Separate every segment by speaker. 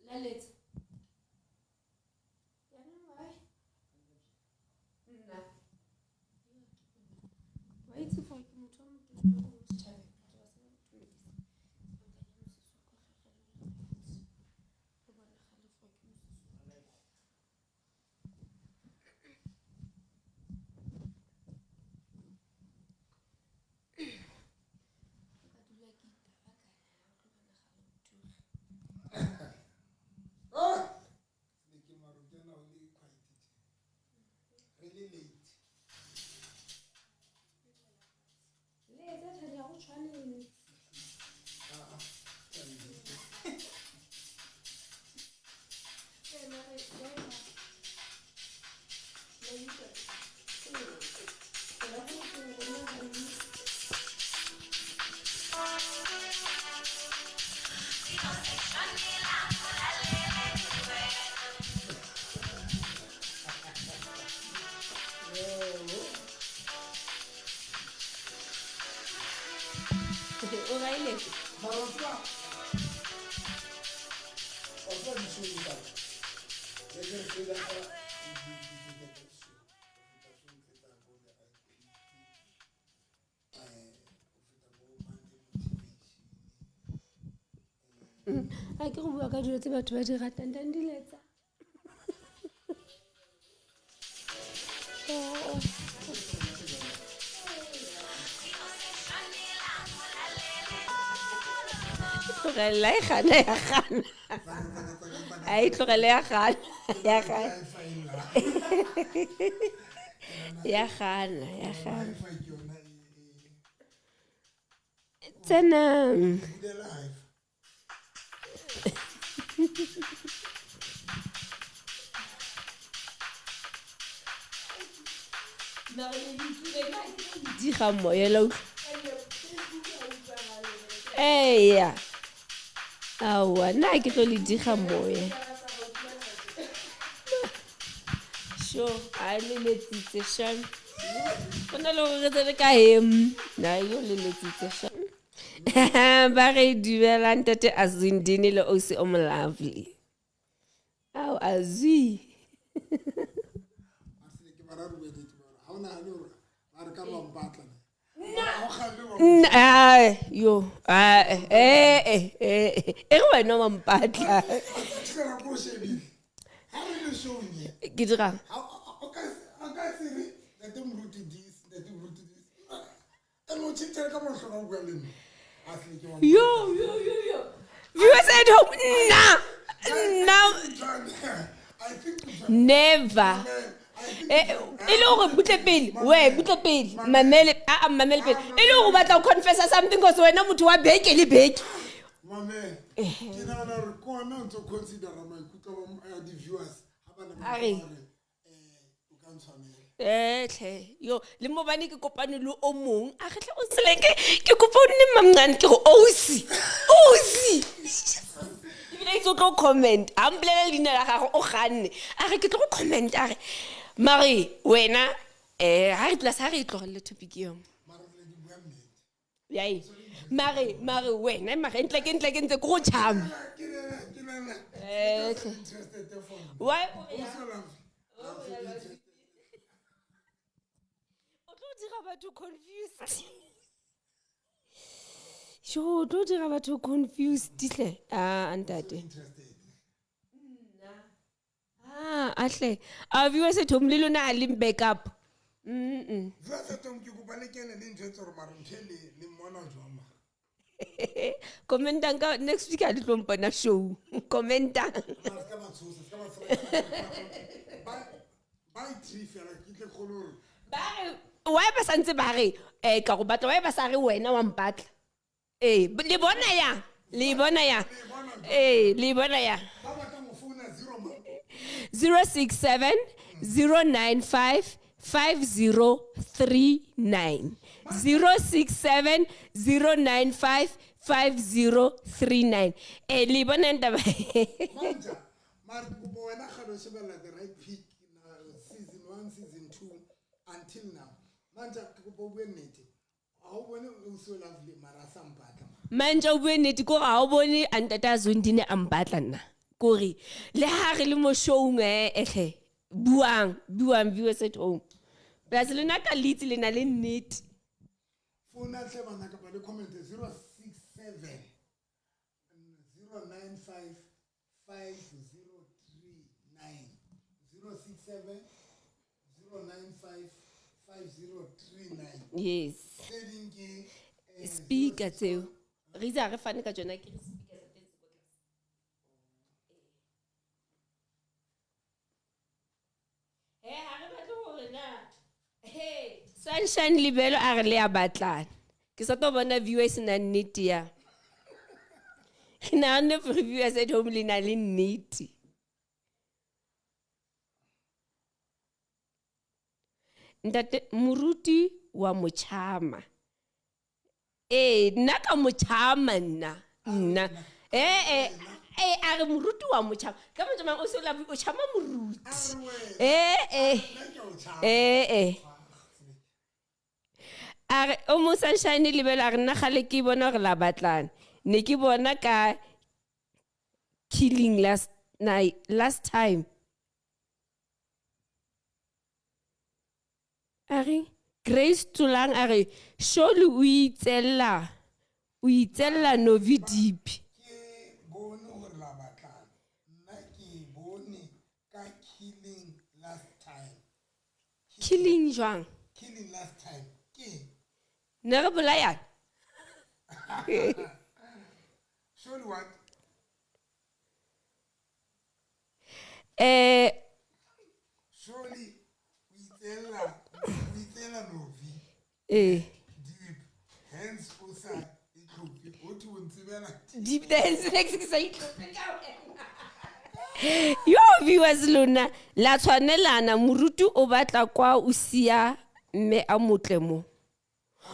Speaker 1: Let's. Wait for I can work out your about 20 and then the letter. Hey, yeah. Oh, na ke tlo le diga moye. Sure, I letsitse sham. Bona lo re tsele ka hem. Na yo le letsitse sham. Ba re duela ntate Azindini le osi o lovely. Au azwi. Yo, wena wa mpatla. Ke dira. Yo. Viewers at home, now. Never. Elo butle pele mamele mamele pele elo go batla go confessa something because wena motho wa beke le beke
Speaker 2: mame ke nana re kona ntse consider maikutlo a di viewers ha bana o ka ntshwanela
Speaker 1: hle yo le mo bane ke kopane le o mong a getle o seleke ke kopa o nne mamngane ke go osi ibile itse o tlo comment a mplela lena la gago o ganne a re ke tlo go comment a re Marie wena ha re plus ha re itlogelle topic yo yai Marie wena Marie ntle ke ntse go chama why o tlo dira batho confused yo tlo dira batho confused tle antate ahle a viewers at home lelo na le backup
Speaker 2: viewers at home ke go balekele le ntse re marunthele le mona jwama
Speaker 1: commenta ka next week a di tlo mpona show commenta
Speaker 2: ba trifela ke tle kholore
Speaker 1: ba why ba santse ba re ka go batla why ba sa re wena wa mpatla le bona ya
Speaker 2: ba batla mo phone
Speaker 1: 067 095 5039 067 095 5039 le bona ndaba
Speaker 2: manja mara go bona ga lo shebella the right pick na season 1 season 2 until now manja go bo nnete a o bone o so lovely mara sa mpatla
Speaker 1: manja o bue nnete go ga o bone antata Azondine a mpatla nna kore le ha re le mo showng ehle buang viewers at home plus lena ka lead le na le nnete
Speaker 2: Funa hle bana ka ba le comment 067 095 5039 067 095 5039
Speaker 1: yes
Speaker 2: Seding ke
Speaker 1: speaker tseo re itse ha re fane ka tsona ke speaker tsa teng se ha re batle hore na sunshine lebelo a re le a batlana ke sa to bona viewers na nnete ya ke nahane for viewers at home le na le nnete ntate moruti wa mochama nna ka mochama nna a re moruti wa mochama ka mochama o se la o chama moruti a re o mo sunshine lebelo a re nna gale ke bona gore la batlana ne ke bona ka killing last time Ari Grace Tulang are surely we tella novi deep
Speaker 2: ke bone hore la batlana nna ke bone ka killing last time
Speaker 1: killing jwang
Speaker 2: ke
Speaker 1: ne re bolayana
Speaker 2: surely what surely we tell novi deep hence usa ikhuphi uthi untsibela
Speaker 1: deep dance next say yo viewers lona la tshwanelana morutu o batla kwa o sia mme a motle mo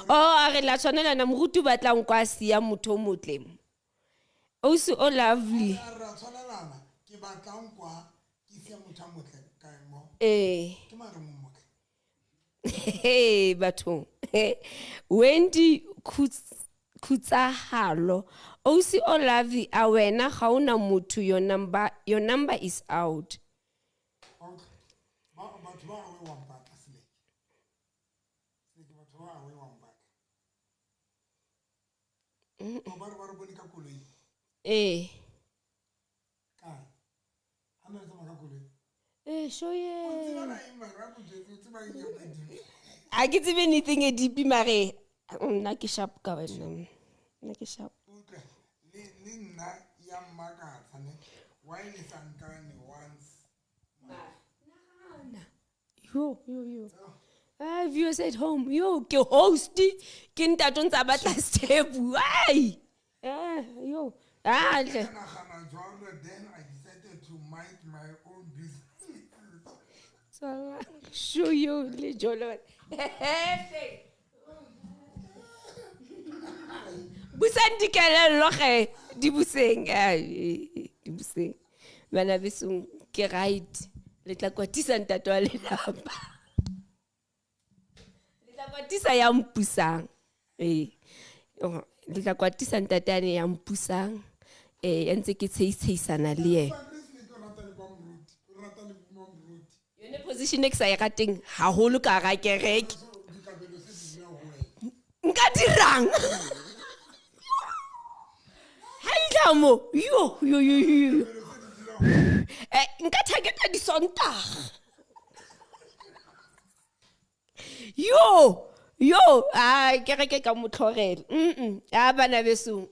Speaker 1: a re la tshwanelana morutu o batla kwa sia motho o motle mo o se o lovely
Speaker 2: ra tshwanelana ke batlang kwa ke sia motho a motle ka mo ke mare mo motle
Speaker 1: batho Wendy Kutsahalo Osi Olavi awena ga una motho your number is out
Speaker 2: batho ba we wa mpata snake batho ba we wa mpata o ba re bone ka koloi ka ana re tsama ka koloi
Speaker 1: show ye
Speaker 2: tsena imma ra go je tseba ke ya ka di
Speaker 1: I get even anything a deep mare nna ke sharp ka wena nna ke sharp
Speaker 2: le nna ya mmakatsa ne why le sankane once
Speaker 1: yo viewers at home yo ke host ke ntato ntsa batla step ai yo hle
Speaker 2: then I decided to mind my own business
Speaker 1: so show you le jolo busandi kelello ge di buseng bana besong ke right le tla kwatisa ntato wa lelapa le tla kwatisa ya mpusang le tla kwatisa ntatane ya mpusang ntse ke tsheisana le ye yone position e ke sa ya ka teng haholo ka ga kereke nka dirang hailamo yo nka thaketa disontaga yo kereke ka motlhorele bana besong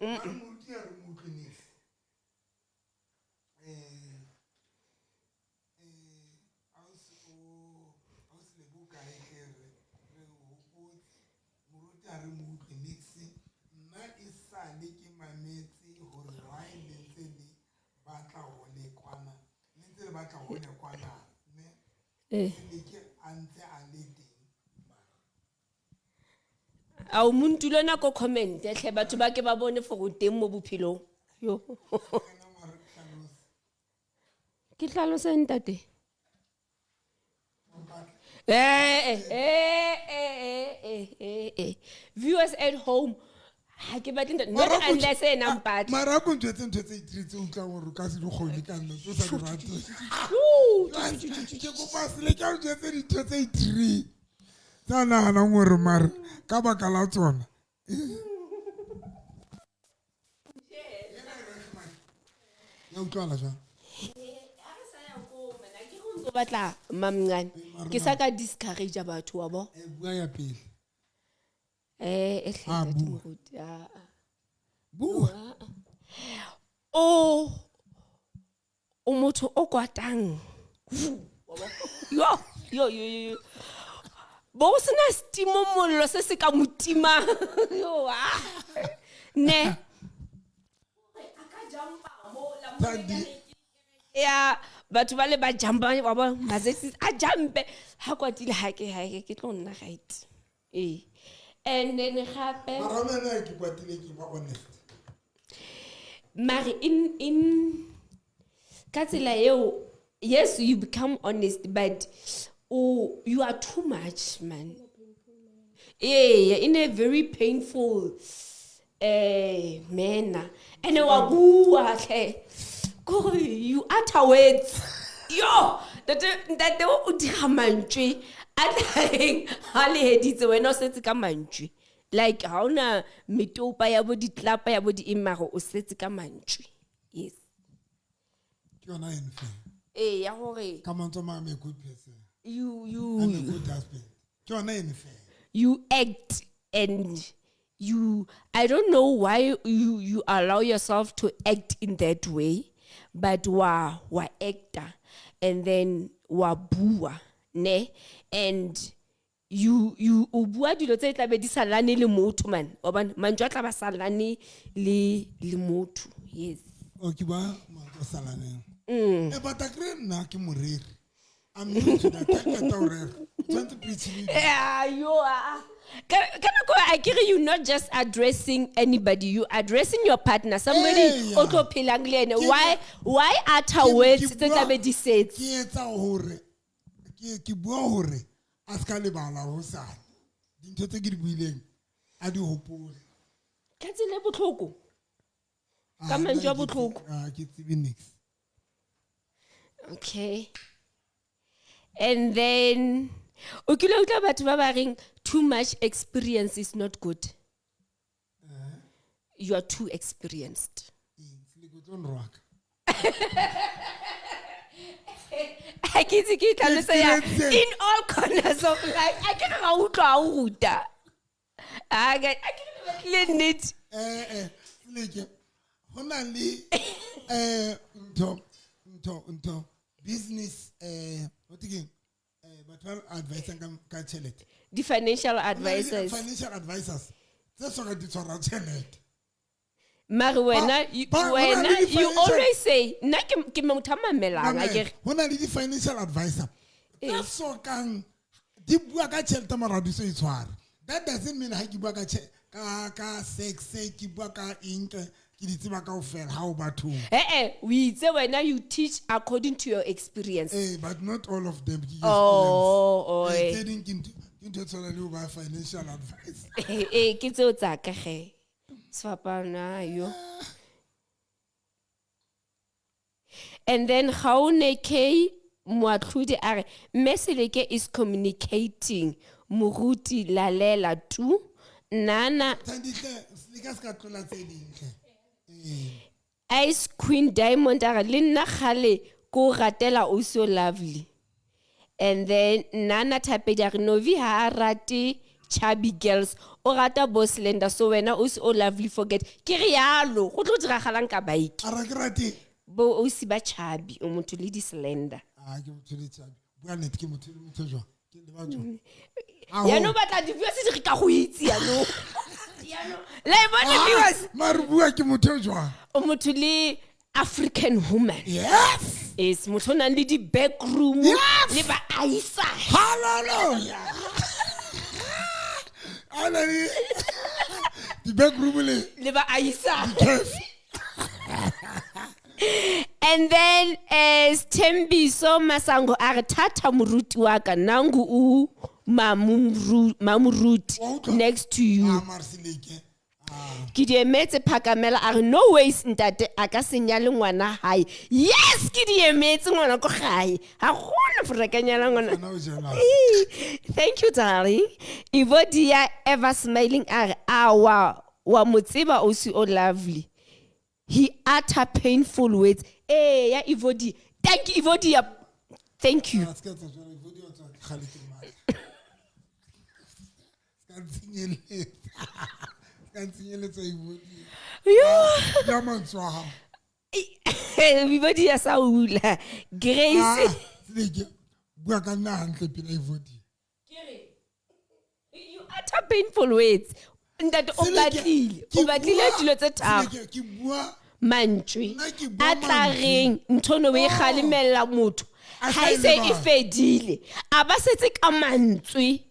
Speaker 1: a o montulo nako comment hle batho ba ke ba bone for teng mo bophelong yo ke tlhalosa ntate viewers at home ha ke batle ntate not unless ena mpatla
Speaker 2: mara go ntse ntse itritse o tla gore ka se di kgone ka nna tso sa di rate ke go pasile ka ntse di tse itri tsa nana gore mara ka baka la tsona ya utlwala jang
Speaker 1: go batla mamngane ke sa ka discourage batho wa bo
Speaker 2: bua ya pele bua
Speaker 1: o motho o kwatang yo bo sena stimo mollo se se ka motima yo ne ya batho ba le ba jumpa wa ba mazesi a jumpe ha kwatile ha ke tlo nna right and then gape
Speaker 2: maramela ke kwatile ke ba honest
Speaker 1: mari in ka tsela eo yes you become honest but you are too much man in a very painful manner and wa bua go you utter words yo that o dira mantswe a tleng ha le heditse wena o setse ka mantswe like ha ona metopa ya bo ditlapa ya bo diimago o setse ka mantswe yes
Speaker 2: ke yona enfe
Speaker 1: ya hore
Speaker 2: come on to my good person
Speaker 1: you
Speaker 2: I'm a good husband ke yona enfe
Speaker 1: you act and I don't know why you allow yourself to act in that way but wa actor and then wa bua ne and you bua dilo tse tla be di salane le motho man obane manjwa tla ba salane le motho yes
Speaker 2: okay ba manjwa salane but akre nna ke moreri I'm new to that trying to preach me
Speaker 1: yeah you are you're not just addressing anybody, you addressing your partner, somebody auto pilangliene. Why utter words that be said?
Speaker 2: Ki bua hore a ska le bala ho sa dintho tse ke di buileng a di hopole
Speaker 1: ka tsele botlhoko ka manjwa botlhoko
Speaker 2: ke tsebe next
Speaker 1: okay and then ukile utla batho ba ba reng too much experience is not good you are too experienced I can't in all corners of life. I can't it.
Speaker 2: Business what again? But advice
Speaker 1: the financial advisors.
Speaker 2: Financial advisors. That's what I did for Janet.
Speaker 1: Marijuana, you always say, when
Speaker 2: I did the financial advisor, that's so can that doesn't mean I give a sex, how about who?
Speaker 1: We say when you teach according to your experience.
Speaker 2: But not all of them. Into financial advice.
Speaker 1: And then how neke muatludi are meseleke is communicating muruti lalela tu nana Ice Queen Diamond are linna khale ko ratela o so lovely and then nana tapedi novi ha rati chubby girls o rata boss lenda so wena o so lovely forget ke rialo go tlo diragalang ka bike
Speaker 2: ara ke rati
Speaker 1: bo o si ba chubby o motho le di slender
Speaker 2: ke motho le chubby bua net ke motho le motho jwa ke le batho
Speaker 1: ya no batla di viewers di ka go itse ya no le bone viewers
Speaker 2: mar bua ke motho jwa
Speaker 1: o motho le African woman
Speaker 2: yes
Speaker 1: is motho nang le di back room le ba aisa
Speaker 2: hallelujah the back room
Speaker 1: le ba aisa and then as Tembiso Masango are tata muruti waka nangu u mamuruti next to you Ke di emetse phakamela a re no ways ntate a ka senya le ngwana hae. Yes, ke di emetse ngwana ko gae. Ha gona for ka nyala ngwana.
Speaker 2: Now jealous.
Speaker 1: Thank you, darling. Ivodia ever smiling are wa motseba osi o lovely. He utter painful words. Ya Ivodi. Thank you, Ivodia. Thank you. Everybody has a hula. Grace. You utter painful words. That obatlile dilo tse tharo. Mantswe. A tla reng nthono we kgalemela motho. Ha e se e fedile. A ba setse ka mantswe.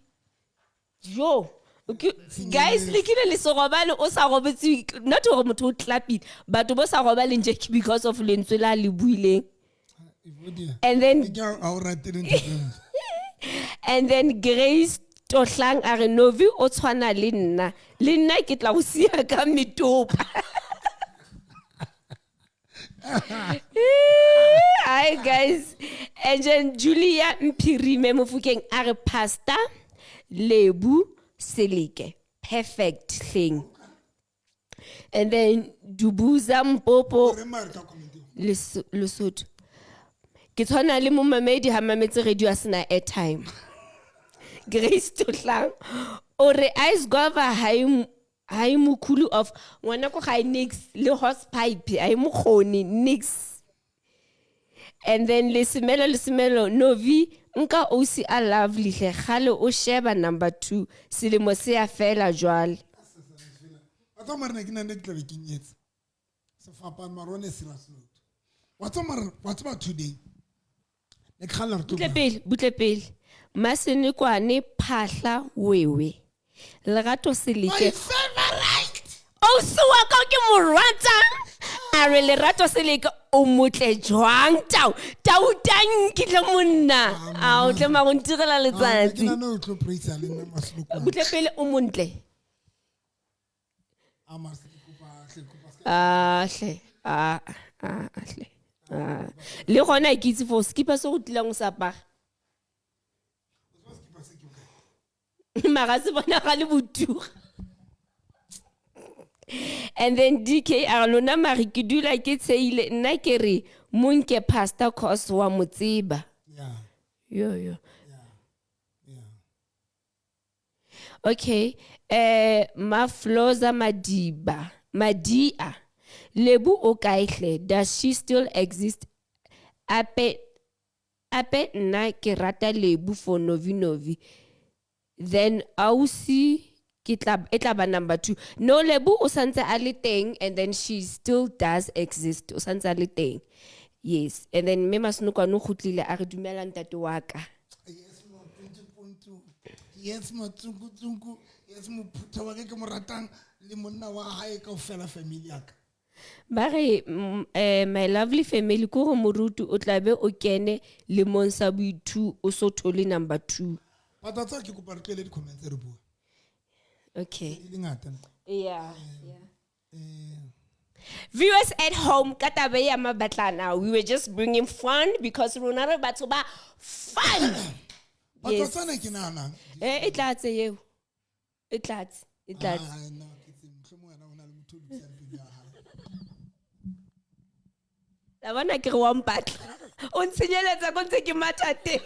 Speaker 1: Yo. Okay. Guys, lekile le so robale o sa robetse not gore motho o clapile but bo sa robale nje because of lentswe la le buileng. And then Grace Tohlang a re novi o tshwana le nna ke tla go sia ka metopa. Hi guys. And then Julia Mpirime Mofokeng a re pasta lebu seleke perfect thing. And then Dubuza Mpopo Lesotho. Ke tshwana le mo mamedi ha mametse radio a sena airtime. Grace Tohlang o re ice guava hai mukulu of ngwana ko ga nix le horse pipe ai mo khoni nix. And then lesemelo novi nka osi a lovely hle gale o sheba number 2 selemo se ya fela jwale.
Speaker 2: What's about today?
Speaker 1: Butlepele masene kwane phahla wewe lerato selike.
Speaker 2: My favorite.
Speaker 1: O se wa ka ke mo ratang a re lerato selike o motle jwang tau tang ke tle monna a o tle ma go ntirela letsatsi. Butlepele o montle. Hle. Le gona ke itse for skipper se go tlang sa pa. Magase bona ga le botura. And then DK a lona mari ke dula ke tseile nna ke re monke pastor cause wa motseba. Yo. Okay, Mafloza Madia lebu o kaehle, does she still exist? Ape nna ke rata lebu for novi. Then ausi etla ba number 2. No lebu o santse a le teng and then she still does exist. O santse a le teng. Yes. And then me masnukwa no khutlile a re dumela ntate wa ka.
Speaker 2: Yes, mo tsungu. Yes, mo putha wa ke mo ratang le monna wa hae ka ofela family ya ka.
Speaker 1: Bare my lovely family ko go morutu o tlabe o kene le monsa boithu o so thole number 2.
Speaker 2: Patatsa ke kopa re tlele di comments re bua.
Speaker 1: Okay.
Speaker 2: Yeah.
Speaker 1: Viewers at home, katabe ya mabatlana. We were just bringing fun because rona re batho ba fun. Yes. It tlatse you. It tlatse.
Speaker 2: No,
Speaker 1: la bona ke re wa mpatla. O ntsenyeletsa go ntse ke mathate.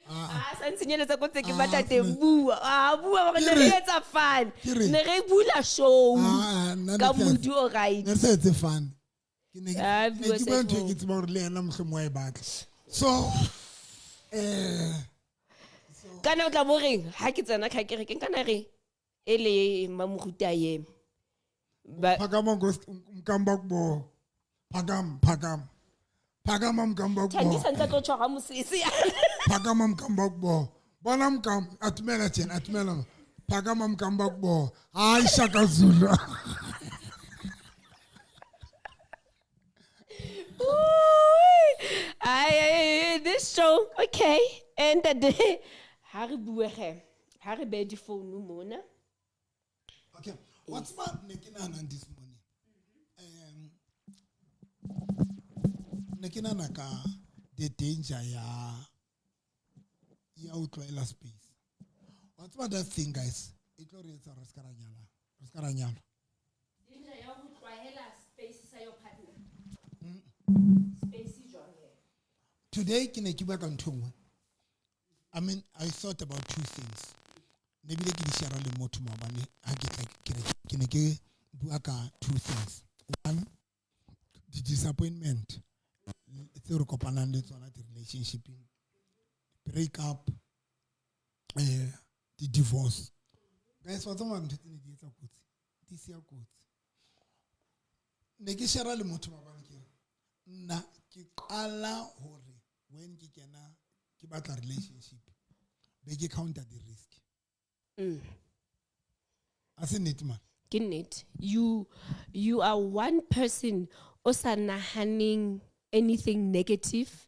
Speaker 1: Sa ntsenyeletsa go ntse ke mathate bua. Bua ba re etsa fun. Ne re bula show. Ka mudu o right.
Speaker 2: Ne se etse fun. Ke ne ke ba ntwe ke tseba gore le ena mohlemo wa e batla. So
Speaker 1: kana o tla mo reng ha ke tsena ka ke re ke kana re ele mamuruta yeme
Speaker 2: phakama mkamba kubo phakama mkamba kubo
Speaker 1: thangisa ntla tlo tshwara mosisi
Speaker 2: phakama mkamba kubo bona mkamba atumela phakama mkamba kubo hayi shaka zulu.
Speaker 1: This show, okay. And the day, Harry Buehe, Harry Bedi phone mona.
Speaker 2: Okay, What's my nekinana this morning? Nekinana ka the danger ya utloela space. What's about that thing, guys? It will reach Roscaranyala.
Speaker 1: Danger ya utloela space sa your partner. Space is your hair.
Speaker 2: Today, I mean, I thought about two things. Maybe they can share a more tomorrow. I get like two things. One, the disappointment. The relationship, break up, the divorce. Guys, what I'm doing this year good. Negi share le motho mabanke. Na ki qala hore when ki kena ki batla relationship. Be ke counter the risk. Asn't it man?
Speaker 1: Kinnet, you are one person osa nahaning anything negative,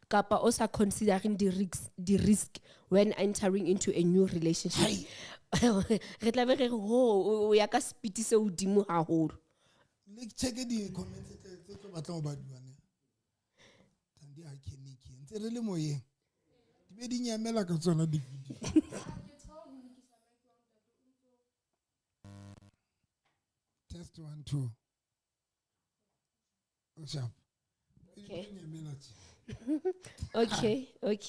Speaker 1: kapa osa considering the risk when entering into a new relationship. Re tla be re ho ya ka speed se udimo haholo.
Speaker 2: Let's check the comments tse batla go ba duane. Tandi ha keniki. Ntse re le moyeng. Di be di nyamela ka tsona di video. Test 1 2.
Speaker 1: Okay.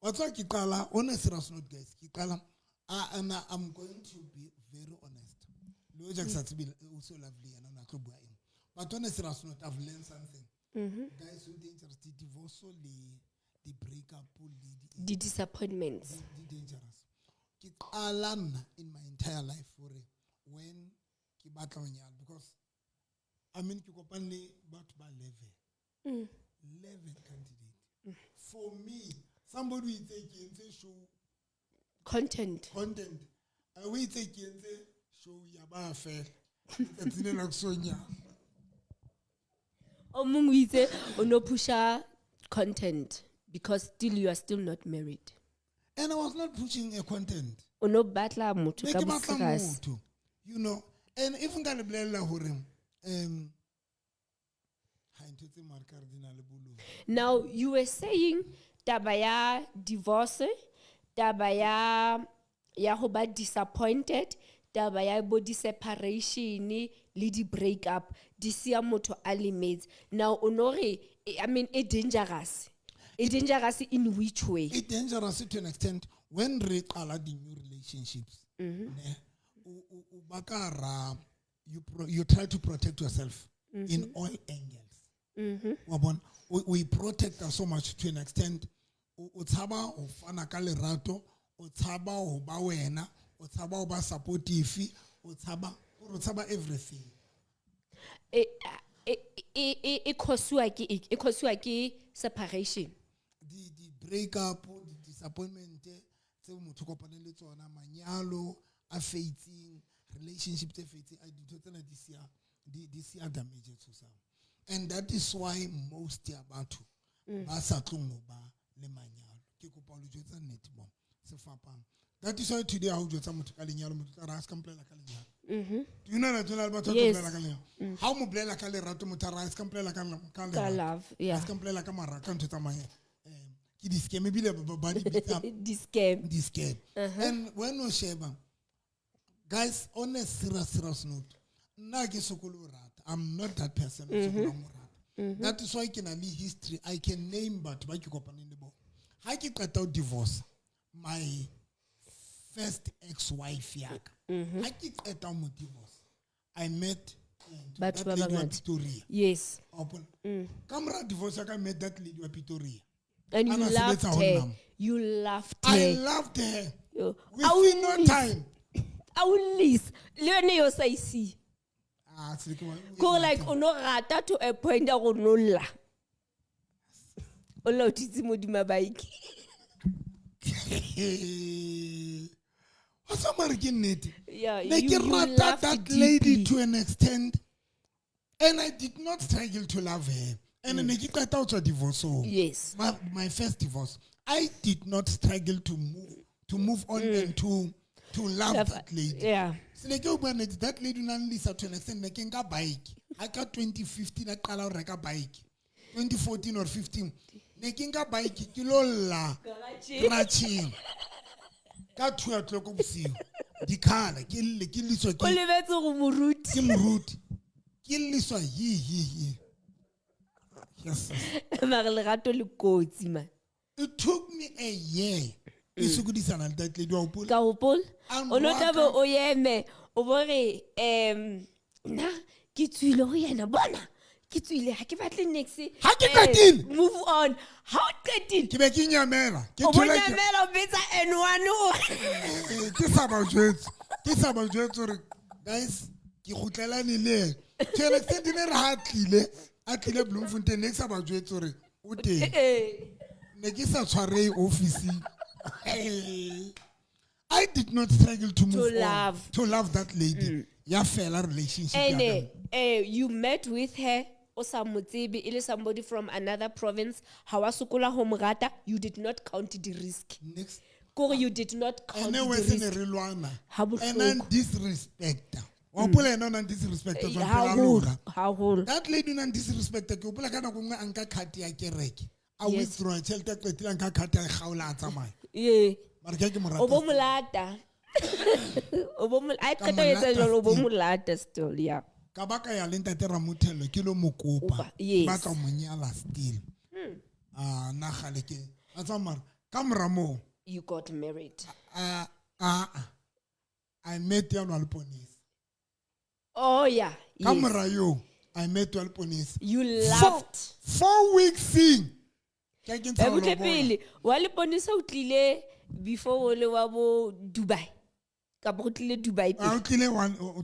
Speaker 2: What's like Kitala? On a serious note, guys. Kitala, I'm going to be very honest. Logic has been also lovely and I'm not to buy him. But on a serious note, I've learned something. Guys who dangerous, the divorce, the breakup,
Speaker 1: the disappointments.
Speaker 2: The dangerous. Kitala in my entire life for when Kibata because I mean Kikopanle but by level. Level candidate. For me, somebody will take and say show
Speaker 1: content.
Speaker 2: I will take and say show yaba affair. That's like Sonia.
Speaker 1: Omung we say no pusha content because still you are still not married.
Speaker 2: And I was not pushing a content.
Speaker 1: Ono batla motho ka bosirasi.
Speaker 2: You know, and even gonna blame la horim.
Speaker 1: Now you were saying tabaya divorce, tabaya ya hoba disappointed, tabaya body separation, lady breakup, disia moto alimates. Now honore, I mean it dangerous. It dangerous in which way?
Speaker 2: It dangerous to an extent when we are the new relationships. You try to protect yourself in all angles. We protect us so much to an extent. Utaba ufana kale rato, utaba uba wena, utaba uba supportive, utaba everything.
Speaker 1: It cause separation.
Speaker 2: The breakup, the disappointment, se motho kopane le tsona manyalo, affecting relationship affecting I do tell this year damage to some. And that is why most about to ba le manyalo. Ke kopa lo jwetsa nnete bo. Se fapang. That is why today I will jwetsa motho ka lenyalo motho ra ska mplela ka lenyalo. Do you know that when about to mplela ka lenyalo? How mo blela ka lerato motho ra ska mplela ka
Speaker 1: love, yeah.
Speaker 2: Ska mplela ka maraka ntho tsa manye. Ki di scam ebile ba di bitsa
Speaker 1: the scam.
Speaker 2: And when no sheba guys, on a serious note, I'm not that person. That is why I can only history. I can name but you go in the book. I get out divorce. My first ex-wife I get out divorce. I met that lady Victoria.
Speaker 1: Yes.
Speaker 2: Camera divorce. I met that lady Victoria.
Speaker 1: And you loved her. You loved her.
Speaker 2: I loved her. Within no time.
Speaker 1: Aulis, learn your say. Go like onorata to a point of nola. Olo tizimo di mabaiki.
Speaker 2: What's American net?
Speaker 1: Yeah,
Speaker 2: you loved that lady to an extent, and I did not struggle to love her. And then I got out of divorce. So
Speaker 1: yes,
Speaker 2: my first divorce, I did not struggle to move on and to to love that lady.
Speaker 1: Yeah.
Speaker 2: Seleke o bua nnete, that lady o na le lisa to an extent ne ke nka bike. Ha ka 2015 a qala ho reka bike. 2014 or 15 ne ke nka bike ke lo lla garage. Ka 2 o'clock bosiu. Dikhala ke liswa ke
Speaker 1: O lebetse go moruti.
Speaker 2: ke moruti. Ke liswa hi. Yes.
Speaker 1: Mara lerato le kotsi man.
Speaker 2: It took me a year. Isukudisana le that lady wa hopola.
Speaker 1: Ka hopola. O no tlabe o eme o bore na ke tswile go yena bona. Ke tswile ha ke batle next.
Speaker 2: Ha ke qetile.
Speaker 1: Move on. Ha o qetile.
Speaker 2: Ke be ke nyamela. Ke
Speaker 1: O
Speaker 2: thola
Speaker 1: nyamela o betsa N1 o.
Speaker 2: ke sa ba jwetsa re guys ke khutlelane le ke le tse dine re ha tlile Bloemfontein ne sa ba jwetsa re o teng ne ke sa tshware office. I did not struggle to move on to love that lady. Ya fela relationship ya.
Speaker 1: You met with her o sa motsebe ile somebody from another province ha wa sokola ho mogata, you did not count the risk.
Speaker 2: Next
Speaker 1: You did not count the risk.
Speaker 2: And then disrespect. Disrespect. That lady non disrespect. Ke opola ka nako nngwe a nka card ya kereke. A withdraw tšhelete a qetile a nka card ya kgaola a tsamaya.
Speaker 1: Yeah.
Speaker 2: Mara ke ke morata.
Speaker 1: O bo molata. I qeta etsa jalo o bo molata still, yeah.
Speaker 2: Ka baka ya le ntate Ramothelo ke lo mokopa. Ba ka monyala still. Na gale ke a tsamara ka moramo.
Speaker 1: You got married.
Speaker 2: I met you on Alponis.
Speaker 1: Oh yeah.
Speaker 2: Camera yo. I met you Alponis.
Speaker 1: You laughed.
Speaker 2: 4 weeks in.
Speaker 1: Butle pele. Wa Alponis o tlile before ole wa bo Dubai. Ka bo tlile Dubai pele.
Speaker 2: O tlile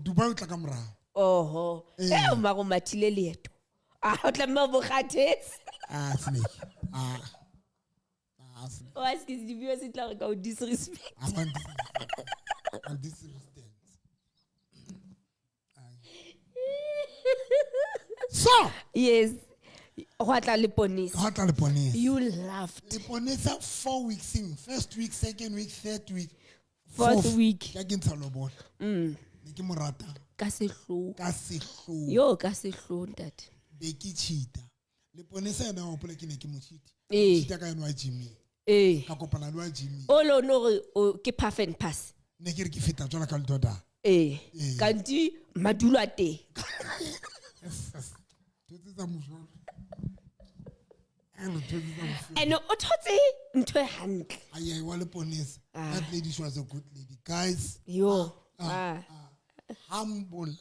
Speaker 2: Dubai o tla ka mora.
Speaker 1: Oho. O ma go mathile leeto. O tla mo bo khathetse.
Speaker 2: Snake.
Speaker 1: Oh, est-ce que the viewers it like go disrespect?
Speaker 2: I'm disrespect. So
Speaker 1: yes. Hwatla le ponis. You laughed.
Speaker 2: Le ponis 4 weeks in. First week, second week, third week,
Speaker 1: fourth week.
Speaker 2: Ya ke ntsha lobola. Ne ke morata.
Speaker 1: Ka sehlo.
Speaker 2: Yo
Speaker 1: ka sehlo ntate.
Speaker 2: Be ke cheata. Le ponis ena o pola ke ne ke mo cheat. Cheata ka yena wa Jimmy. Ka kopana le wa Jimmy.
Speaker 1: O lo no ke puff and pass.
Speaker 2: Ne ke re ke feta tsona ka letoda.
Speaker 1: Kanti madulo a teng. And o thotse ntwe hantle.
Speaker 2: Aye wa le ponis. That lady was a good lady. Guys. Humble.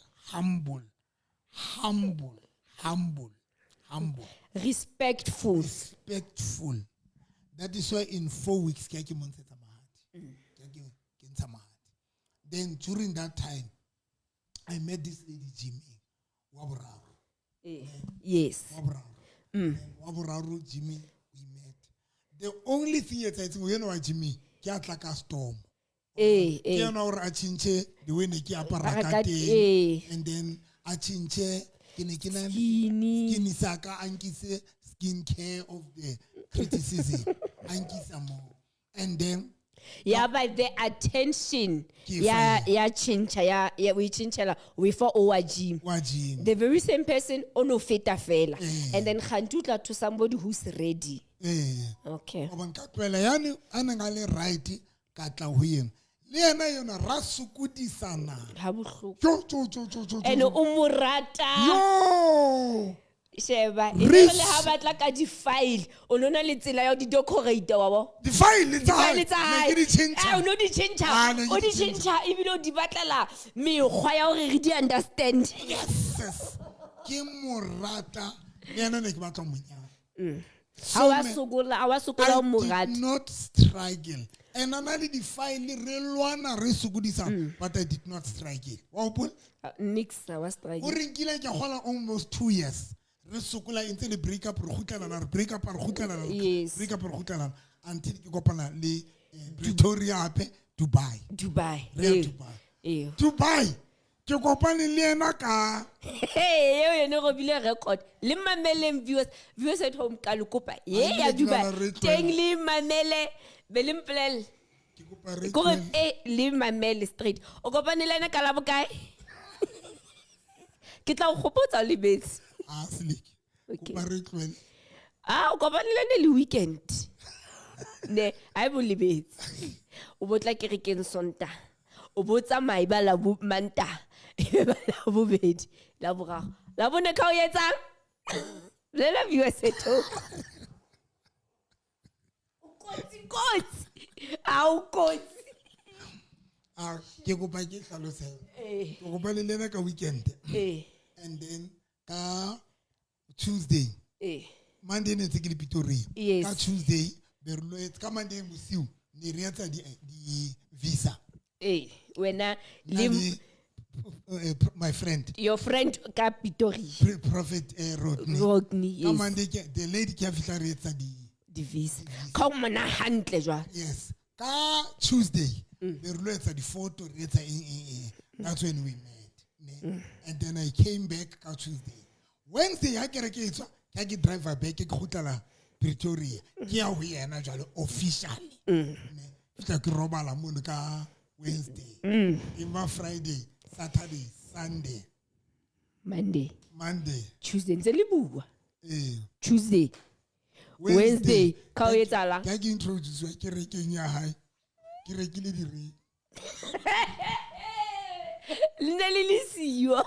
Speaker 1: Respectful.
Speaker 2: That is why in 4 weeks ke ke montshetsa mahadi. Ke ntsha mahadi. Then during that time I met this lady Jimmy wa boraro.
Speaker 1: Yes.
Speaker 2: Wa boraro Jimmy we met. The only thing that's I think you know Jimmy ke atla ka storm. Ke yona hore a chinche the way ne ke apara ka teng and then a chinche ke ne ke na skin saka ankise skin care of the criticism ankisa more and then
Speaker 1: but the attention chincha we chinchela we for our gym. The very same person ono feta fela and then khantutla to somebody who's ready. Okay.
Speaker 2: Obanka twela yani anangale right ka tla ho yena. Le yena yona ra sukudisana.
Speaker 1: Ha bohloko.
Speaker 2: Jo.
Speaker 1: And umurata.
Speaker 2: Yo.
Speaker 1: Sheba le ha batla ka di file o nona le tsela ya di decorate wa bo
Speaker 2: di file tsa
Speaker 1: di change o no di change o di change e bile o di batlela mekgwa ya hore re di understand.
Speaker 2: Yes ke morata yena ne ke batla monyana
Speaker 1: awa sokola o morata
Speaker 2: not struggle and anali di file re lwana re sukudisa but I did not struggle wa upon
Speaker 1: nix wa struggle
Speaker 2: o rinkile ke gola almost 2 years. Re sokola ntse le break up re break up until ke kopana le Pretoria ape Dubai ke kopane le ena ka
Speaker 1: yo ne go bile record le mameleng viewers at home ka le kopa ya Dubai teng le mamele be le mpolel
Speaker 2: ke kopa re
Speaker 1: Kore
Speaker 2: tlohelle-
Speaker 1: leave my mail straight. O kopane le ena ka Labokae? Ke tla o gopotsa o lebetse.
Speaker 2: Ah, Seliki.
Speaker 1: Okay.
Speaker 2: Kopa re tlohelle.
Speaker 1: O kopane le ene le weekend. Ne, I bo lebetse. O botla kerekeng Sontaga. O botsa maiba la bo Mantaga. Ebe ba la bobedi, la boraro. La bone ka o etsang? Le la viwa setho. Kotsi. Au kotsi.
Speaker 2: Ah, ke kopa ke hlalose.
Speaker 1: Eh.
Speaker 2: Ke kopa le lena ka weekend.
Speaker 1: Eh.
Speaker 2: And then ka Tuesday.
Speaker 1: Eh.
Speaker 2: Monday ne ntse ke le Pretoria.
Speaker 1: Yes.
Speaker 2: Ka Tuesday be re lo etsa ka Monday bosiu ne re etsa di visa.
Speaker 1: Eh. Wena
Speaker 2: Na
Speaker 1: le
Speaker 2: le, my friend
Speaker 1: your friend ka Pitori.
Speaker 2: Prophet Rodney.
Speaker 1: Rodney,
Speaker 2: Ka
Speaker 1: yes.
Speaker 2: Monday the lady ke a fihla re etsa di
Speaker 1: Divisa. Ka o mona hantle jwa.
Speaker 2: yes. Ka Tuesday be re lo etsa di photo re etsa that's when we met. Ne? And then I came back ka Tuesday. Wednesday ha ke re ke etswa ke ke driver back ke khutla Pretoria. Ke ya ho yena jalo officially. Ne? Fihla ke robala mo ka Wednesday. Ima Friday, Saturday, Sunday,
Speaker 1: Monday,
Speaker 2: Monday.
Speaker 1: Tuesday ntse le bua.
Speaker 2: Eh.
Speaker 1: Tuesday, Wednesday ka o etsala.
Speaker 2: Ke ke introduce ke rekeng ya hae. Ke rekile di re.
Speaker 1: Le ne le siyo.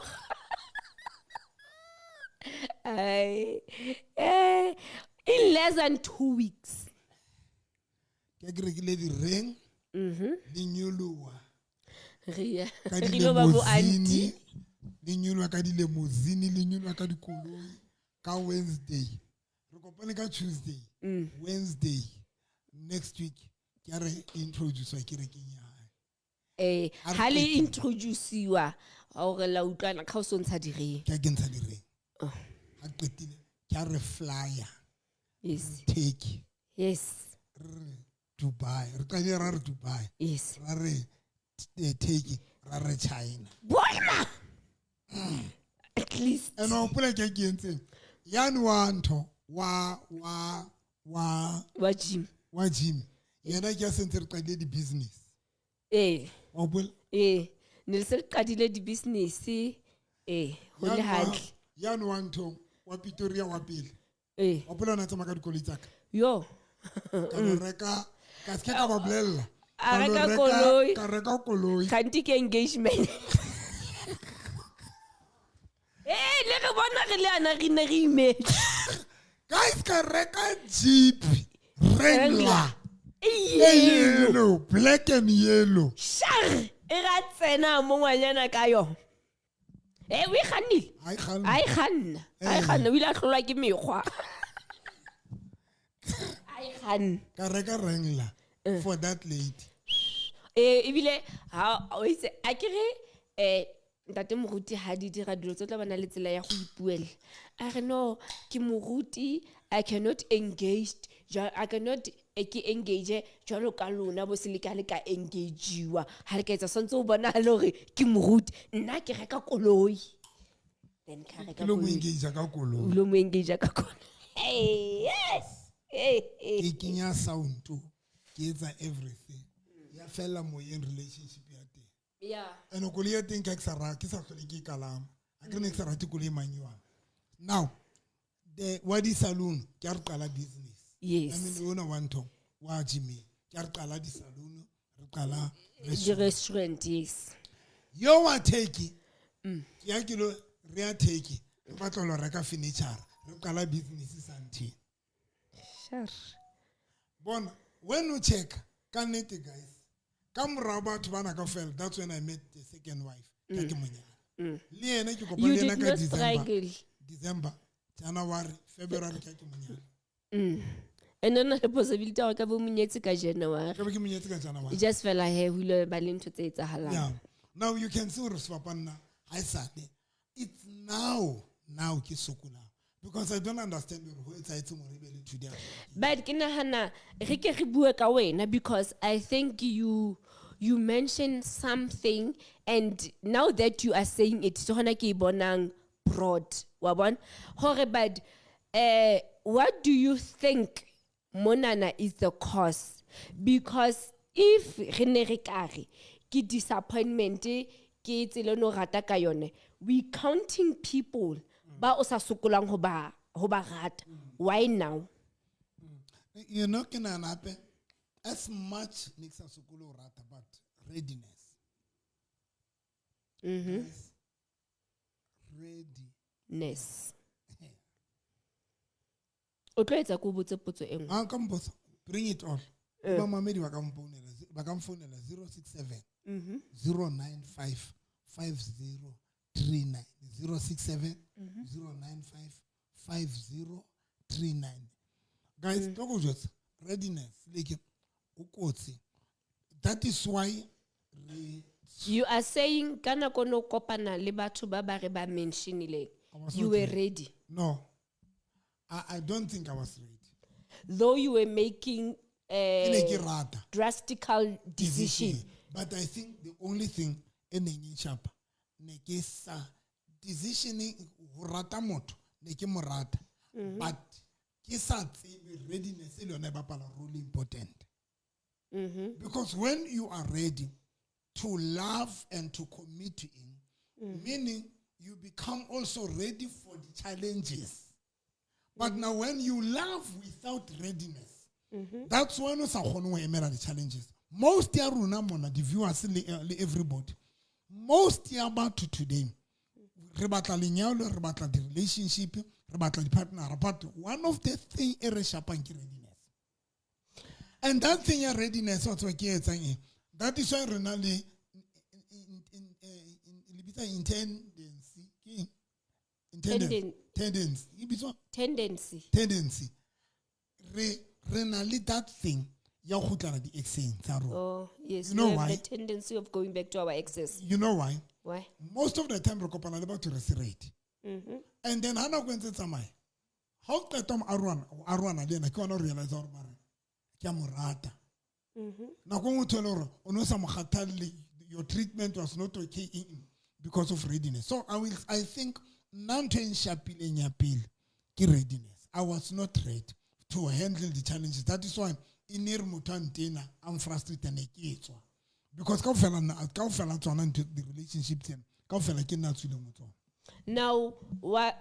Speaker 1: In less than 2 weeks.
Speaker 2: Ke rekile di ring. Di nyoloa.
Speaker 1: Ria.
Speaker 2: Ka di
Speaker 1: Rilo ba bo
Speaker 2: limousine.
Speaker 1: auntie.
Speaker 2: Di nyoloa ka di limousine, di nyoloa ka dikoloi. Ka Wednesday. Re kopane ka Tuesday. Wednesday. Next week. Ke re introduce ke rekeng ya hae.
Speaker 1: Ha le introduce-iwa hore la utlwana ka o sontsha di reng.
Speaker 2: Ke ke ntsha di ring. Ha qetile ke re flyer.
Speaker 1: Yes.
Speaker 2: Take.
Speaker 1: Yes.
Speaker 2: Dubai. Re qale ra re Dubai.
Speaker 1: Yes.
Speaker 2: Ra re take ra re China.
Speaker 1: Boima. At least.
Speaker 2: And o pula ke entseng. Yan wa ntho wa
Speaker 1: Jim.
Speaker 2: wa Jim. Yena ke sentse re qale di business. O pula
Speaker 1: Ne se qadile di business ho le hantle.
Speaker 2: Yan wa ntho wa Pretoria wa pele. O pula na tsama ka dikoloi tsaka.
Speaker 1: Yo.
Speaker 2: Ka lo reka ka se ka ba bolella.
Speaker 1: A reka koloi.
Speaker 2: Ka reka koloi.
Speaker 1: Khanti ke engagement. Le re bona re le ana re ne re imetse.
Speaker 2: Guys, ka reka Jeep Wrangler.
Speaker 1: Yellow.
Speaker 2: Black and yellow.
Speaker 1: Shar, ra tsena mo ngwanyana ka yo. We khanile. Ai khanna. O ile a hlolwa ke mekgwa. Ai khanna.
Speaker 2: Ka reka Wrangler for that lady.
Speaker 1: Ebile ha o itse a kere ntate moruti ha di dira dilo tse tla bana le tsela ya go ipuela. A re no ke moruti, I cannot engage. I cannot engage jalo ka lona bo se le ka engageiwa. Ha re ka etsa sontse o bona le hore ke moruti. Nna ke reka koloi. Then ka reka
Speaker 2: Lo mo engage ka koloi.
Speaker 1: Lo mo engage ka koloi. Yes.
Speaker 2: Ke kenya sound to. Ke etsa everything. Ya fela mo in relationship ya teng.
Speaker 1: Yeah.
Speaker 2: And koloi ya teng ke sa hlole ke kalama. A ke ne ke sa rate koloi manyiwa. Now, the Wadi Saloon ke re qala business.
Speaker 1: Yes.
Speaker 2: I mean ona wa ntho wa Jimmy. Ke re qala di saloon, re qala
Speaker 1: The restaurant, yes.
Speaker 2: Yo wa take. Ya ke lo re ya take. Re batla lo reka furniture. Re qala business santi.
Speaker 1: Sure.
Speaker 2: Bona, when you check, can it guys? Come robot bana ka fell. That's when I met the second wife. Ke monyana. Le yena ke kopa le yena ka December. December, January, February ke monyana.
Speaker 1: And then the possibility of ka bo monyetse ka January.
Speaker 2: Ke ke monyetse ka January.
Speaker 1: It just felt like he hule ba le ntho tse etsahalang.
Speaker 2: Yeah. Now you can see re swapana. I said it's now ke sokola. Because I don't understand who it's today.
Speaker 1: But ke nahana re ke re bua ka wena because I think you mentioned something and now that you are saying it so hona ke bonang broad wa bona hore but what do you think monana is the cause because if re ne re kare ke disappointment ke tsela no rata ka yone, we counting people ba o sa sokolang ho ba rata. Why now?
Speaker 2: You know, as much Nixa Sukulu rata, but readiness. Guys,
Speaker 1: Readiness. O tlo etsa ko botse potso e nngwe.
Speaker 2: Come both, bring it all. Mama Mary wakam phone 067 095 5039 067 095 5039. Guys, talk just readiness. Like ukotsi. That is why
Speaker 1: You are saying kana kono kopana le batho ba ba re ba mentionile. You were ready.
Speaker 2: No. I don't think I was ready.
Speaker 1: Though you were making a drastical decision.
Speaker 2: But I think the only thing in chapa nekesa decisioning rata moto neke morata. But kisa readiness is really important. Because when you are ready to love and to commit to him, meaning you become also ready for the challenges. But now when you love without readiness, that's when you emera the challenges. Most ya runa mona the viewers everybody. Most ya about today. Re batla lenyalo, re batla the relationship, re batla the partner, but one of the thing e re shapang ke readiness. And that thing ya readiness what we ke etsang. That is why rena le tendency. Renali that thing.
Speaker 1: Oh, yes.
Speaker 2: You know
Speaker 1: have
Speaker 2: why?
Speaker 1: The tendency of going back to our exes.
Speaker 2: You know why?
Speaker 1: Why?
Speaker 2: Most of the time, we're about to resurrect. And then, Hana went to Samai. How Tom Arwana, then I cannot realize our marriage. Kamurata. Now, when we tell her, your treatment was not okay because of readiness. So, I think, Nanten Shapil in Yapil, readiness. I was not ready to handle the challenges. That is why inir mutantena I'm frustrated because the relationship
Speaker 1: now what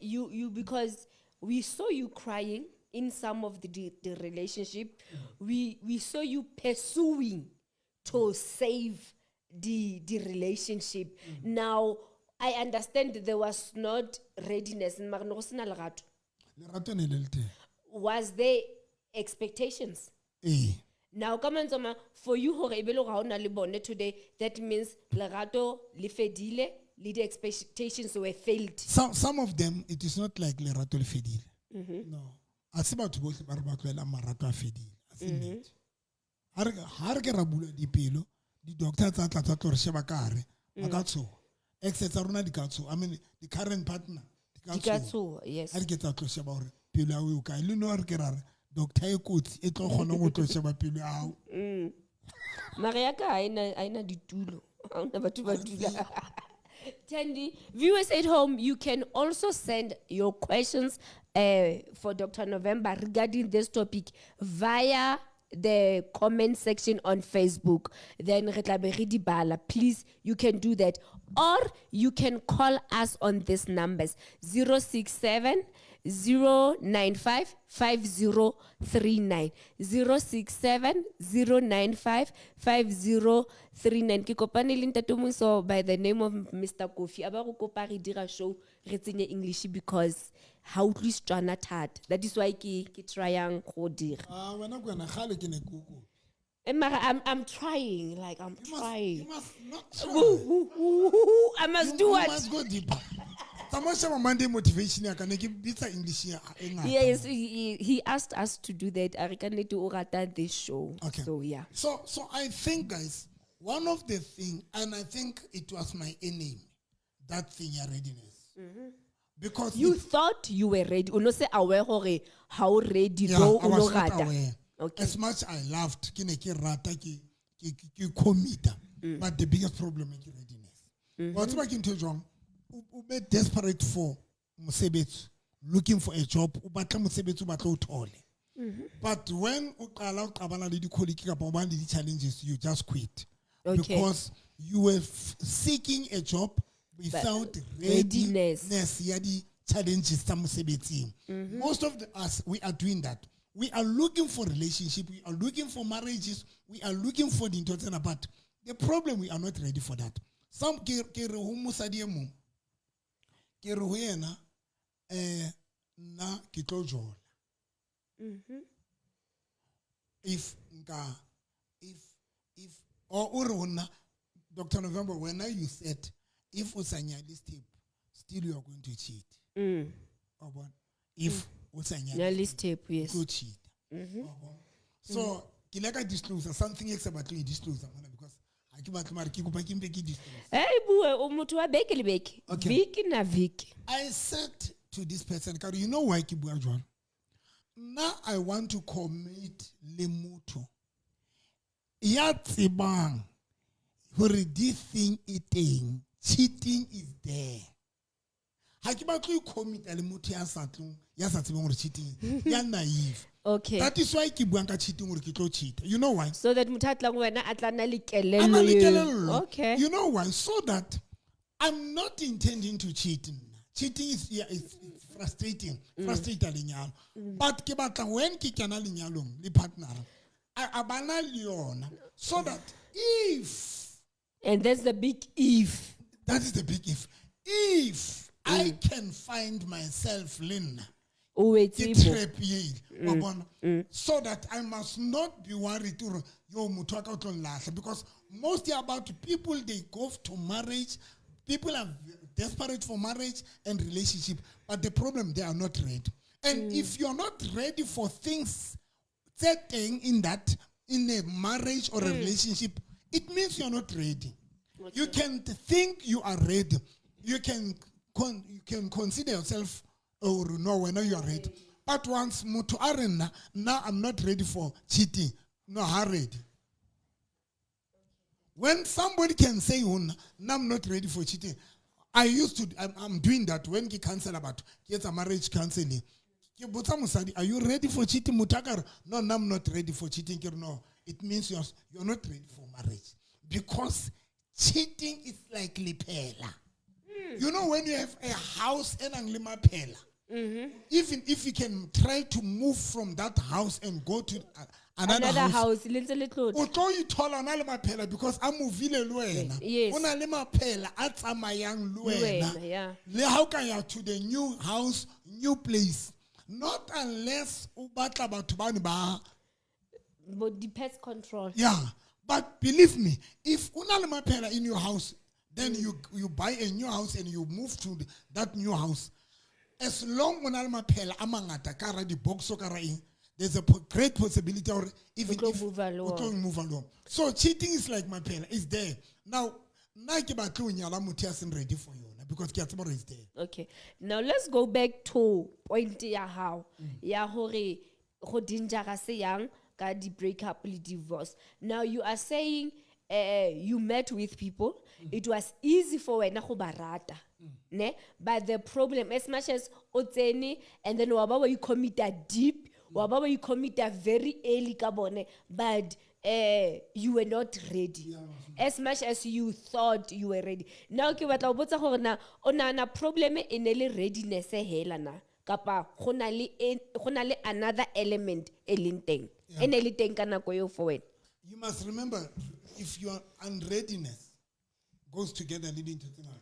Speaker 1: you because we saw you crying in some of the relationship, we saw you pursuing to save the relationship. Now I understand there was not readiness in was there expectations? Now, come on, Zoma, for you who are today, that means Lerato, Lifedile, the expectations were failed.
Speaker 2: Some of them, it is not like Lerato Lifedile. No. As about to go to Barbatuela Marato Fedile. As in it. Hargarabula di pelo, the doctor Tatator Shabakare, Magatso, Exetaruna di Katsu, I mean, the current partner.
Speaker 1: Dikatsu, yes.
Speaker 2: I get out to Shabor, Pila Uka, Lunar Gerar, Doctor Ekut, Eto Hono to Shaba Pila.
Speaker 1: Mariaka, I know the Tulo. I'll never do that. Tandy, viewers at home, you can also send your questions for Dr. November regarding this topic via the comment section on Facebook. Then please, you can do that. Or you can call us on these numbers 067 095 5039 067 095 5039. Ke kopane le ntate Moso by the name of Mr. Kofi. Aba go kopa re dira show re tsenye English because how utlwi Setswana thata. That is why ke tryang go dira.
Speaker 2: Wena go na khale ke ne kuku.
Speaker 1: I'm trying, like I'm trying.
Speaker 2: You must not try.
Speaker 1: I must do what?
Speaker 2: You must go deeper. Monday motivation English.
Speaker 1: Yes, he asked us to do that. I reckon to orata this show.
Speaker 2: Okay.
Speaker 1: So yeah.
Speaker 2: So I think, guys, one of the things, and I think it was my enemy, that thing, your readiness. Because
Speaker 1: you thought you were ready. You say aware how ready
Speaker 2: go. I was not aware.
Speaker 1: Okay.
Speaker 2: As much I laughed, ki commit, but the biggest problem is readiness. What's making too wrong? Ube desperate for musebetsu, looking for a job, ubatla musebetsu batla uthole. But when the challenges, you just quit.
Speaker 1: Okay.
Speaker 2: Because you were seeking a job without readiness. Yeah, the challenges. Most of us, we are doing that. We are looking for relationship. We are looking for marriages. We are looking for the internal. But the problem, we are not ready for that. Some na kitlojola. If or Dr. November, when you said if usanya this tape, still you are going to cheat. If usanya
Speaker 1: this tape, yes,
Speaker 2: you cheat. So kilaka disclosure something else about you disclosure because I keep disclosure.
Speaker 1: Hey, bue, umutu wa beke li beke. Viki na viki.
Speaker 2: I said to this person, you know why Kibua John? Now I want to commit lemuto. Yatsibang. For this thing eating, cheating is there. Hakibatu commit lemuto yasatlung cheating. You're naive.
Speaker 1: Okay.
Speaker 2: That is why Kibuanka cheating or kito cheat. You know why?
Speaker 1: So that mutatla wena atlana
Speaker 2: Kelelo.
Speaker 1: likelelo. Okay.
Speaker 2: You know why? So that I'm not intending to cheat. Cheating is it's frustrating. Frustrating. But when kikana linyalum, li partner, abana liona. So that if,
Speaker 1: and that's the big if.
Speaker 2: That is the big if. If I can find myself Lynn, so that I must not be worried to because mostly about people, they go to marriage. People are desperate for marriage and relationship, but the problem, they are not ready. And if you're not ready for things setting in a marriage or a relationship, it means you're not ready. Okay. You can think you are ready. You can consider yourself or no when you are ready. But once mutu arena, now I'm not ready for cheating. No, I'm ready. When somebody can say, now I'm not ready for cheating, I'm doing that when he cancel about get a marriage counseling. Are you ready for cheating? No, I'm not ready for cheating. No, it means you're not ready for marriage. Because cheating is like lipela. You know when you have a house and lima pela. Even if you can try to move from that house and go to another house,
Speaker 1: little.
Speaker 2: You told another because I'm moving luena.
Speaker 1: Yes.
Speaker 2: Unalema pela at amayang luena.
Speaker 1: Yeah.
Speaker 2: How can you to the new house, new place? Not unless ubatla batubaniba.
Speaker 1: But the pest control.
Speaker 2: Yeah. But believe me, if unalema pela in your house, then you buy a new house and you move to that new house. As long as I'm pela amangata kara di box there's a great possibility or even if
Speaker 1: move
Speaker 2: along. So cheating is like my pela is there. Now ready for you because Kiatmore is there.
Speaker 1: Okay. Now let's go back to point ya how. Ya hore go dinjara se yang ka di break up le divorce. Now you are saying you met with people. It was easy for wena go barata. Ne? But the problem, as much as otseni, and then waba you commit that deep, waba you commit that very early kabone, but you were not ready. As much as you thought you were ready. Now ke batla botsa gore na ona na problem e ne le readiness hela na kapa gona le another element e leng teng. Ene le teng ka nako yo for wena.
Speaker 2: You must remember, if your unreadiness goes together leading to tonight.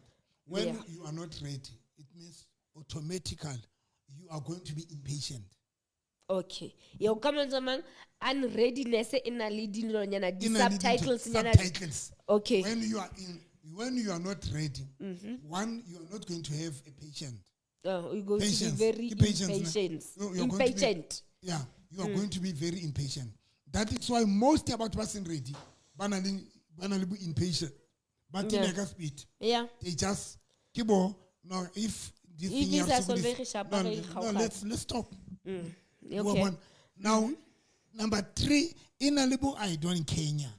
Speaker 2: When you are not ready, it means automatically you are going to be impatient.
Speaker 1: Okay. You come on, man. Unreadiness in a leading subtitles. Okay.
Speaker 2: When you are not ready, one, you are not going to have a patient.
Speaker 1: You're going to be very impatient. Impatient.
Speaker 2: You are going to be very impatient. That is why most about person ready, banally impatient. But in a speed, they just kibo. No, if this thing let's stop.
Speaker 1: Okay.
Speaker 2: Now, number 3, in a little I don't Kenya.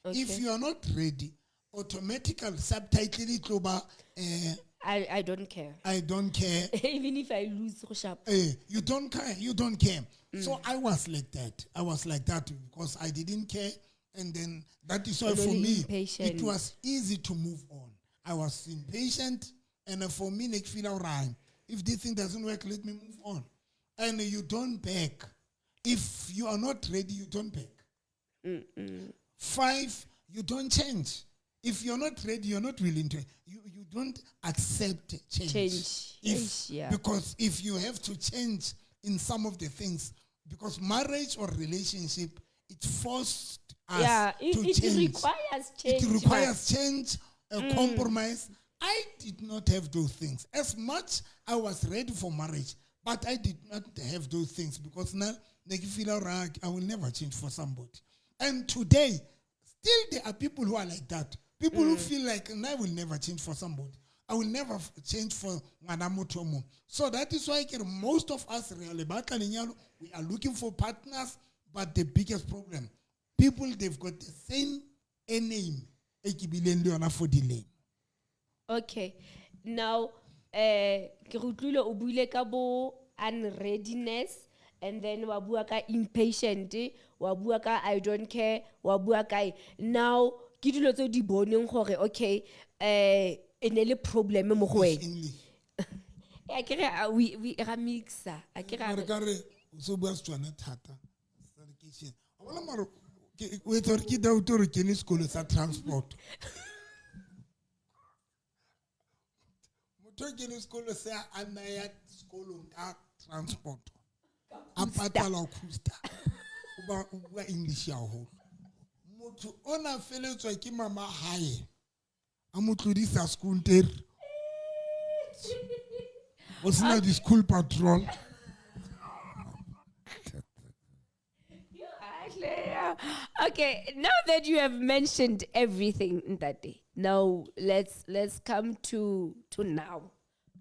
Speaker 2: So if you are not ready, automatically subtitle it over
Speaker 1: I don't care.
Speaker 2: I don't care.
Speaker 1: Even if I lose, go sharp.
Speaker 2: You don't care. You don't care. So I was like that. I was like that because I didn't care. And then that is why for me, it was easy to move on. I was impatient. And for me, I feel all right. If this thing doesn't work, let me move on. And you don't beg. If you are not ready, you don't beg. 5, you don't change. If you're not ready, you're not willing to. You don't accept change. Because if you have to change in some of the things, because marriage or relationship, it forced us to change.
Speaker 1: It requires change.
Speaker 2: It requires change, a compromise. I did not have those things. As much I was ready for marriage, but I did not have those things because now they feel like I will never change for somebody. And today, still there are people who are like that. People who feel like I will never change for somebody. I will never change for Manamotomo. So that is why most of us really, we are looking for partners, but the biggest problem, people, they've got the same name.
Speaker 1: Okay. Now, ke rutlile o buile ka bo unreadiness, and then wa bua ka impatient, wa bua ka I don't care, wa bua ka now ke dilo tse di boneng gore okay ene le problem mo go wena. Ya ke re we ra mixa a ke ra
Speaker 2: re so bua tswana thata certification a bona maro we tsore ke doubt re ke ni sekolo sa transport motho ke ni sekolo sa anaya sekolo ka transport a patala o kusta o bua English ya ho motho ona feletswa ke mama hae a motlodisa skoonter was not the school patrol.
Speaker 1: Okay, now that you have mentioned everything that day, now let's come to now,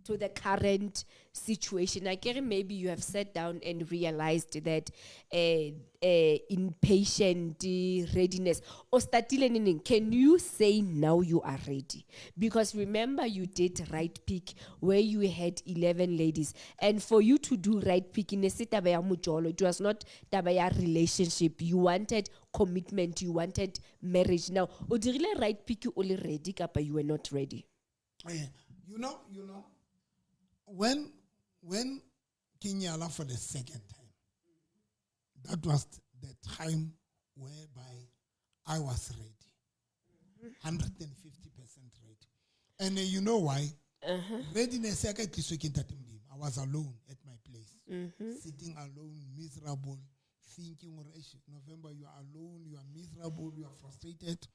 Speaker 1: to the current situation. I guess maybe you have sat down and realized that impatient readiness. Can you say now you are ready? Because remember you did right pick where you had 11 ladies. And for you to do right pick, it was not a relationship. You wanted commitment, you wanted marriage. Now, right pick you only ready, but you were not ready.
Speaker 2: You know, when Kinyala for the second time, that was the time whereby I was ready, 150% ready. And you know why? Readiness, I was alone at my place, sitting alone, miserable, thinking, November, you are alone, you are miserable, you are frustrated.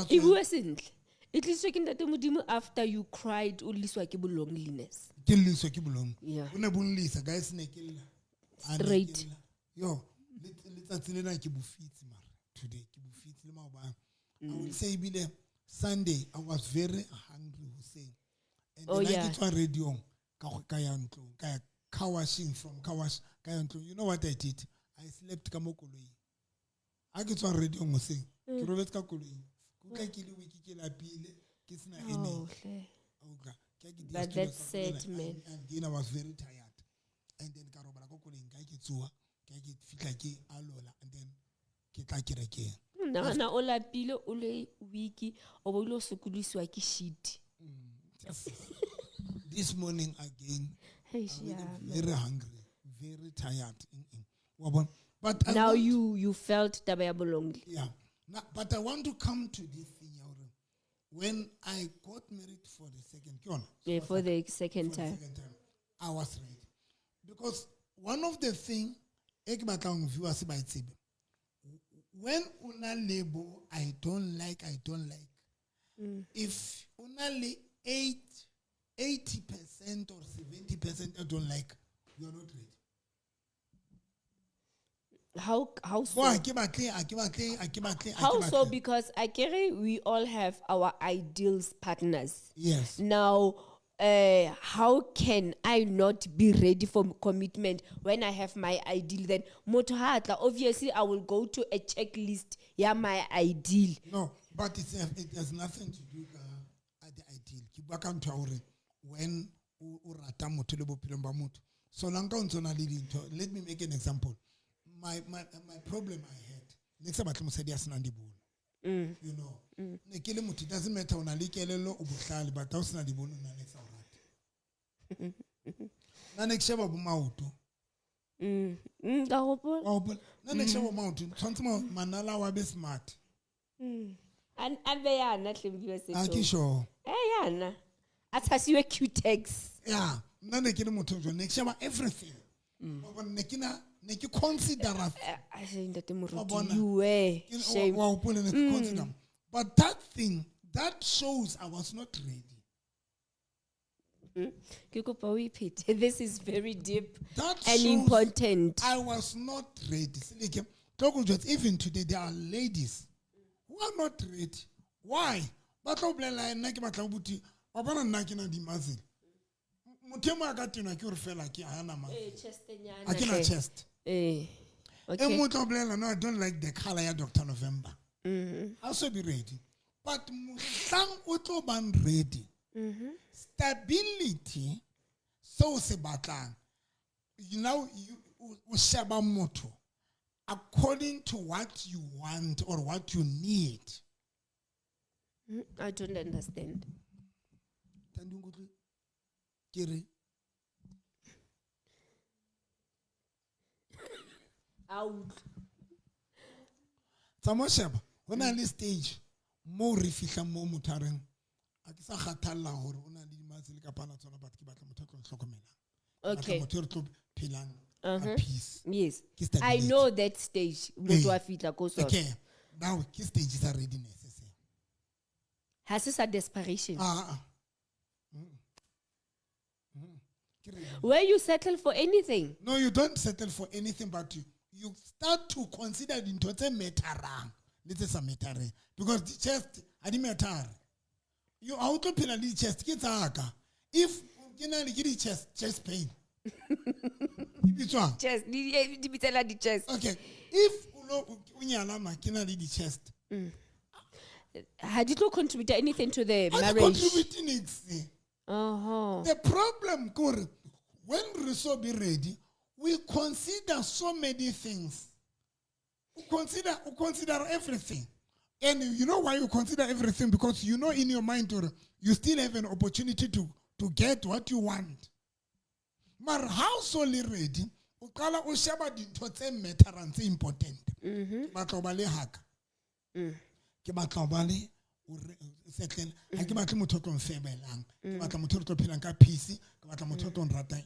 Speaker 1: It wasn't. It is taking that after you cried, only so loneliness. Yeah. Straight.
Speaker 2: Yo, today, I will say, Sunday, I was very hungry, and then I get to radio, Kawashing from Kawash, Kayanto. You know what I did? I slept Kamokoloi. I get to radio, saying,
Speaker 1: But that's sad, man.
Speaker 2: And I was very tired. And then
Speaker 1: na ola pile ole wiki obulo sukuliswa ki shit.
Speaker 2: This morning again, very hungry, very tired. But
Speaker 1: now you felt that I belong.
Speaker 2: Yeah. Now, but I want to come to this thing. When I got married for the second time, I was ready. Because one of the things, when una label, I don't like, if only 80% or 70% I don't like, you are not ready.
Speaker 1: How so? How so? Because I carry we all have our ideals partners.
Speaker 2: Yes.
Speaker 1: Now, how can I not be ready for commitment when I have my ideal? Then motohatla, obviously I will go to a checklist. Yeah, my ideal.
Speaker 2: No, but it has nothing to do with the detail ke bua ka ntho ya hore when o rata motho le bophelong ba motho so lanka o ntsona le dintho. Let me make an example. My problem I had ne se batle mosadi a senang dibono. You know ne ke le motho, it doesn't matter ona le kelelo o bohlale but ha o sena dibono na ne sa o rata na ne ke sheba bo maoto
Speaker 1: ka gopola
Speaker 2: na ne ke sheba maoto tshwantse manala wa be smart
Speaker 1: and be yana hlembiwa se
Speaker 2: a ke sure
Speaker 1: yana a tshasiwe cutex
Speaker 2: yeah na ne ke le motho jo ne ke sheba everything ba ne ke consider
Speaker 1: I say ntate moruti you were shame
Speaker 2: wa upole ne ke consider but that thing that shows I was not ready.
Speaker 1: This is very deep
Speaker 2: That
Speaker 1: and
Speaker 2: shows
Speaker 1: important.
Speaker 2: I was not ready. Even today, there are ladies who are not ready. Why? But chest.
Speaker 1: Okay.
Speaker 2: No, I don't like the color of Dr. November. Also be ready. But ready. Stability, so se batlang. You know, you sheba motho according to what you want or what you need.
Speaker 1: I don't understand. Out.
Speaker 2: Samosheba, when I stage, more refisha more mutareng.
Speaker 1: Okay.
Speaker 2: Uh-huh.
Speaker 1: Yes. I know that stage.
Speaker 2: Okay. Now, this stage is a readiness.
Speaker 1: Has this a desperation? Where you settle for anything?
Speaker 2: No, you don't settle for anything, but you start to consider it into a matter. This is a matter. Because the chest, I didn't matter. You auto penalty chest, get if you know the chest pain.
Speaker 1: Chest, the chest.
Speaker 2: Okay. If the chest.
Speaker 1: Had it not contributed anything to the marriage?
Speaker 2: Contributing it.
Speaker 1: Uh-huh.
Speaker 2: The problem, when we so be ready, we consider so many things. We consider everything. And you know why you consider everything? Because you know in your mind you still have an opportunity to get what you want. But how solely ready? Ukala ushaba dinto tse matter and tse important. Batlobale haka. Ke batlobale settle. Ha ke batle motho tlo mfebelang. Ke batla motho tlo phelang ka peace, ke batla motho tlo nrata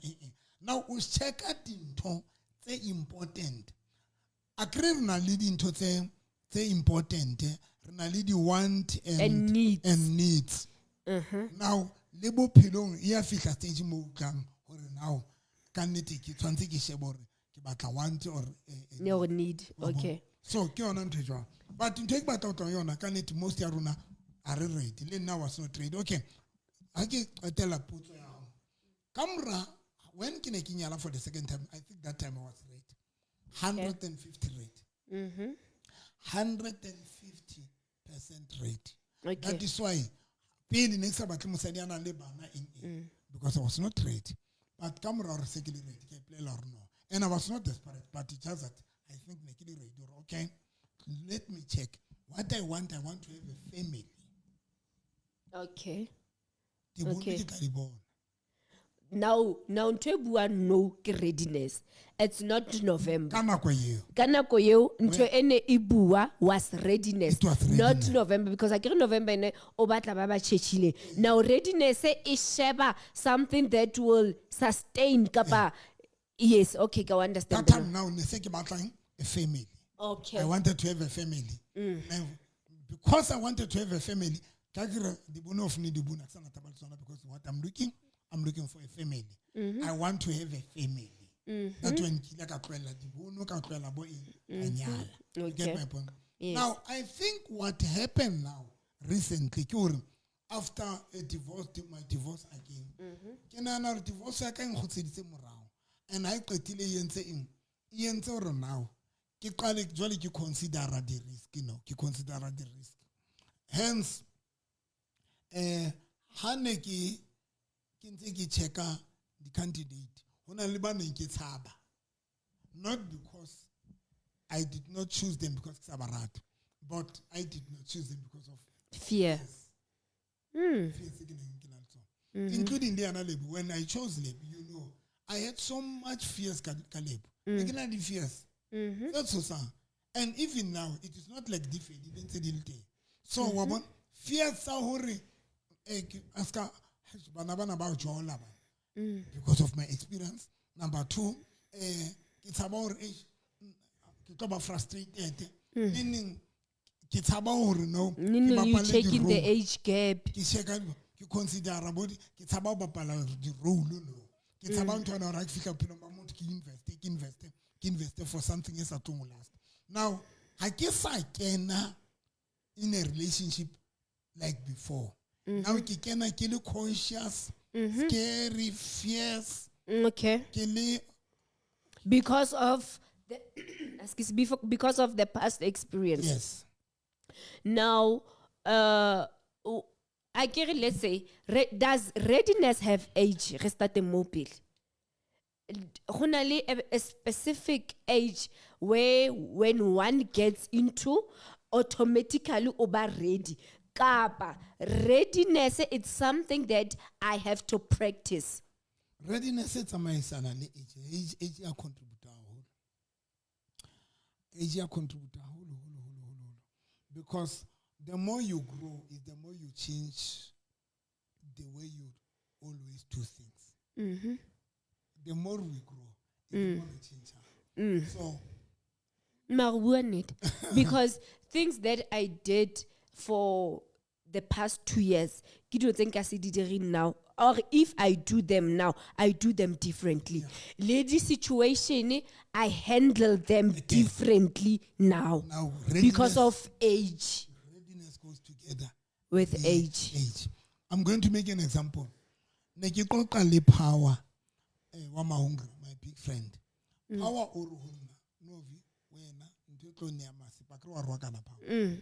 Speaker 2: Now we check dinto tse important. Akre na le dinto tse important. Rena le di want and needs. Now lebo pelong ya fihla stage mo gang hore now can nete ke tshwantse ke shebe hore ke batla want or
Speaker 1: no need. Okay.
Speaker 2: So ke yona ntho jwa. But ntho ke batla go yona ka nete most ya rona are ready. Le nna was not ready. Okay. Ha ke etela putso ya ho. Kamra when ke ne ke nyala for the second time, I think that time I was ready. 150 rate. 150% rate.
Speaker 1: Okay.
Speaker 2: That is why paying next about Musadiana le Banna because I was not ready. But camera or secondly ready, or no. And I was not desperate, but it just that I think Nekili ready. Okay. Let me check. What I want to have a family.
Speaker 1: Okay.
Speaker 2: Okay.
Speaker 1: Now ntwe no readiness. It's not November.
Speaker 2: Kanako
Speaker 1: yeo ntwe ene ibua was readiness. Not November because I get November ne obatla baba chechile. Now readiness is sheba something that will sustain kapa. Yes, okay, go understand.
Speaker 2: That time now neseke batlang a family.
Speaker 1: Okay.
Speaker 2: I wanted to have a family. Now, because I wanted to have a family, because what I'm looking for a family. I want to have a family. That's when you get my point. Yes. Now, I think what happened now recently, after a divorce, my divorce again, divorce again, and I now. You consider the risk, you consider the risk. Hence, hane ke ntse ke checka the candidate hona le ba neng ke tshaba, not because I did not choose them because ke sa ba rata, but I did not choose them because of
Speaker 1: Fear.
Speaker 2: fears ke neng ke na le tsona. Including the Lebo. When I chose Lebo, you know, I had so much fears ka Lebo. Ke na di fears. That's so sad. And even now, it is not like different. Even say dilte. So wabon fears sa hore aska bana ba jola ba. Because of my experience. Number 2, it's about ke tlo ba frustrated. Meaning it's about no.
Speaker 1: You checking the age gap.
Speaker 2: Ke consider about ke tsaba ba pala di role no. Ke tsaba ntho na ra ke fika phelo ba motho ke invest for something else at last. Now, I guess I can in a relationship like before. Now ke kena ke le conscious, scary, fierce.
Speaker 1: Okay.
Speaker 2: Ke le
Speaker 1: Because of the because of the past experience.
Speaker 2: yes.
Speaker 1: Now, I get it, let's say, does readiness have age? Restate mobile. Honali a specific age where when one gets into automatically oba ready. Kapa readiness, it's something that I have to practice.
Speaker 2: Readiness it's amaisana le age ya contribute haholo. Age ya contribute haholo. Because the more you grow is the more you change the way you always do things. The more we grow, the more we change. So
Speaker 1: because things that I did for the past 2 years, now, or if I do them now, I do them differently. Lady situation, I handle them differently now because of age.
Speaker 2: Readiness goes together
Speaker 1: with age.
Speaker 2: I'm going to make an example. Nekikoka power. Wamahunga, my big friend. Power oruhuna novi wena ntotlo nyama sipakro warwaka na power.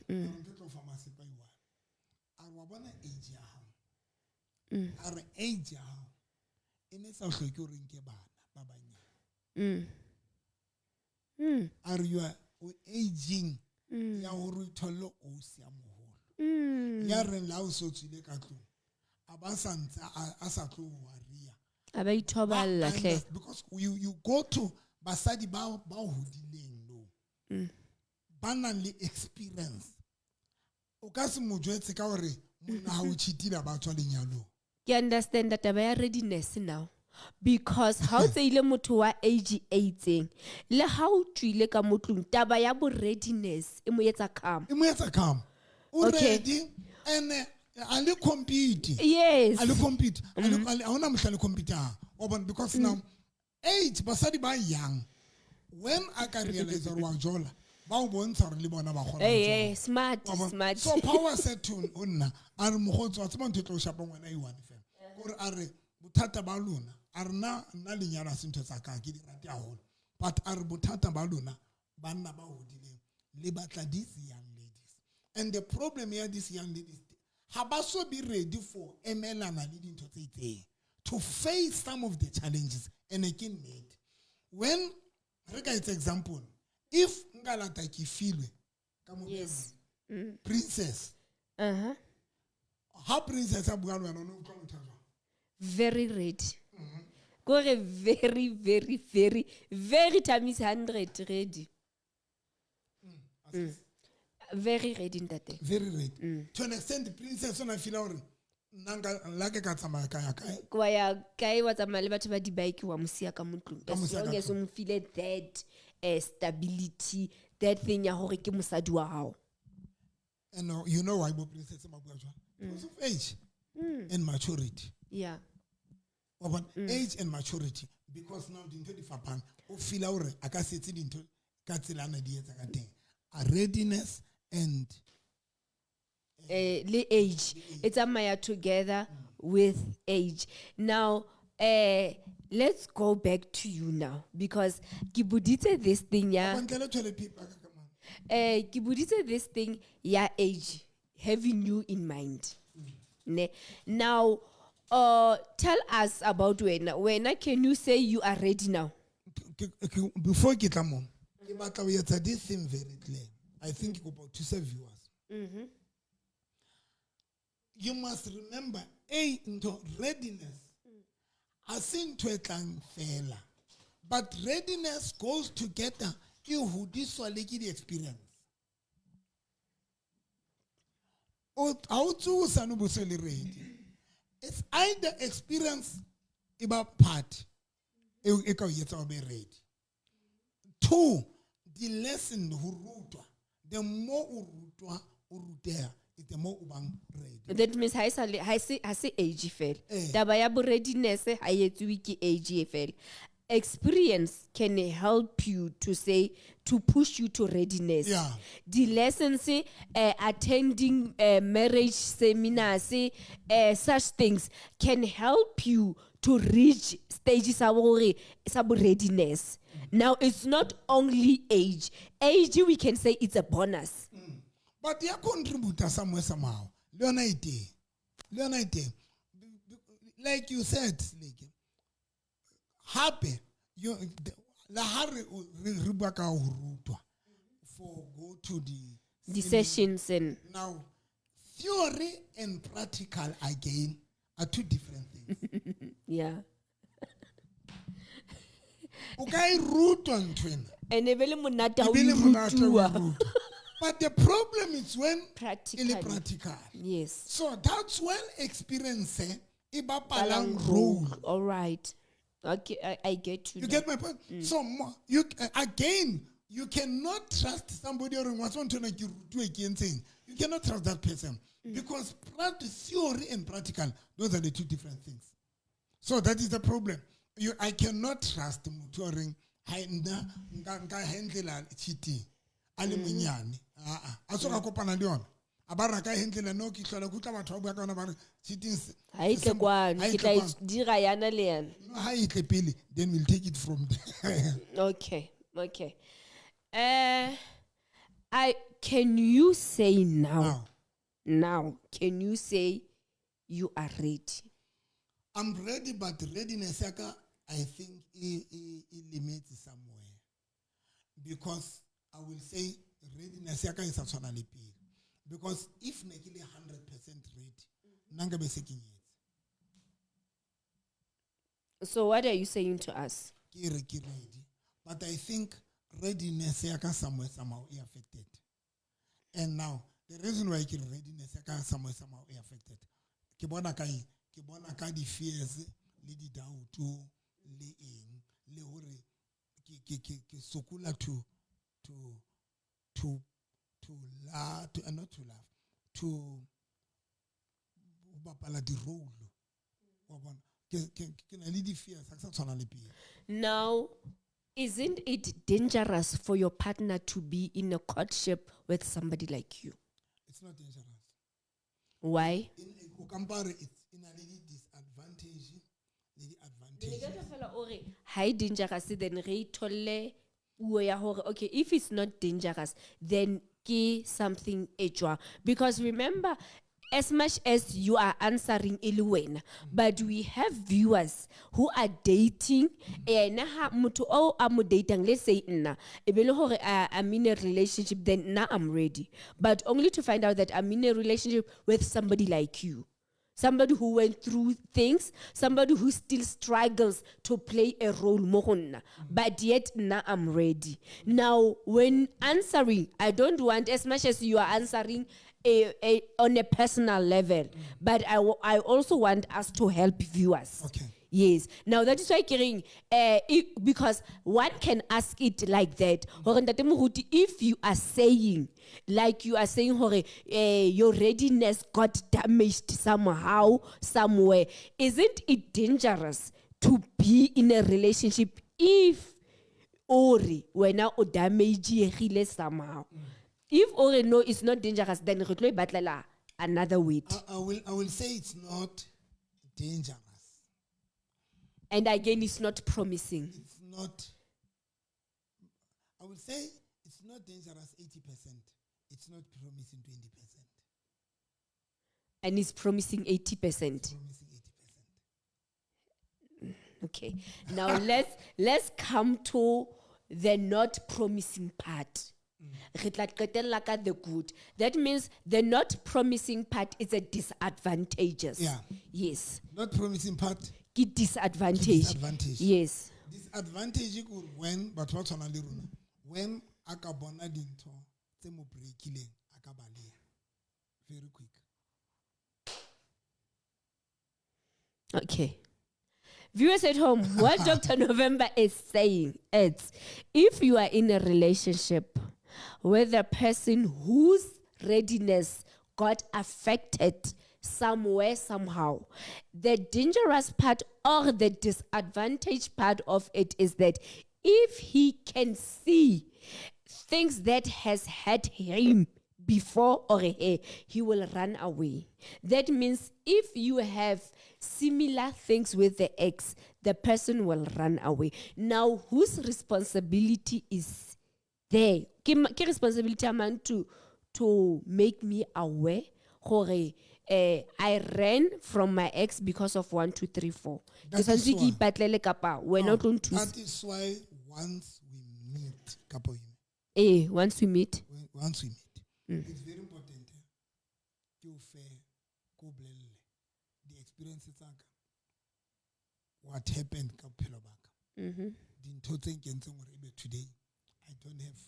Speaker 2: Ntotlo famasi pa iwa. Arwabona age ya hao. Ar age ya hao. Ine sa hloki hore nke bana ba banyane. Are you aging ya hore tholo o sia moholo. Ya re la o so tsile ka tlo. Abasantsa asa tlo waria. Because you go to Basadi ba hodileng no. Banna le experience. O ka se mo jwetse ka hore monna ha o Chitela ba tswa lenyalo.
Speaker 1: You understand that I readiness now. Because how tseile motho wa age 18 le how twile ka motlong taba ya bo readiness e mo etsa calm.
Speaker 2: Okay. Ready and ali compete.
Speaker 1: Yes.
Speaker 2: Ali compete. Ahona mhlali compete. Because now age Basadi ba young. When I can realize or wajola, ba o bontsha re le bona ba gona.
Speaker 1: Smart.
Speaker 2: So power said to unna are mogotso a tseba ntho tlo shapa ngwana I one fela. Gore are bothata ba lona are na le nyana sentho tsa ka ke di rate haholo. But are bothata ba lona banna ba hodileng le batla these young ladies. And the problem here these young ladies ha ba so be ready for emelana le dintho tse itseng to face some of the challenges and again made. When it's example, if ngalata ki filwe
Speaker 1: Yes.
Speaker 2: Princess. How princess abugalo no no
Speaker 1: very ready. Go very times 100 ready. Very ready in that day.
Speaker 2: Very ready. To an extent the princess on a feel nanga lake ka tsamaya ka
Speaker 1: kwa ya kai wa tsamaya le batho ba di bike wa musia ka motlong as long as you feel that stability, that thing ya hore ke mosadi wa hao.
Speaker 2: And you know why bo princess mabua jwa because of age and maturity.
Speaker 1: Yeah.
Speaker 2: Age and maturity, because now the into the fapan o feel hore aka setse dintho ka tselana di etsa ka teng. A readiness and
Speaker 1: age. It's a maya together with age. Now, let's go back to you now because kibudite this thing ya. Kibudite this thing ya age, having you in mind. Ne? Now, tell us about when can you say you are ready now?
Speaker 2: Before ke tla mo, ke batla ho etsa this thing very clear. I think about to serve viewers. You must remember, into readiness. Asin to etlang fela. But readiness goes together. You who this the experience. Ready. It's either experience about part. Be ready. Two, the lesson hurutwa. The more urutwa, the more ubang ready.
Speaker 1: That means ha se age fela. Taba ya bo readiness ha etsuwe ke age fela. Experience can help you to push you to readiness.
Speaker 2: Yeah.
Speaker 1: The lessons, attending marriage seminars, such things can help you to reach stages of readiness. Now, it's not only age. Age, we can say it's a bonus.
Speaker 2: But you contribute somewhere somehow. Leonite. Like you said, happy. You for go to
Speaker 1: The sessions and
Speaker 2: now theory and practical again are two different things.
Speaker 1: yeah.
Speaker 2: Okay, root on twin.
Speaker 1: And ebele monate ha o rutuwa.
Speaker 2: But the problem is when
Speaker 1: Practically.
Speaker 2: practical.
Speaker 1: Yes.
Speaker 2: So that's when experience ibapalang role.
Speaker 1: All right. Okay, I get you.
Speaker 2: You get my point? So you again, you cannot trust somebody or what's on to like you do again saying you cannot trust that person because theory and practical, those are the two different things. So that is the problem. I cannot trust mutoring haina handle cheating. Ali munyane. Asoka kopana le yona. Abara ka handle no ki tlola kutla batho ba ka na ba cheating.
Speaker 1: Ha itle kwano ke tla dira yana le yana.
Speaker 2: No ha itle pele then we'll take it from there.
Speaker 1: Okay. Can you say now? Now, can you say you are ready?
Speaker 2: I'm ready, but readiness, I think, it limits somewhere. Because I will say readiness is actually paid. Because if Nekile 100% ready, Nanga be seeking it.
Speaker 1: So what are you saying to us?
Speaker 2: Ready. But I think readiness somehow affected. And now, the reason why readiness somehow affected. Kibona ka di fears le di doubt le eng le hore ke sokula to laugh not to laugh to bapala di role wa bona ke na le di fears sa tshwana le pele.
Speaker 1: Now, isn't it dangerous for your partner to be in a courtship with somebody like you?
Speaker 2: It's not dangerous.
Speaker 1: Why?
Speaker 2: In compare it's in a disadvantage.
Speaker 1: High dangerous, then re tolle okay, if it's not dangerous, then ki something ejwa. Because remember, as much as you are answering Eluwen, but we have viewers who are dating, mutu o amu dating, let's say I'm in a relationship, then now I'm ready. But only to find out that I'm in a relationship with somebody like you. Somebody who went through things, somebody who still struggles to play a role mohonna. But yet now I'm ready. Now, when answering, I don't want as much as you are answering on a personal level, but I also want us to help viewers.
Speaker 2: Okay.
Speaker 1: Yes. Now that is why because one can ask it like that. If you are saying, like you are saying, your readiness got damaged somehow, somewhere, isn't it dangerous to be in a relationship if Ori when now damage somehow? If Ori no, it's not dangerous, then Batlale another way.
Speaker 2: I will say it's not dangerous.
Speaker 1: And again, it's not promising.
Speaker 2: It's not. I would say it's not dangerous 80%. It's not promising 20%.
Speaker 1: And he's promising 80%.
Speaker 2: promising 80%.
Speaker 1: Okay. Now let's come to the not promising part. Re tla qetella ka the good. That means the not promising part is a disadvantageous.
Speaker 2: Yeah.
Speaker 1: Yes.
Speaker 2: Not promising part.
Speaker 1: Ki disadvantage.
Speaker 2: Disadvantage.
Speaker 1: Yes.
Speaker 2: Disadvantage is when, but what's on a little, when akabona dinto, te mo breakile, akabali. Very quick.
Speaker 1: Okay. Viewers at home, what Dr. November is saying is, if you are in a relationship with a person whose readiness got affected somewhere, somehow, the dangerous part or the disadvantage part of it is that if he can see things that has had him before or her, he will run away. That means if you have similar things with the ex, the person will run away. Now, whose responsibility is there? Ke responsibility man to make me aware. I ran from my ex because of 1, 2, 3, 4.
Speaker 2: That is why once we meet,
Speaker 1: once we meet.
Speaker 2: It's very important. To fair, the experiences what happened today. I don't have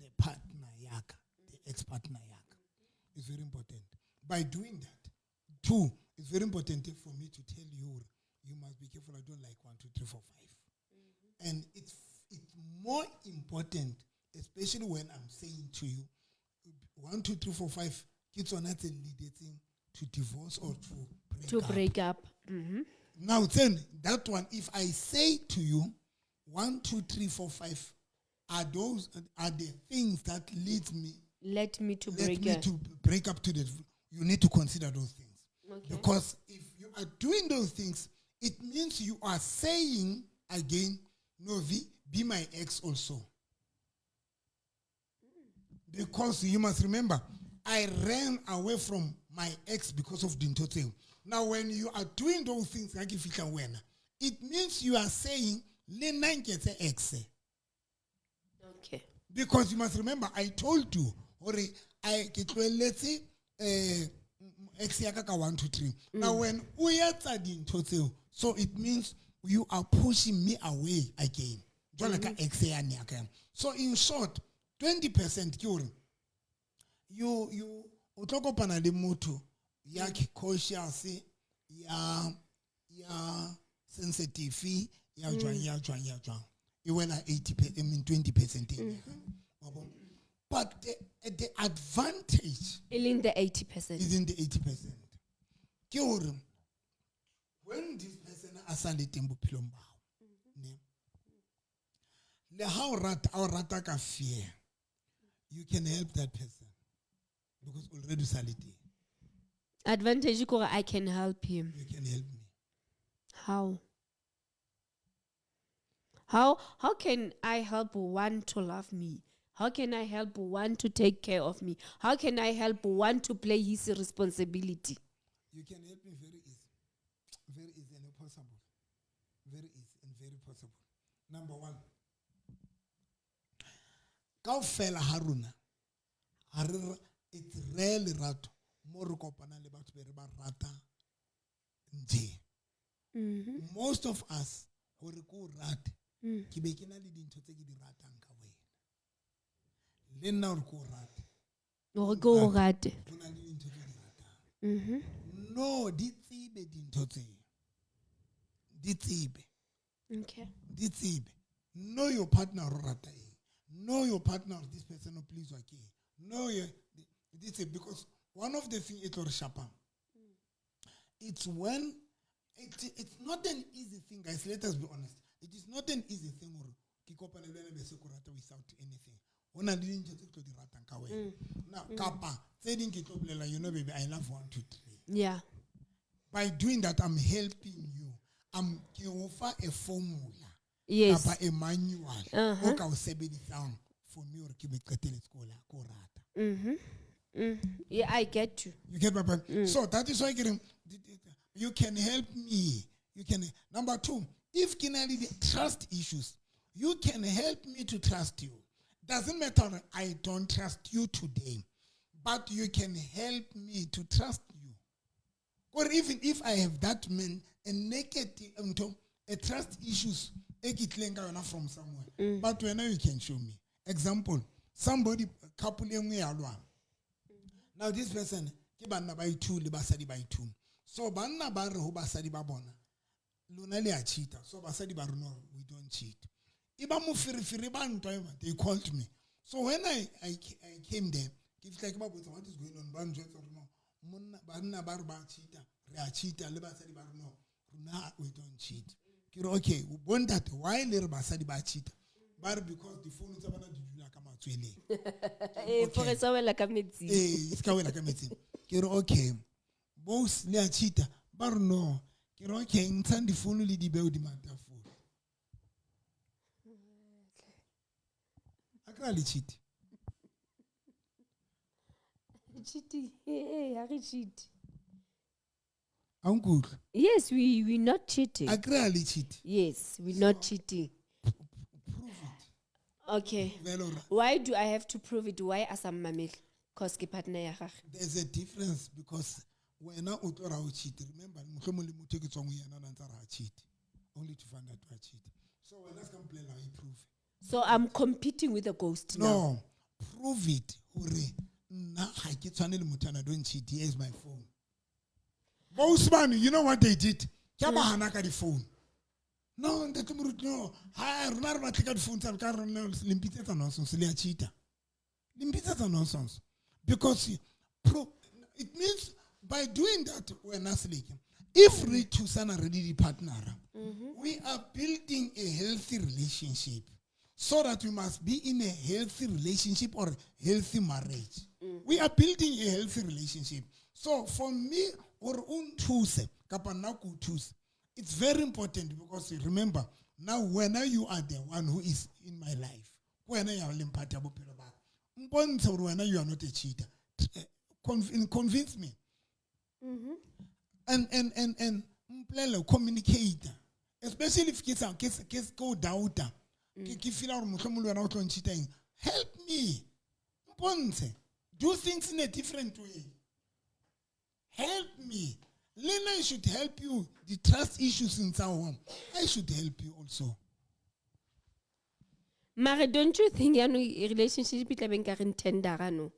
Speaker 2: the partner yak, the ex-partner yak. It's very important. By doing that, two, it's very important for me to tell you, you must be careful. I don't like 1, 2, 3, 4, 5. And it's more important, especially when I'm saying to you, 1, 2, 3, 4, 5, kids are not leading to divorce or to break up. Now then, that one, if I say to you, 1, 2, 3, 4, 5, are the things that let me to break up to the. You need to consider those things. Okay. Because if you are doing those things, it means you are saying again, Novi, be my ex also. Because you must remember, I ran away from my ex because of Dintote. Now, when you are doing those things, like if you can win, it means you are saying, Lena gets an ex.
Speaker 1: Okay.
Speaker 2: Because you must remember, I told you, let's say, ex yaka 1, 2, 3. Now, when we are Dintote, so it means you are pushing me away again. So, in short, 20% curing. You utoko panade moto ya cautious ya sensitive ya jwan. You went at 20%. But the advantage
Speaker 1: is in the 80%.
Speaker 2: Is in the 80%. Curing when this person asali tembo pilomba. Le how rata ka fear. You can help that person because already sality.
Speaker 1: Advantage I can help him.
Speaker 2: You can help me.
Speaker 1: How? How can I help one to love me? How can I help one to take care of me? How can I help one to play his responsibility?
Speaker 2: You can help me very easy. Very easy and possible. Very easy and very possible. Number one. Kau fela Haruna. It's rarely rato. More kopana le batho be ba rata nje. Most of us hore ko rate ke be ke na le dintho tse ke di ratang ka wena. Le nna hore ko rate.
Speaker 1: Hore ko rate.
Speaker 2: Ke na le dintho tse di ratang. No, di tsibe dintho tse. Di tsibe.
Speaker 1: Okay.
Speaker 2: Di tsibe. Know your partner rata. Know your partner, this person no please okay. Know this because one of the things it or shapa. It's when it's not an easy thing, guys. Let us be honest. It is not an easy thing or without anything. Now, Kappa, saying you know, baby, I love 1, 2, 3.
Speaker 1: Yeah.
Speaker 2: By doing that, I'm helping you. I'm giving offer a formula.
Speaker 1: Yes.
Speaker 2: A manual. Okay, I'll say it down for me or keep it
Speaker 1: Yeah, I get you.
Speaker 2: You get my point? So that is why you can help me. You can. Number two, if kinali the trust issues, you can help me to trust you. Doesn't matter. I don't trust you today, but you can help me to trust you. Or even if I have that man a negative a trust issues from somewhere, but when you can show me example, somebody couple now this person ke banna ba itu le basadi ba itu, so banna ba re ho basadi ba bona lona le a cheata, so basadi ba re no, we don't cheat. Iba mo firifiri ba ntwa, they called me. So when I came there, it's like what is going on, ba njwetsa re no monna banna ba re ba cheata, re a cheata le basadi ba re no, rona we don't cheat. Kiro okay, we want that why le re basadi ba cheata, but because the phone tsa bana di dula ka matswele
Speaker 1: For so well like a medicine.
Speaker 2: it's ka wela ka metsing. Kiro okay, boss le a cheata ba re no, kiro okay ntshang di phone le di beo di matafone akra le cheat.
Speaker 1: Cheating. Hey, I cheat.
Speaker 2: Uncle,
Speaker 1: Yes, we're not cheating.
Speaker 2: akra le cheat.
Speaker 1: Yes, we're not cheating.
Speaker 2: Prove it.
Speaker 1: Okay.
Speaker 2: Velora.
Speaker 1: Why do I have to prove it? Why as a mamel? Cause ke partner ya gagwe.
Speaker 2: There's a difference because when I utora o cheat, remember, mohlomong le motho ke tswang ho yena na ntse ra cheat, only to find out I cheat. So when I can play like prove.
Speaker 1: So I'm competing with a ghost now.
Speaker 2: No, prove it. Hore na ha ke tshwane le motho ana don't cheat. Here is my phone. Bossman, you know what they did? Ke ba hana ka di phone. No, ntate moruti no. Ha rona re batla ka di phone tsa ka re limpitsetsa nonsense le a cheata. Limpitsetsa nonsense. Because it means by doing that when us if we choose an already partner, we are building a healthy relationship. So that we must be in a healthy relationship or healthy marriage. We are building a healthy relationship. So for me, or choose, it's very important because remember, now when you are the one who is in my life, when you are not a cheater, convince me. And communicate. Especially if kids go doubt. Help me. Do things in a different way. Help me. Lena should help you. The trust issues in someone. I should help you also.
Speaker 1: Mare, don't you think a relationship is like tender no?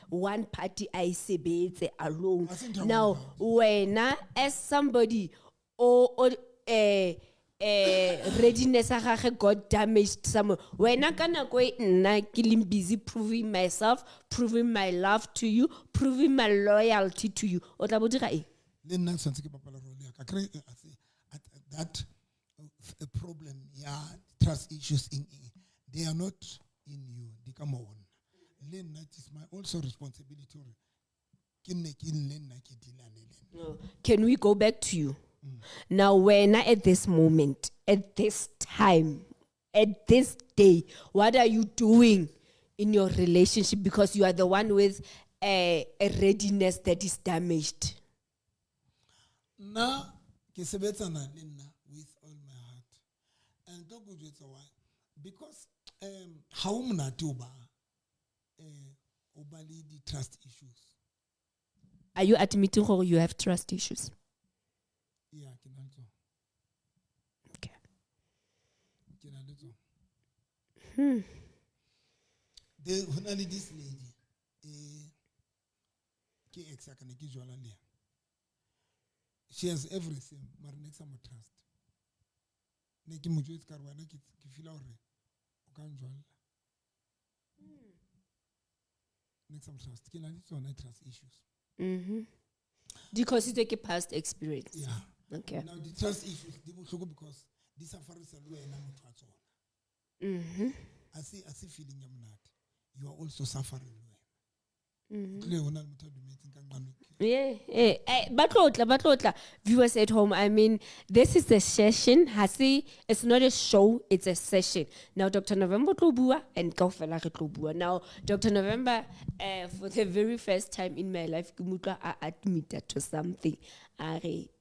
Speaker 1: One party I sebetse alone. Now, when as somebody or readiness got damaged somewhere. When I gonna go killing busy proving myself, proving my love to you, proving my loyalty to you.
Speaker 2: That problem, yeah, trust issues they are not in you. They come on. That is my also responsibility.
Speaker 1: Can we go back to you? Now, when at this moment, at this time, at this day, what are you doing in your relationship? Because you are the one with a readiness that is damaged.
Speaker 2: Now, with all my heart. And don't go to why. Because how many the trust issues.
Speaker 1: Are you admitting or you have trust issues?
Speaker 2: Yeah, I can answer.
Speaker 1: Okay.
Speaker 2: Can answer. Only this lady, she has everything, but next time trust. Neki mujue karwana kifila ore, ukanjwala. Next time trust. Can answer trust issues.
Speaker 1: Because it's like a past experience.
Speaker 2: Yeah.
Speaker 1: Okay.
Speaker 2: Now the trust issues, because this suffers a lot I see feeling you are also suffering. Le hona le motho a dumetseng ka nqane.
Speaker 1: Yeah. Batlotla. Viewers at home, I mean, this is a session. It's not a show, it's a session. Now, Dr. November Tlobua and Kaufela Tlobua. Now, Dr. November, for the very first time in my life, I admitted to something.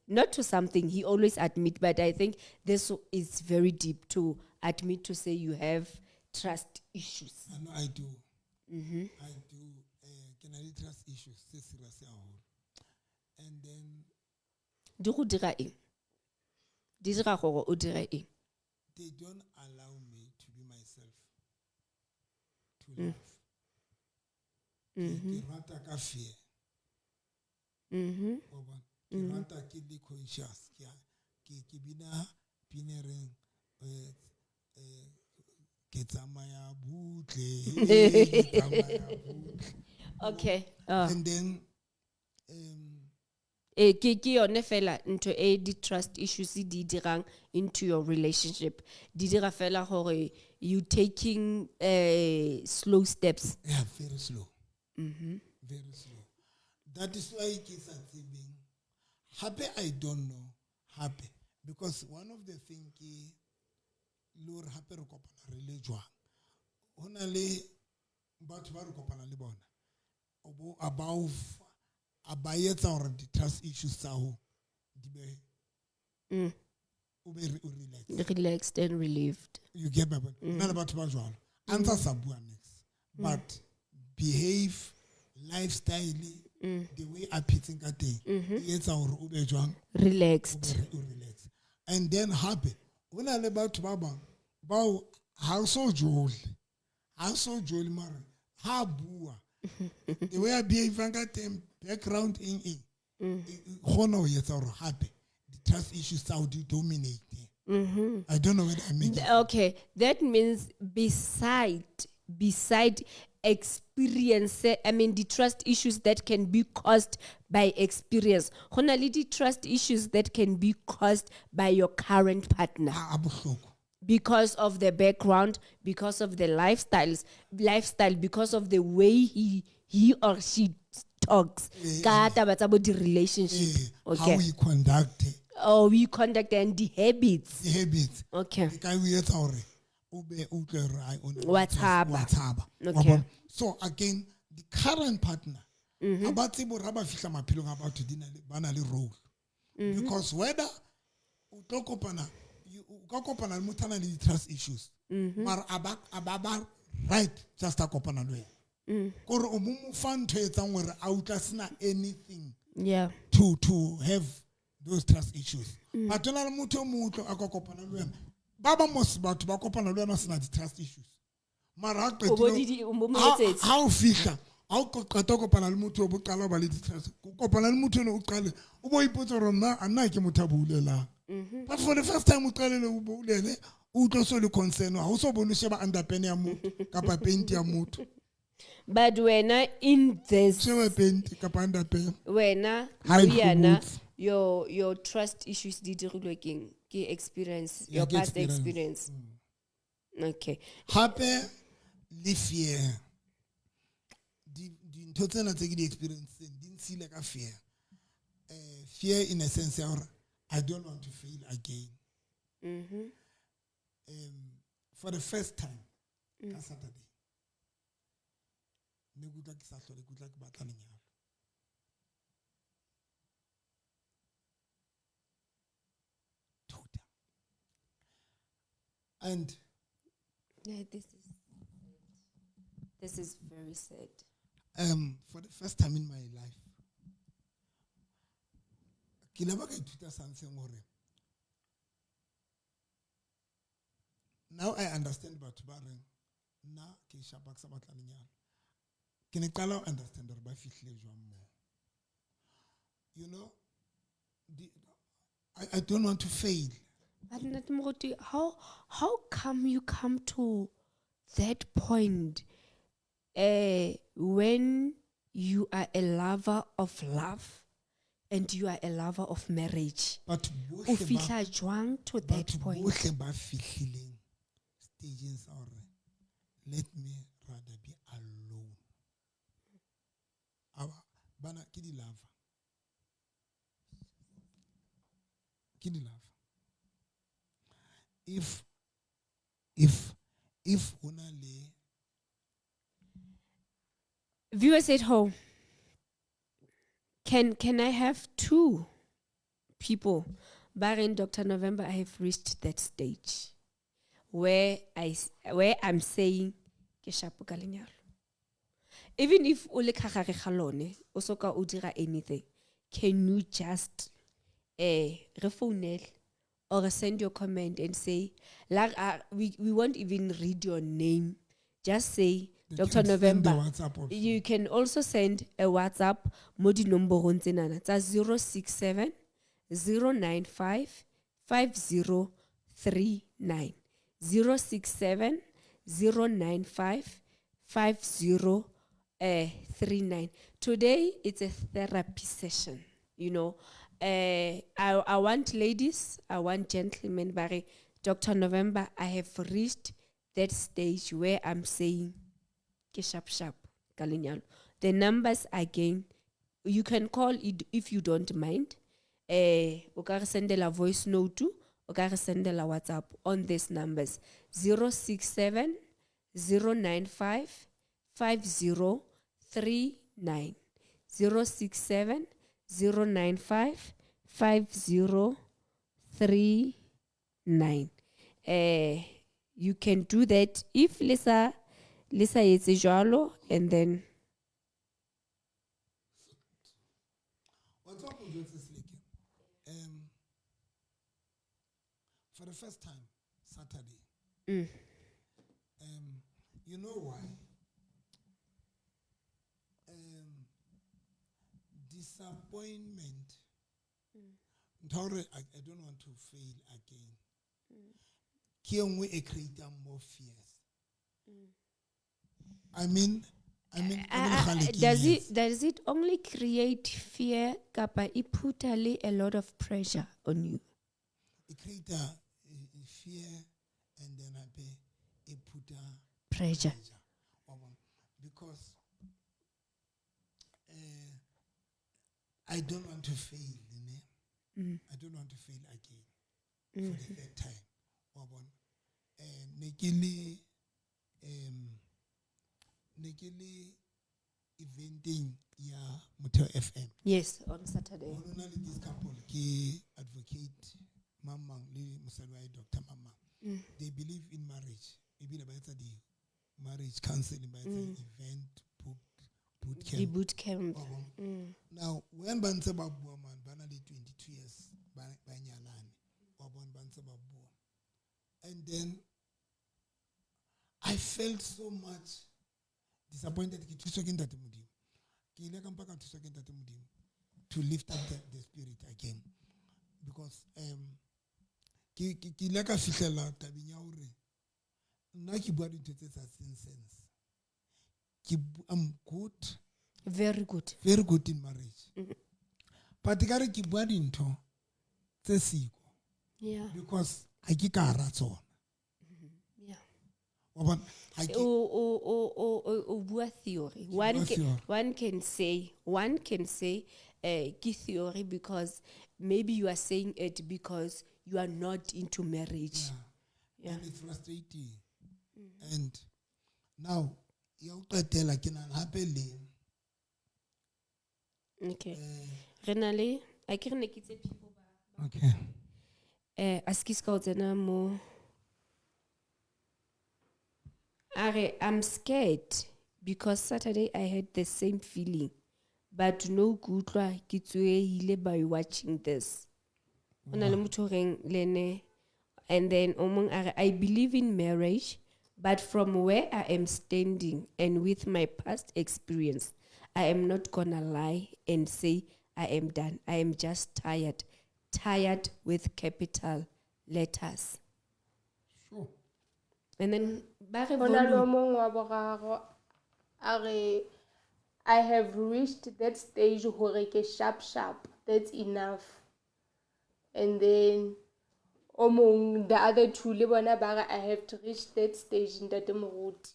Speaker 1: Not to something, he always admit, but I think this is very deep to admit to say you have trust issues.
Speaker 2: I know I do. I do. Can I trust issues? And then
Speaker 1: Di go dira eng? Di dira gore o dire eng?
Speaker 2: they don't allow me to be myself, to laugh. Ke rata ka fear. Ke rata ke le conscious. Ke bina pinereng ke tsamaya butle.
Speaker 1: Okay.
Speaker 2: And then
Speaker 1: Ke yone fela ntho di trust issues di dirang into your relationship. Di dira fela gore you taking slow steps.
Speaker 2: yeah, very slow. Very slow. That is why kids are saying happy. I don't know happy because one of the things lor happy re kopana re le jwang hona le batho ba re kopana le bona obo above abayetsa hore di trust issues tsa ho di be o be
Speaker 1: Relaxed and relieved.
Speaker 2: you get my point. Nna le batho ba jwalo answer sa bua next but behave lifestyle the way a phetseng ka teng etsa hore o be jwang
Speaker 1: Relaxed.
Speaker 2: o relax and then happy hona le batho ba bang bao ha so jole mara ha bua the way I behave ka teng background in khona o etsa hore happy the trust issues tsa di dominate. I don't know whether I make it.
Speaker 1: Okay, that means beside experience, I mean the trust issues that can be caused by experience. Hona le di trust issues that can be caused by your current partner. Because of the background, because of the lifestyle, because of the way he or she talks. Ka taba tsa bo di relationship. Okay.
Speaker 2: How we conduct it.
Speaker 1: Oh, we conduct and the habits.
Speaker 2: The habits.
Speaker 1: Okay. What's haba? Okay.
Speaker 2: So again, the current partner, about role. Because whether you trust issues, but about right just a kopana anything.
Speaker 1: Yeah.
Speaker 2: To have those trust issues. But Baba most about to kopana le yona the trust issues. Mara how fisha how qeta kopana le motho o bo qala ba le di trust. Kopana le motho no o qale o bo ipotsa hore nna ke motho a bulela. But for the first time o qale le o bulele o tlo so le concern ha o so bone sheba underpen ya motho kapa paint ya motho.
Speaker 1: But when in this
Speaker 2: sheba paint kapa underpen
Speaker 1: when your trust issues di dirilwe keng ke experience your past experience. Okay.
Speaker 2: Happy le fear di ntho tsena tse ke di experience di ntshile ka fear. Fear in a sense or I don't want to fail again. For the first time ka Saturday ne gutla ke sa hlole gutla ke batla lenyalo. And
Speaker 1: yeah, this is very sad.
Speaker 2: For the first time in my life, ke leba ka ithuta something more. Now I understand about bareng na ke shapa ka batla lenyalo. Ke ne qala understand hore ba fihle jwang mo. You know, I don't want to fail.
Speaker 1: How come you come to that point when you are a lover of love and you are a lover of marriage?
Speaker 2: But
Speaker 1: o fihla jwang to that point?
Speaker 2: Stages are let me rather be alone. Banna ke di lava. Ke di lava. If hona le
Speaker 1: Viewers at home, can I have 2 people? Barring Dr. November, I have reached that stage where I'm saying ke shapo ka lenyalo. Even if o le khagare ga lone o soka o dira anything, can you just re founela or send your comment and say, like, we won't even read your name. Just say, Dr. November. You can also send a WhatsApp mo di nomborong tsenana tsa 067 095 5039 067 095 5039. Today it's a therapy session, you know. I want ladies, I want gentlemen, but Dr. November, I have reached that stage where I'm saying ke sharp kalinyalo. The numbers again, you can call it if you don't mind. O ka re sendela voice note, o ka re sendela WhatsApp on these numbers 067 095 5039 067 095 5039. You can do that if Lisa yetse jalo, and then
Speaker 2: what's up with this league? For the first time Saturday. You know why? Disappointment. I don't want to fail again. Can we create more fears? I mean,
Speaker 1: does it only create fear, kapa it put a lot of pressure on you?
Speaker 2: It create a fear, and then it put a
Speaker 1: pressure.
Speaker 2: Because I don't want to fail. I don't want to fail again for the third time. Nekili eventing ya Motel FM.
Speaker 1: Yes, on Saturday.
Speaker 2: This couple, ki advocate Mama, Dr. Mama. They believe in marriage. Maybe about the marriage counseling, by the event boot camp.
Speaker 1: The boot camp.
Speaker 2: Now, when Bansa Babu man, Banna 22 years, Banyalani, Bansa Babu. And then I felt so much disappointed to lift up the spirit again. Because I'm good.
Speaker 1: Very good.
Speaker 2: Very good in marriage. But
Speaker 1: yeah.
Speaker 2: Because I get a
Speaker 1: yeah. Theory. One can say theory because maybe you are saying it because you are not into marriage.
Speaker 2: Yeah. And it's frustrating. And now you tell like happily.
Speaker 1: Okay. Renale, I can make it people.
Speaker 2: Okay.
Speaker 1: Mo. I'm scared because Saturday I had the same feeling, but no good by watching this. Wow. And then I believe in marriage, but from where I am standing and with my past experience, I am not gonna lie and say I am done. I am just tired with capital letters.
Speaker 2: Sure.
Speaker 1: And then
Speaker 3: I have reached that stage where sharp, that's enough. And then the other two I have to reach that stage in that mode.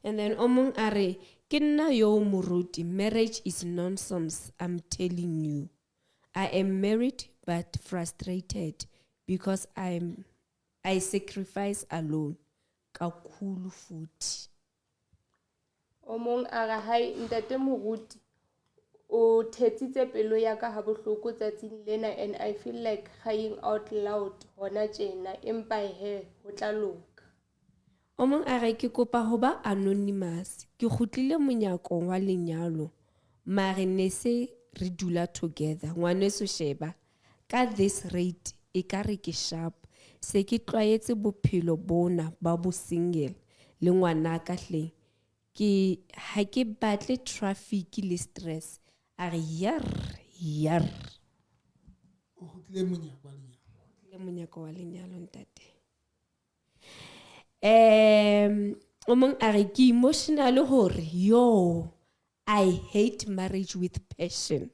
Speaker 1: And then omong are, ke nna yo moruti, marriage is nonsense, I'm telling you. I am married but frustrated because I sacrifice alone. Kakhulu futhi.
Speaker 3: O mong a re hai ntate moruti o thetsitse pelo ya ka ha bohloko tsatsing lena and I feel like crying out loud hona tjena empa he ho tla loka.
Speaker 1: O mong a re ke kopa ho ba anonymous. Ke kgutlile monyako wa lenyalo. Mare ne se re dula together. Ngwaneso sheba. Ka this rate e ka re ke sharp. Se ke tlwaetse bophelo bona ba bo single le ngwana ka hleng. Ke ha ke batle traffic le stress. A re yar.
Speaker 2: O khutlile monyako wa lenyalo.
Speaker 1: Le monyako wa lenyalo ntate. O mong a re ke emotional hore yo I hate marriage with passion.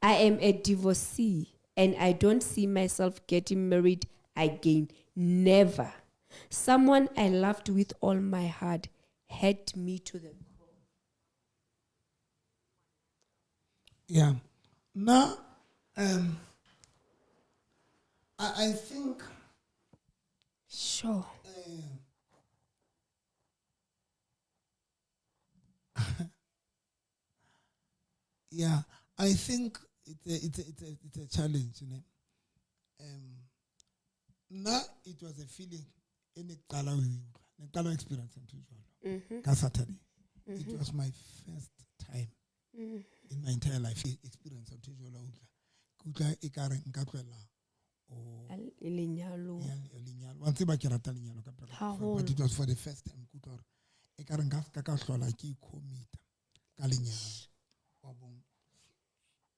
Speaker 1: I am a divorcee and I don't see myself getting married again. Never. Someone I loved with all my heart hurt me to the core.
Speaker 2: Yeah. Now, I think.
Speaker 1: Sure.
Speaker 2: Yeah, I think it's a challenge, you know. Now it was a feeling in the color experience on Saturday. It was my first time in my entire life experience on Tuesday. But it was for the first time.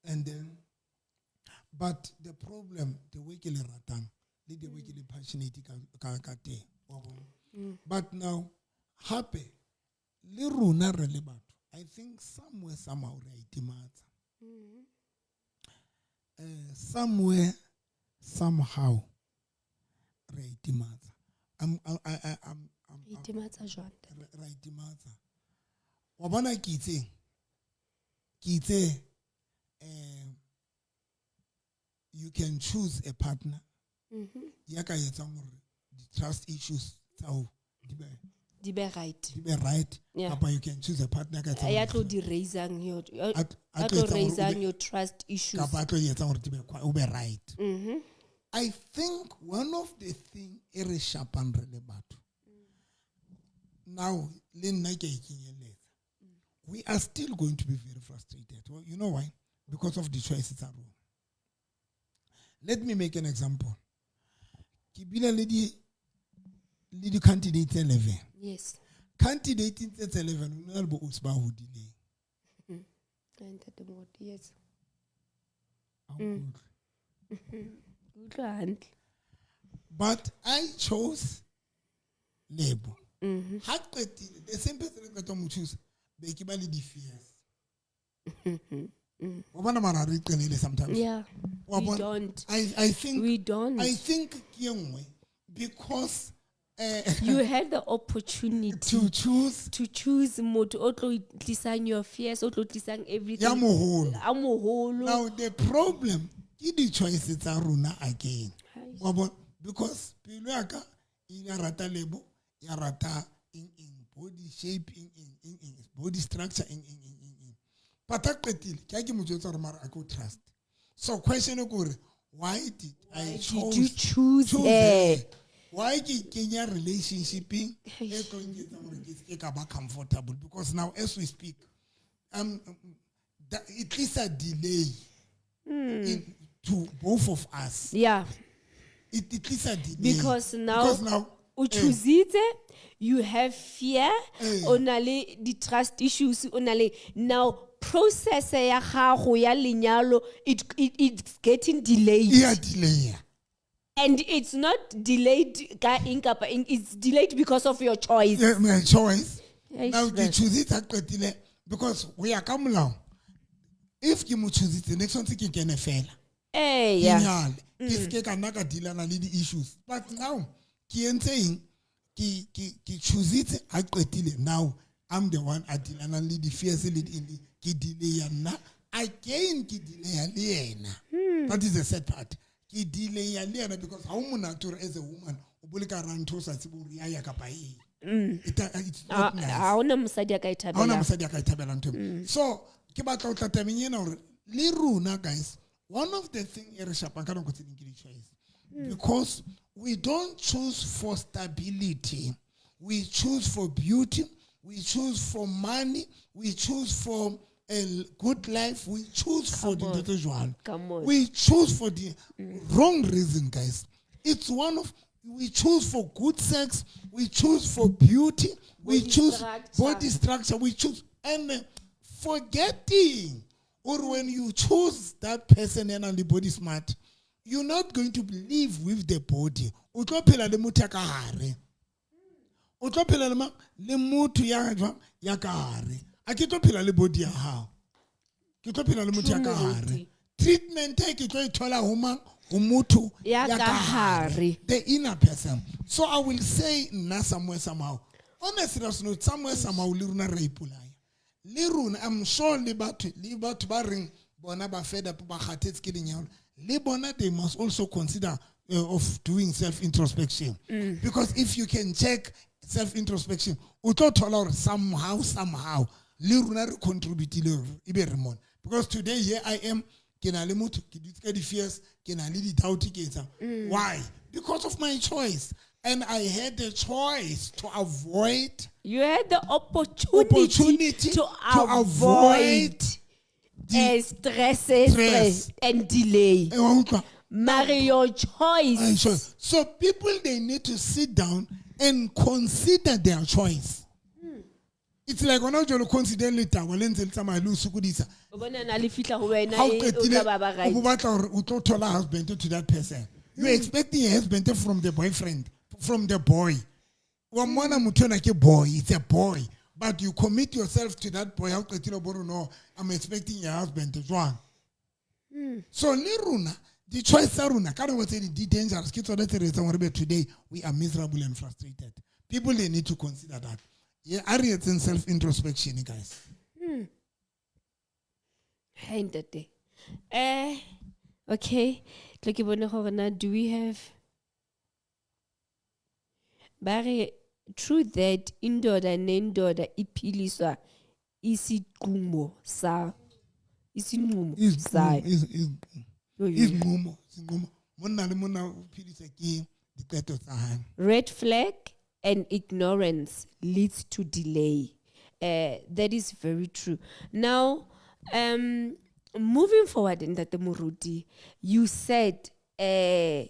Speaker 2: And then, but the problem, the way you ratang, the way you passionate, but now, happy, I think somewhere, somehow, somewhere, somehow, I'm Wabana kite, you can choose a partner. Yaka the trust issues. So,
Speaker 1: Dibe right.
Speaker 2: Right.
Speaker 1: Yeah.
Speaker 2: But you can choose a partner.
Speaker 1: I raising your trust issues.
Speaker 2: Right. I think one of the things is sharp and relevant. Now, we are still going to be very frustrated. Well, you know why? Because of the choices are wrong. Let me make an example. Kibila lady candidate 11.
Speaker 1: Yes.
Speaker 2: Candidate 11 will be usbahu delay.
Speaker 1: Yes.
Speaker 2: Good. But I chose label. The same person that I choose. Sometimes.
Speaker 1: Yeah. We don't.
Speaker 2: I think
Speaker 1: we don't.
Speaker 2: I think because
Speaker 1: you had the opportunity
Speaker 2: to choose
Speaker 1: motho o tlo tlisang your fears, o tlo tlisang everything.
Speaker 2: Now the problem is the choices are runa again. Because piluaka ina rata lebo, ya rata in body shape, in body structure, in. Patakpetil, kaya mujota mara I could trust. So question okore, why did
Speaker 1: you choose her?
Speaker 2: Why did Kenya relationship being comfortable? Because now as we speak, it is a delay to both of us.
Speaker 1: Yeah.
Speaker 2: It is a delay.
Speaker 1: Because now you have fear, onale the trust issues, onale now process ya gago ya lenyalo it's getting delayed.
Speaker 2: Yeah, delay.
Speaker 1: And it's not delayed it's delayed because of your choice.
Speaker 2: Yeah, my choice. Now you choose it because we are coming now. If you choose it, the next one thing can fail.
Speaker 1: Yeah.
Speaker 2: This cake and naga deal and lead issues. But now, Kian saying ke choositse a qetile now I'm the one a dilanang le di-fears le di ke delaya nna again ke delaya le yena. That is the sad part. Ke delaya le yena because how monate as a woman o bole ka rang ntho o sa tsebe hore ya kapa eng. It's not nice.
Speaker 1: Ha ona mosadi a ka e
Speaker 2: Ha ona
Speaker 1: thabelang.
Speaker 2: mosadi a ka e thabelang ntho. So ke batla o tla tabeng ena hore le rona guys, one of the things e re shapang ka nako tse ding ke di-choice. Because we don't choose for stability. We choose for beauty. We choose for money. We choose for a good life. We choose for the individual. We choose for the wrong reason, guys. It's one of, we choose for good sex. We choose for beauty. We choose body structure. We choose, and forgetting, or when you choose that person and the body smart, you're not going to live with the body. O tlo phela le motho ya ka hare. O tlo phela le motho ya ka hare. A ke tlo phela le body ya hao. Ke tlo phela le motho ya ka hare. Treatment e ke tlo e thola ho mang? Ho motho ya ka hare. The inner person. So I will say nna somewhere somehow. On a serious note, somewhere somehow le runa re ipolaya. Le runa, I'm sure le batho ba reng bona ba fed up ba khathetse ke lenyalo. Le bona they must also consider of doing self-introspection. Because if you can check self-introspection, o tlo thola hore somehow le runa re contributile ibe re mona. Because today here I am, ke na le motho ke dutse ka di-fears, ke na le di-doubt ke etsa. Why? Because of my choice. And I had the choice to avoid.
Speaker 1: You had the opportunity to avoid stress and delay. Marry your choice.
Speaker 2: So people, they need to sit down and consider their choice. It's like when I consider later, when I tell my lose sukudisa. How can you husband to that person? You're expecting a husband from the boyfriend, from the boy. Boy, it's a boy. But you commit yourself to that boy. How can you know? I'm expecting your husband to join. So, Liruna, the choice Saruna, can't say the dangerous. Today, we are miserable and frustrated. People, they need to consider that. Yeah, areas in self-introspection, guys.
Speaker 1: Okay. Do we have Barry? True that indoda nendoda iphiliswa isiqumo sa isinqumo sa red flag and ignorance leads to delay. That is very true. Now, moving forward in that Muruti, you said Gutula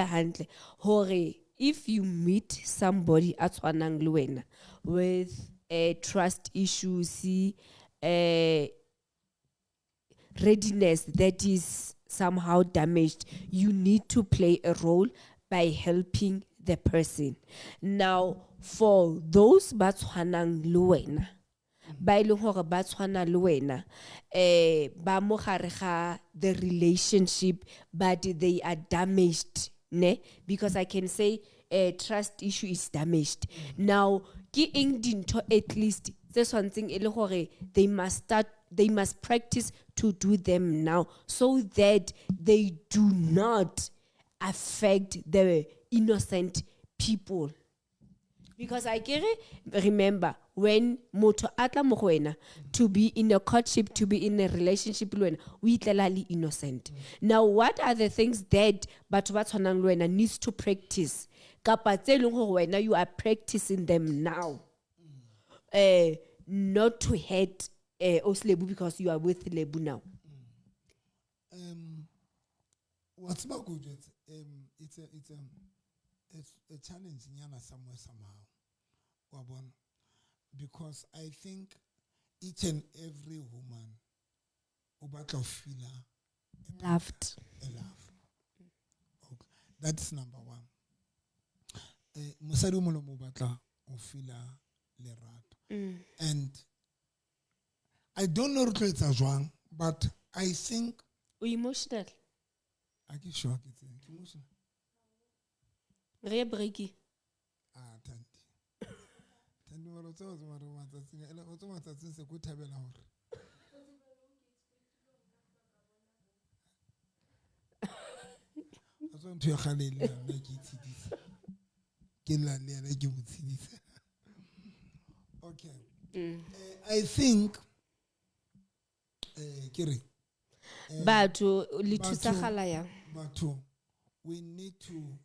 Speaker 1: Handle Hore. If you meet somebody at Wanang with trust issues, readiness that is somehow damaged, you need to play a role by helping the person. Now, for those Batswanang Luena, by Luhora Batswana Luena, ba mogareha the relationship, but they are damaged. Ne? Because I can say trust issue is damaged. Now, at least there's one thing they must practice to do them now so that they do not affect the innocent people. Because I can remember when moto atla mogoena to be in a courtship, to be in a relationship, we tell innocent. Now, what are the things that Batu needs to practice? Kapate you are practicing them now. Not to hate Oslebu because you are with Lebu now.
Speaker 2: What's about good? It's a challenge somewhere somehow. Because I think each and every woman feel
Speaker 1: loved.
Speaker 2: Okay. That's number one. Musadu molomo batla ofila lerat. And I don't know if it's a wrong, but I think
Speaker 1: Emotional.
Speaker 2: I get shocked. It's emotional.
Speaker 1: Re breaky.
Speaker 2: Okay. I think
Speaker 1: batho le thusagala yang
Speaker 2: batho we need to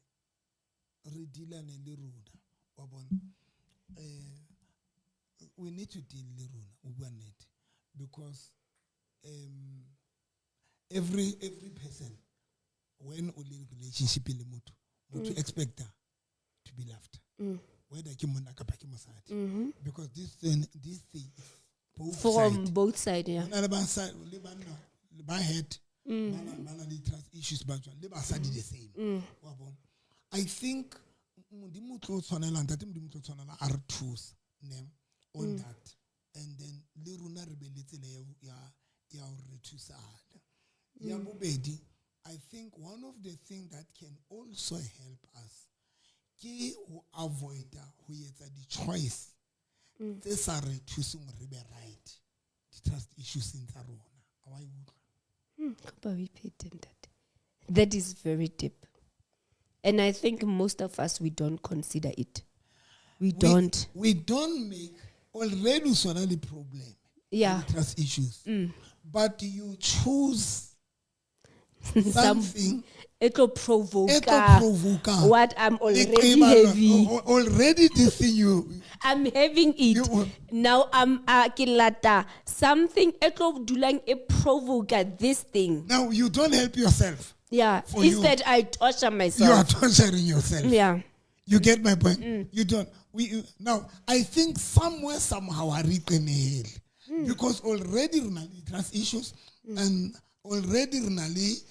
Speaker 2: redilane le rona wa bona we need to deal le rona o bua nnete because every person when o le relationship le motho expect to be loved whether ke monna kapa ke mosadi because this thing
Speaker 1: from both sides, yeah.
Speaker 2: le ba head bana di trust issues ba tswa le basadi the same wa bona I think modimo tlo tshwanela ntate modimo tlo tshwanela a re thusa on that and then le rona re be le tsela ya o re thusana ya bobedi I think one of the things that can also help us ke ho avoid ho etsa di choice tse sa re thuseng re be right di trust issues in tsa rona a wa
Speaker 1: that is very deep and I think most of us we don't consider it we don't
Speaker 2: make already sona the problem
Speaker 1: yeah
Speaker 2: trust issues but you choose something
Speaker 1: it will provoke what I'm already heavy.
Speaker 2: Already this thing
Speaker 1: I'm having it. Now I'm kilata. Something it will dulang it provoke this thing.
Speaker 2: Now you don't help yourself.
Speaker 1: Yeah. Instead I torture myself.
Speaker 2: You are torturing yourself.
Speaker 1: Yeah.
Speaker 2: You get my point? You don't. Now I think somehow are because already trust issues and already renali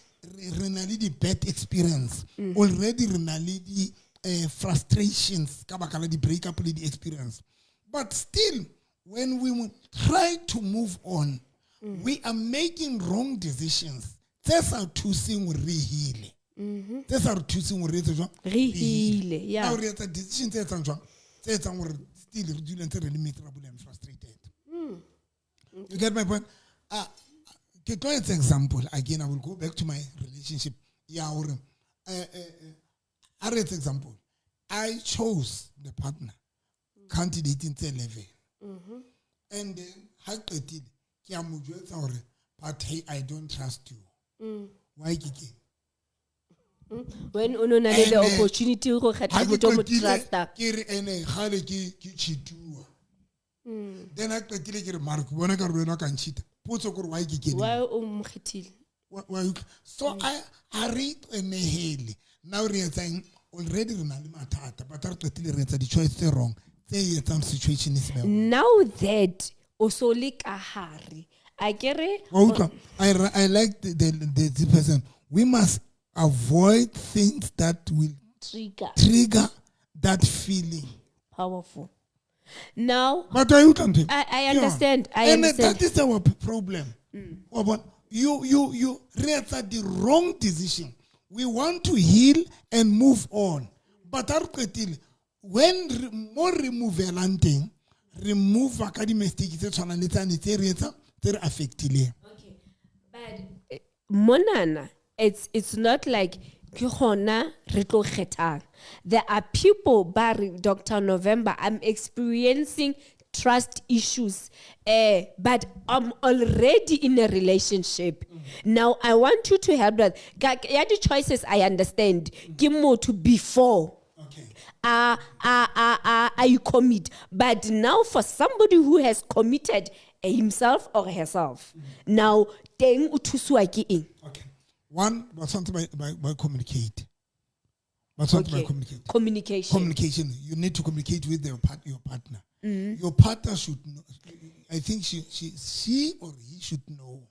Speaker 2: the bad experience already renali the frustrations kabakala the breakup the experience but still when we try to move on we are making wrong decisions that's how to sing re-heal that's how to sing re-heal
Speaker 1: yeah
Speaker 2: now re etsa decisions tse etsang gore still re dule ntse re le miserable and frustrated you get my point to an example again, I will go back to my relationship. Yeah, example. I chose the partner candidate in the level, and then but hey, I don't trust you. Why, Kiki?
Speaker 1: When uno na the opportunity go kgetha go mo trusta.
Speaker 2: Then I ke Mark bona ka re wena ka nchita.
Speaker 1: Why
Speaker 2: so I read a neheli now re saying already re na le mathata but re qetile re etsa di choice tse wrong tse etsang situation is
Speaker 1: now that also le ka hare akere
Speaker 2: I like the person we must avoid things that will trigger that feeling
Speaker 1: powerful. Now,
Speaker 2: but I understand.
Speaker 1: I understand.
Speaker 2: And that is our problem. You react the wrong decision. We want to heal and move on. But when more remove mistakes they're affected.
Speaker 1: Okay. But Monana, it's not like there are people, Dr. November, I'm experiencing trust issues, but I'm already in a relationship. Now, I want you to help that. The choices I understand. Give more to before. You commit. But now for somebody who has committed himself or herself, now, then
Speaker 2: okay. One, but something by communicate. But something by communicate. Communication. You need to communicate with your partner. Your partner should know. I think she or he should know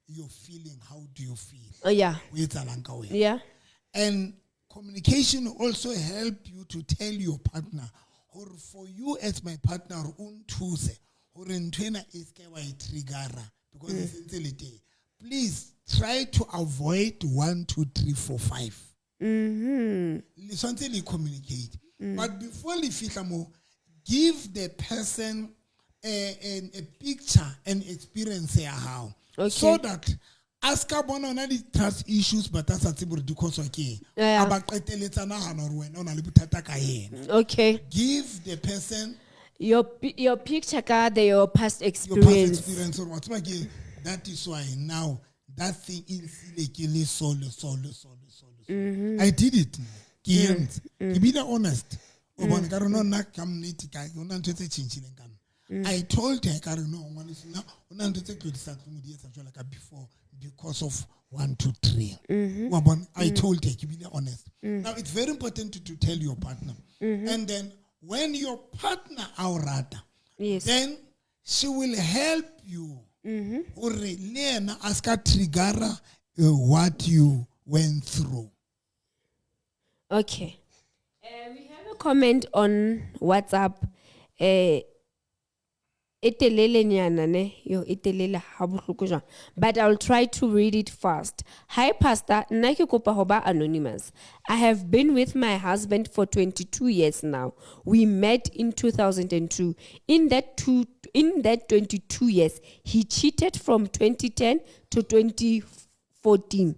Speaker 2: your feeling. How do you feel?
Speaker 1: Oh yeah.
Speaker 2: Yeah. And communication also help you to tell your partner, or for you as my partner, or in trainer is trigger because it's intelligent. Please try to avoid 1, 2, 3, 4, 5. Listen to communicate. But before you feel more, give the person a picture and experience ya how.
Speaker 1: Okay.
Speaker 2: So that ask bona ona di trust issues but that's a tsiburi because okay.
Speaker 1: Yeah.
Speaker 2: Aba qeteletsa nahana hore wena ona le bothata ka yena.
Speaker 1: Okay.
Speaker 2: Give the person
Speaker 1: Your picture card, your past
Speaker 2: your past
Speaker 1: experience.
Speaker 2: experience or whatever. That is why now that thing is like solo. I did it. To be honest. I told her, before because of 1, 2, 3. I told her, to be honest. Now it's very important to tell your partner. And then when your partner aurata,
Speaker 1: Yes.
Speaker 2: then she will help you. Or ask her trigger what you went through.
Speaker 1: Okay. We have a comment on WhatsApp. Etelele nyana ne, yo etelele ha bohloko jwang. But I'll try to read it fast. Hi Pastor, nna ke kopa ho ba anonymous. I have been with my husband for 22 years now. We met in 2002. In that 22 years, he cheated from 2010 to 2014.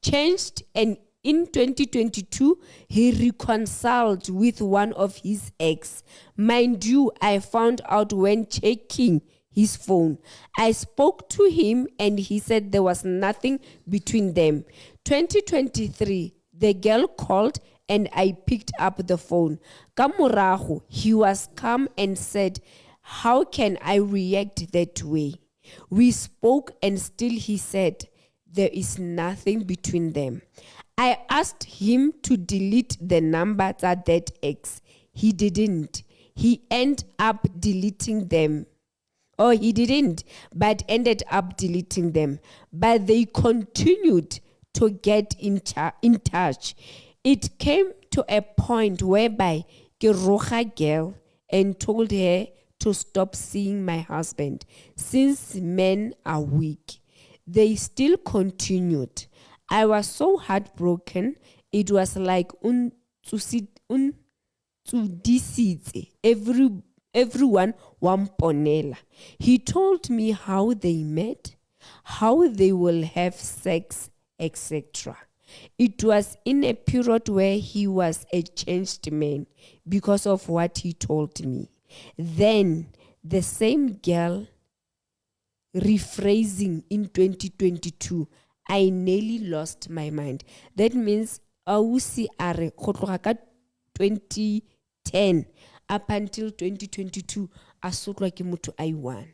Speaker 1: Changed, and in 2022, he reconciled with one of his ex. Mind you, I found out when checking his phone. I spoke to him and he said there was nothing between them. 2023, the girl called and I picked up the phone. Ka morago, he was calm and said, "How can I react that way?" We spoke and still he said, there is nothing between them. I asked him to delete the numbers at that ex. He didn't. He ended up deleting them. Oh, he didn't, but ended up deleting them. But they continued to get in touch. It came to a point whereby ke roga girl and told her to stop seeing my husband since men are weak. They still continued. I was so heartbroken. It was like everyone wamponela. He told me how they met, how they will have sex, etc. It was in a period where he was a changed man because of what he told me. Then the same girl rephrasing in 2022, I nearly lost my mind. That means ausi are go tloga ka 2010 up until 2022 a sotlwa ke motho a i1.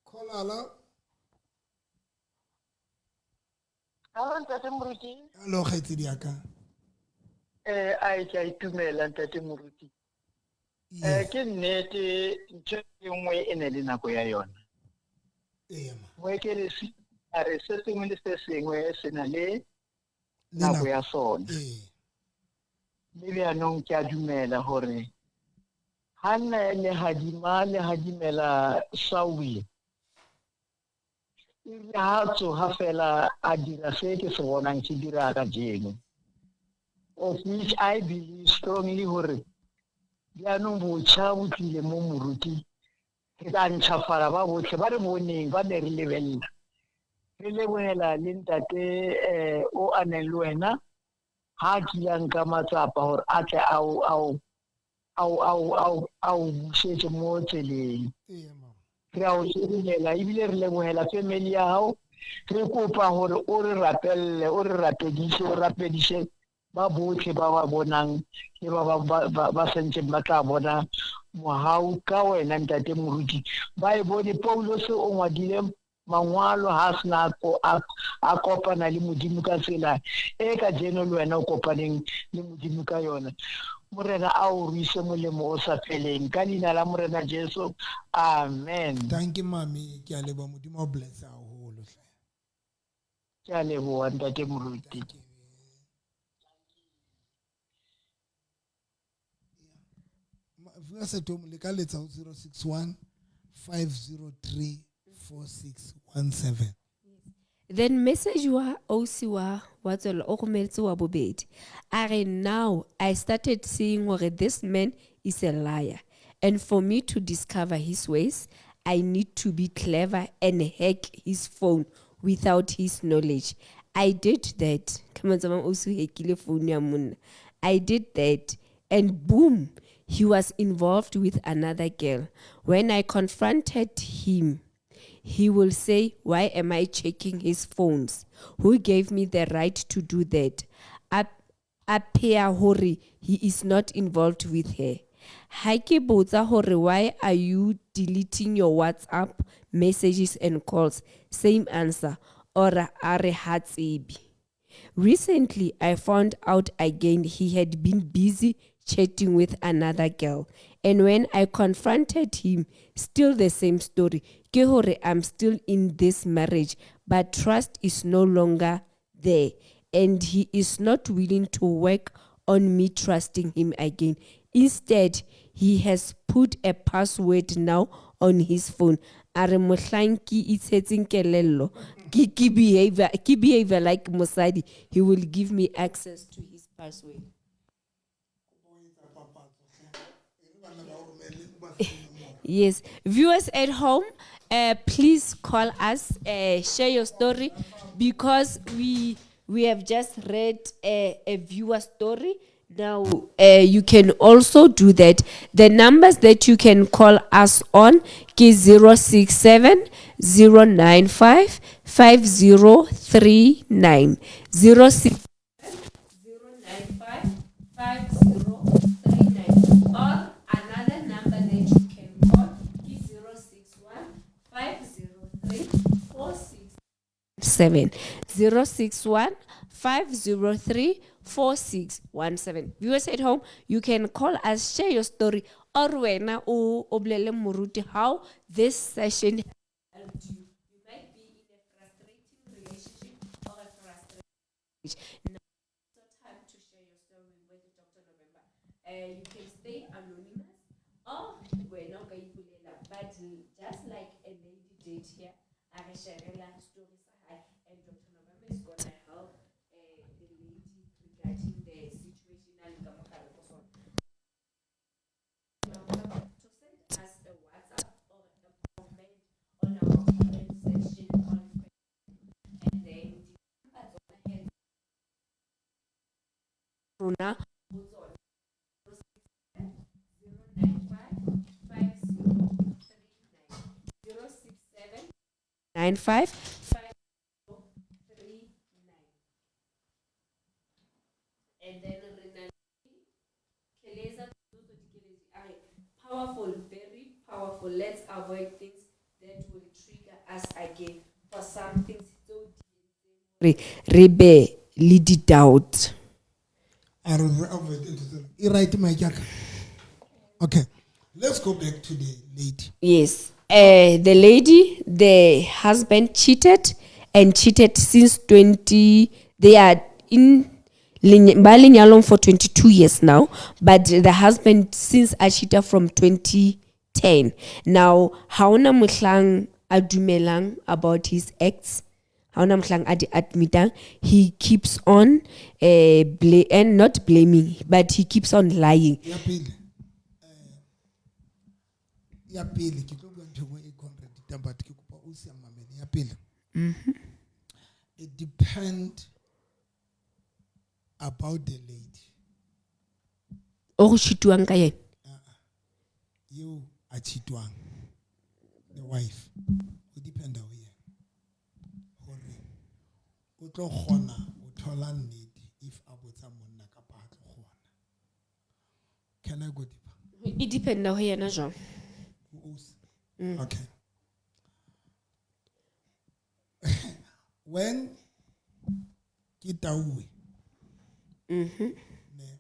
Speaker 2: Kolala.
Speaker 4: Hello, Ntate Moruti.
Speaker 2: Hello, khaitsedi ya ka.
Speaker 4: I tla itumela Ntate Moruti. Ke nnete ntho e nngwe e ne le nako ya yona. Mo ke le si a re se sengwe le se sengwe se na le nako ya sona. Le bjanong ke a dumela hore ha nna le hadimela Saul ha fela a dira se ke se bonang ke dira ka jeno. Of which I believe strongly hore bjanong botjha bo tlile mo Moruti ke tla ntšhafala ba botlhe ba re boneng ba ne re lebella re lebohela le ntate o a neng le wena ha tlilang ka matsapa hore a tle au bušetše mo tseleng re a o shebelela ebile re lebohela family ya hao re kopa hore o re rapelle o re rapediše ba botlhe ba ba bonang le ba sentseng ba tla bona mohau ka wena Ntate Moruti ba e bone Paulos o ngwadile mangwalo ha sena a kopana le Modimo ka tsela e ka jeno le wena o kopaneng le Modimo ka yona. Morena a o ruise molemo o sa feleng ka leina la Morena Jesu, amen.
Speaker 2: Thank you mami, ke a leboha Modimo o bless haholo hle.
Speaker 4: Ke a leboha Ntate Moruti.
Speaker 2: Vua setom le ka letsa 061 503 4617.
Speaker 1: Then message wa osi wa tswela o rometse wa bobedi. Now I started seeing where this man is a liar. And for me to discover his ways, I need to be clever and hack his phone without his knowledge. I did that. I did that. And boom, he was involved with another girl. When I confronted him, he will say, why am I checking his phones? Who gave me the right to do that? Apea hore he is not involved with her. Haike botsa hore, why are you deleting your WhatsApp messages and calls? Same answer. Ora are hatsebi. Recently, I found out again he had been busy chatting with another girl. And when I confronted him, still the same story. Ke hore I'm still in this marriage, but trust is no longer there. And he is not willing to work on me trusting him again. Instead, he has put a password now on his phone. Are mohlang ke itshetseng kelello, ke behavior like Basadi, he will give me access to his password. Yes, viewers at home, please call us, share your story, because we have just read a viewer story. Now, you can also do that. The numbers that you can call us on is 067 095 5039. 065 5039. Or another number that you can call is 061 503 4617. 061 503 4617. Viewers at home, you can call us, share your story, or wena o oblele moruti how this session helped you. You might be in a frustrating relationship or a frustrating marriage. Now it's your time to share your story with Dr. November. You can stay anonymous or wena ka ipulela, but just like a lady did here, a re sharela story sa hae, and Dr. November is gonna help the lady regarding the situation and to send us a WhatsApp or a comment on our comment section on Facebook, and then the number and then powerful, very powerful. Let's avoid things that will trigger us again for some things. So rebe lead it out.
Speaker 2: Okay, let's go back to the lady.
Speaker 1: Yes. The lady, the husband cheated since 20. They are in Balinyalong for 22 years now, but the husband since a cheater from 2010. Now, haona mohlang adumelang about his acts. Haona mohlang admitang. He keeps on and not blaming, but he keeps on lying.
Speaker 2: It depends about the lady. You are chituang, the wife. It depends on you. If can I go deeper?
Speaker 1: It depends on you.
Speaker 2: Okay. When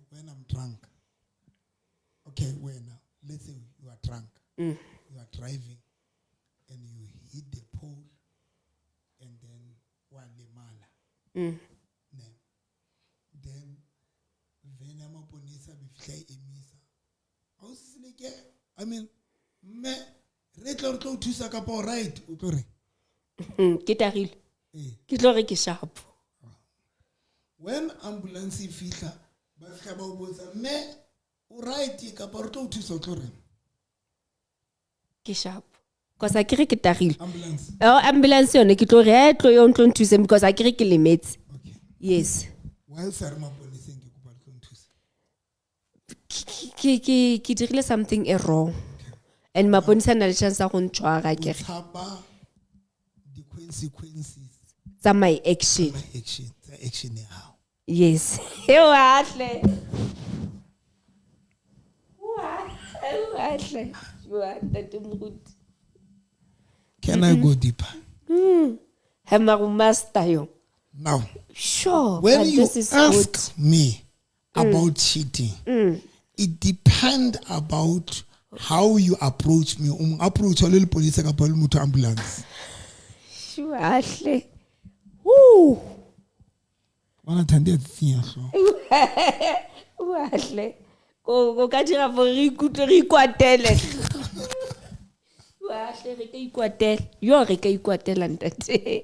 Speaker 2: when I'm drunk. Okay, let's say you are drunk. You are driving and you hit the pole and then walimala. Then venama ponisa bifly emisa. I mean, me retlo to saka po right utore.
Speaker 1: Ketaril. ke tlo re ke sharp.
Speaker 2: When ambulance e fihla ba fihla ba o botsa mme o right ka pa re tlo o thusa o tlo reng?
Speaker 1: Ke sharp. Because I kere ke tagile.
Speaker 2: Ambulance.
Speaker 1: Ambulance yone ke tlo re tlo yo ntlo nthuse because I kere ke lemetse.
Speaker 2: Okay.
Speaker 1: Yes.
Speaker 2: While sa re maponeseng ke kopa le tlo nthusa.
Speaker 1: Ke dirile something wrong. And maponisa na le chance ya go ntshwara
Speaker 2: O
Speaker 1: kere
Speaker 2: tshapa the consequences
Speaker 1: tsa my action.
Speaker 2: tsa action ya hao.
Speaker 1: Yes. Wahle.
Speaker 2: Can I go deeper?
Speaker 1: Hemaru master yo.
Speaker 2: Now,
Speaker 1: Sure.
Speaker 2: when
Speaker 1: but
Speaker 2: you
Speaker 1: this is
Speaker 2: ask me about cheating, it depends about how you approach me. Approach a little police ka palo motho ambulance.
Speaker 1: Sure. Wahle. Woo.
Speaker 2: Wana thande tsinya so.
Speaker 1: Wahle. Go ka dira for re ikutlwe re ikwatele. Wahle re ka ikwatela. Yo re ka ikwatela ntate.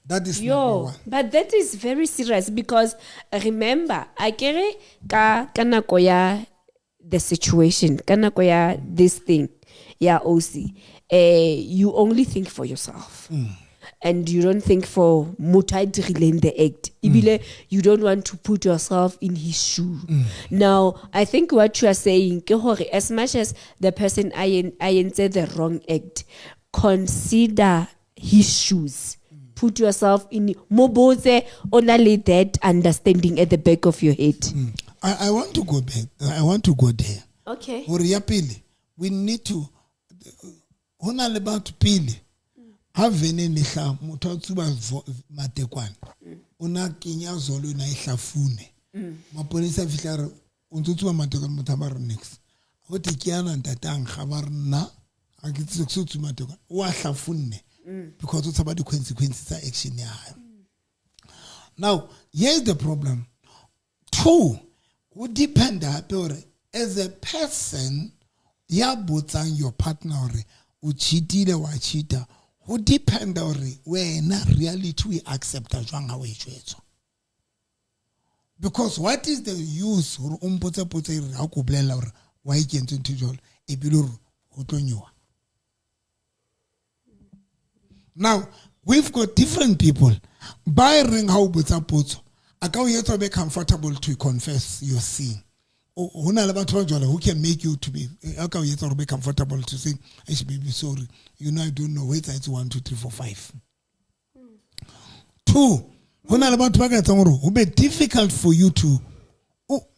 Speaker 2: That is number
Speaker 1: Yo,
Speaker 2: one.
Speaker 1: but that is very serious because remember, akere ka nako ya the situation, ka nako ya this thing, ya OC, you only think for yourself. And you don't think for mutay drilling the act. Ibile, you don't want to put yourself in his shoe. Now, I think what you are saying, ke hore, as much as the person I said the wrong act, consider his shoes. Put yourself in moboze only that understanding at the back of your head.
Speaker 2: I want to go back. I want to go there.
Speaker 1: Okay.
Speaker 2: Hore ya pele, we need to hona le batho pele. Ha vene le hla motho a tsuba matekwane. Ona kenya zolo na ihlafune. Maponisa fihla re o ntse tsuba matekwane motho ba re next. Go te kiana ntatang ga ba re nna a ke tse tsu matekwane. O a hlafune. Because it's about the consequences of action. Now, here's the problem. Two, who depend as a person, ya botang your partner or cheatile wa cheater, who depend when reality we accept as wrong away. Because what is the use or why can't you Now, we've got different people. By ring how butsapoto, I can't be comfortable to confess your sin. Who can make you to be be comfortable to say, I should be sorry. You know, I don't know whether it's 1, 2, 3, 4, 5. 2, who be difficult for you to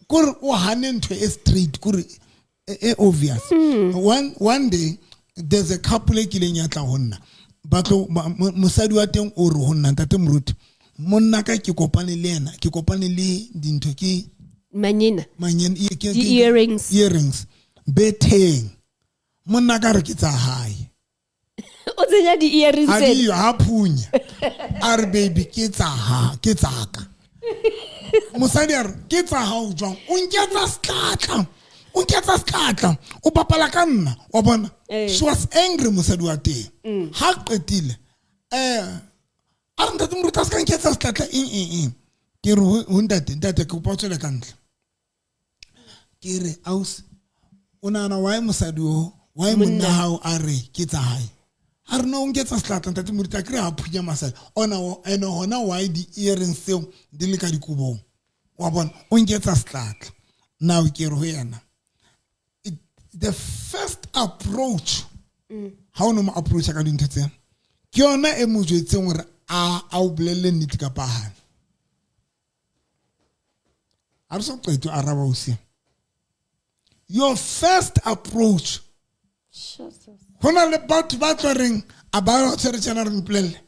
Speaker 2: to a street obvious. One day there's a couple killing yata batlo mosadi wa teng o re ho nna ntate moruti monna ka ke kopane le ena ke kopane le dintho ke
Speaker 1: Manyena
Speaker 2: earrings beteng monna ka re ke tsa hae
Speaker 1: o tsenya di earrings
Speaker 2: ha di ha phunya are baby ke tsa ka mosadi a re ke tsa ha o jwang o nketsa skatla o papala ka nna wa bona. She was angry mosadi wa teng ha qetile a re ntate moruta ska nketsa skatla ke re ho ntate ke potsela ka ntle ke re aus o nana wa mosadi o wa monna hao a re ke tsa hae a re no nketsa skatla ntate moruta ke re ha phunya masadi ona eno hona why di earrings seo di le ka dikubong wa bona o nketsa skatla now ke re ho yana. The first approach, how no approach ka dintho tsena ke yona e mo jwetseng gore a o bolelle nnete ka pahana a re so qeto araba o se your first approach hona le batho ba tsoreng a ba o tsere tsena re mpolelle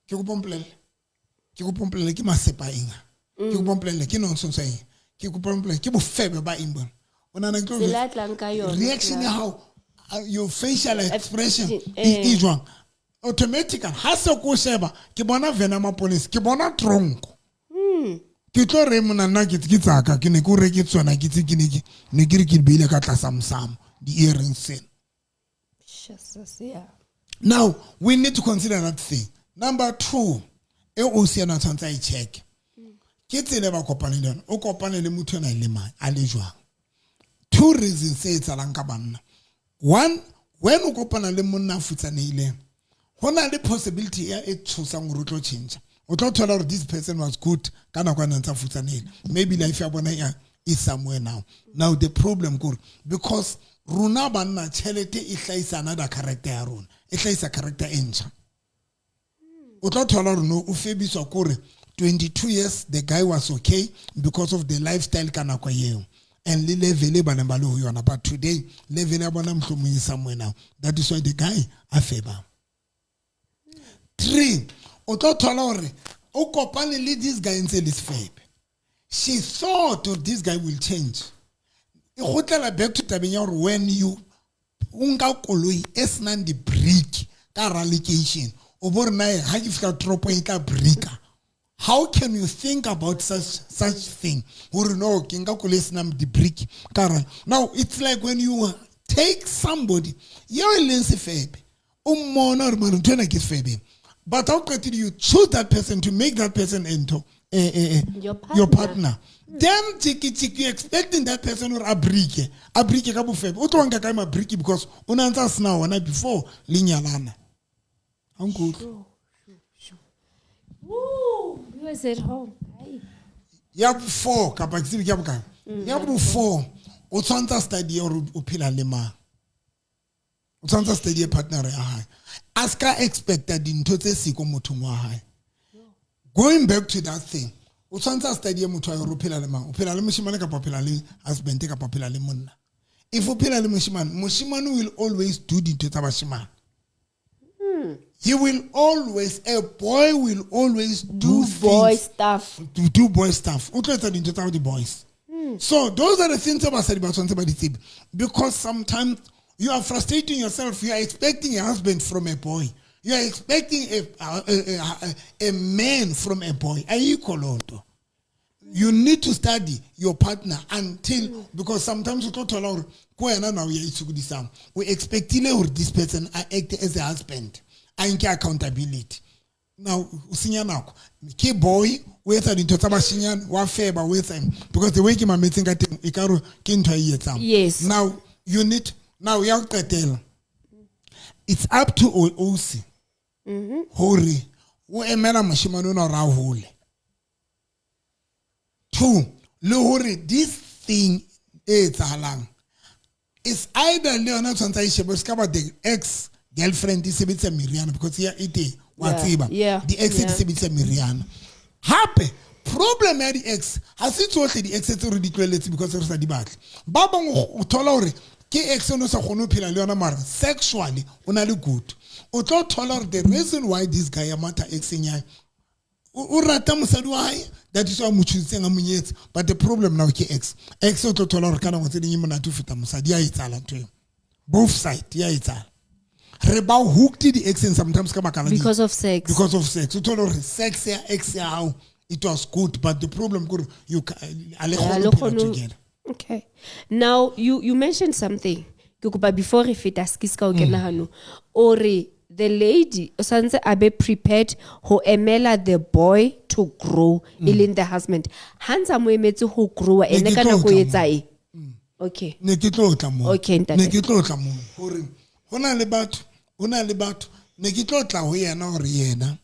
Speaker 2: ke go pompolelle ke masepa enga ke go pompolelle ke nonsense enga ke go pompolelle ke bofebe ba imbona. Reaction how your facial expression is wrong. Automatically, hasa ko sheba ke bona vena maponisi ke bona tronko. Ke tlo re mona nna ke tsaka ke ne ko re ke tsona ke tse ne ke re ke beile ka tlasa msamo di earrings. Now we need to consider that thing. Number 2, e o siana tshwantsa I check ke tsele ba kopane le yona o kopane le motho ena le mang a le jwang. Two reasons se etsalang ka banna. One, when o kopana le monna futsanehileng hona le possibility ya e tshosang gore o tlo change. O tlo thola gore this person was good ka nako ya ntsa futsanehile. Maybe life ya bona is somewhere now. Now the problem gore because runa banna tšhelete e hlaisa another character ya rona. E hlaisa character e ntšha. O tlo thola gore no o febiswa kore 22 years the guy was okay because of the lifestyle ka nako yeo. And le level e bana ba le ho yona, but today level ya bona mhlomong is somewhere now. That is why the guy a favor. 3, o tlo thola hore o kopane le this guy ntse le sefebe. She thought this guy will change. E gotlela back to tabeng ya hore when you unka koloi e senang di brick ka relocation o bo re nae ha ke fika tropo e tla bricka. How can you think about such thing? No, now it's like when you take somebody, you're a but how can you choose that person to make that person into your partner? Then you expecting that person or a brick ka bofebe. O tlo nka ka ma brick because una ntsa sna wana before linyalana. I'm good.
Speaker 1: Woo! You was at home.
Speaker 2: Ya 4 kapacity ya buka. Ya 4 o tsantsa study or o phela le ma. O tsantsa study partner ya hae. Aska expected dintho tse siko motho wa hae. Going back to that thing. O tsantsa study motho wa o phela le ma. O phela le moshimane ka phela le husband ka phela le monna. If o phela le moshimane will always do dintho tsa bashimane. He will always, a boy will always do
Speaker 1: boy stuff.
Speaker 2: Do boy stuff. The boys. So those are the things about because sometimes you are frustrating yourself. You are expecting a husband from a boy. You are expecting a man from a boy. You need to study your partner until because sometimes you don't allow we expect this person act as a husband. Ainke accountability. Now, usinyana ke boy wetsa dintho tsa bashinyana wa feba wetsa because the way ke mameting ka teng ikaro ke ntwa e etsang.
Speaker 1: Yes.
Speaker 2: Now you need ya qetela. It's up to OC. Hore o emela moshimane no ra hole. 2, le hore this thing e tsalang is either le yona tsantsa e shebe ska ba the ex girlfriend is sebetsa Miriana because here it wa tsiba the ex is sebetsa Miriana hape problem ya di ex ha se tsohle di ex tse re di tlweletse because re sa di batle ba bang o thola hore ke ex no sa khone phela le yona mara sexually ona le good o tlo thola hore the reason why this guy amata ex nya o rata mosadi wa hae that is why mo tshitseng a monyetse but the problem now ke ex o tlo thola hore kana mo tseding mo natu feta mosadi ya itsala ntwe both side ya itsala reba hooked the ex and sometimes
Speaker 1: because of sex.
Speaker 2: Because of sex. You told her sex ya ex how it was good, but the problem could you together.
Speaker 1: Okay. Now you mentioned something. Before if it asks or the lady sanse abe prepared ho emela the boy to grow in the husband. Hansa mo emetse ho grow ene kana go etsa e. Okay.
Speaker 2: Ne ke tlotla mo.
Speaker 1: Okay, ntate.
Speaker 2: Ne ke tlotla mo hore hona le batho ne ke tlotla ho yena hore yena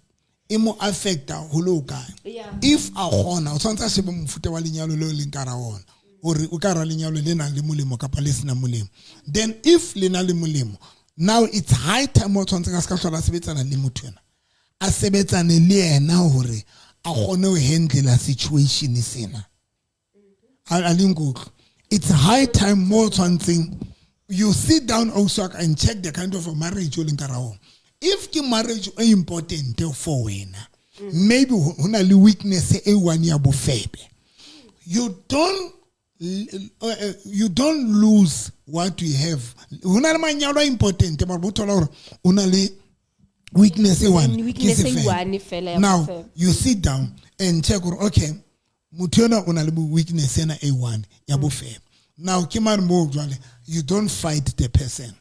Speaker 2: e mo affecta ho lo kae. If a gona o tshwantsa shebe mofuta wa lenyalo le leng ka ra ona hore o ka ra lenyalo le nang le molemo kapa le sena molemo. Then if le na le molemo, now it's high time o tshwantsa ka ska hlola sebetsana le motho ena a sebetsane le yena hore a gone ho handle situation sena. It's high time more something. You sit down also and check the kind of a marriage you're in. If the marriage is important for when maybe only weakness one year you don't lose what you have. Important only weakness one. Now you sit down and check okay. Mutona only weakness A1 yabo. Now you don't fight the person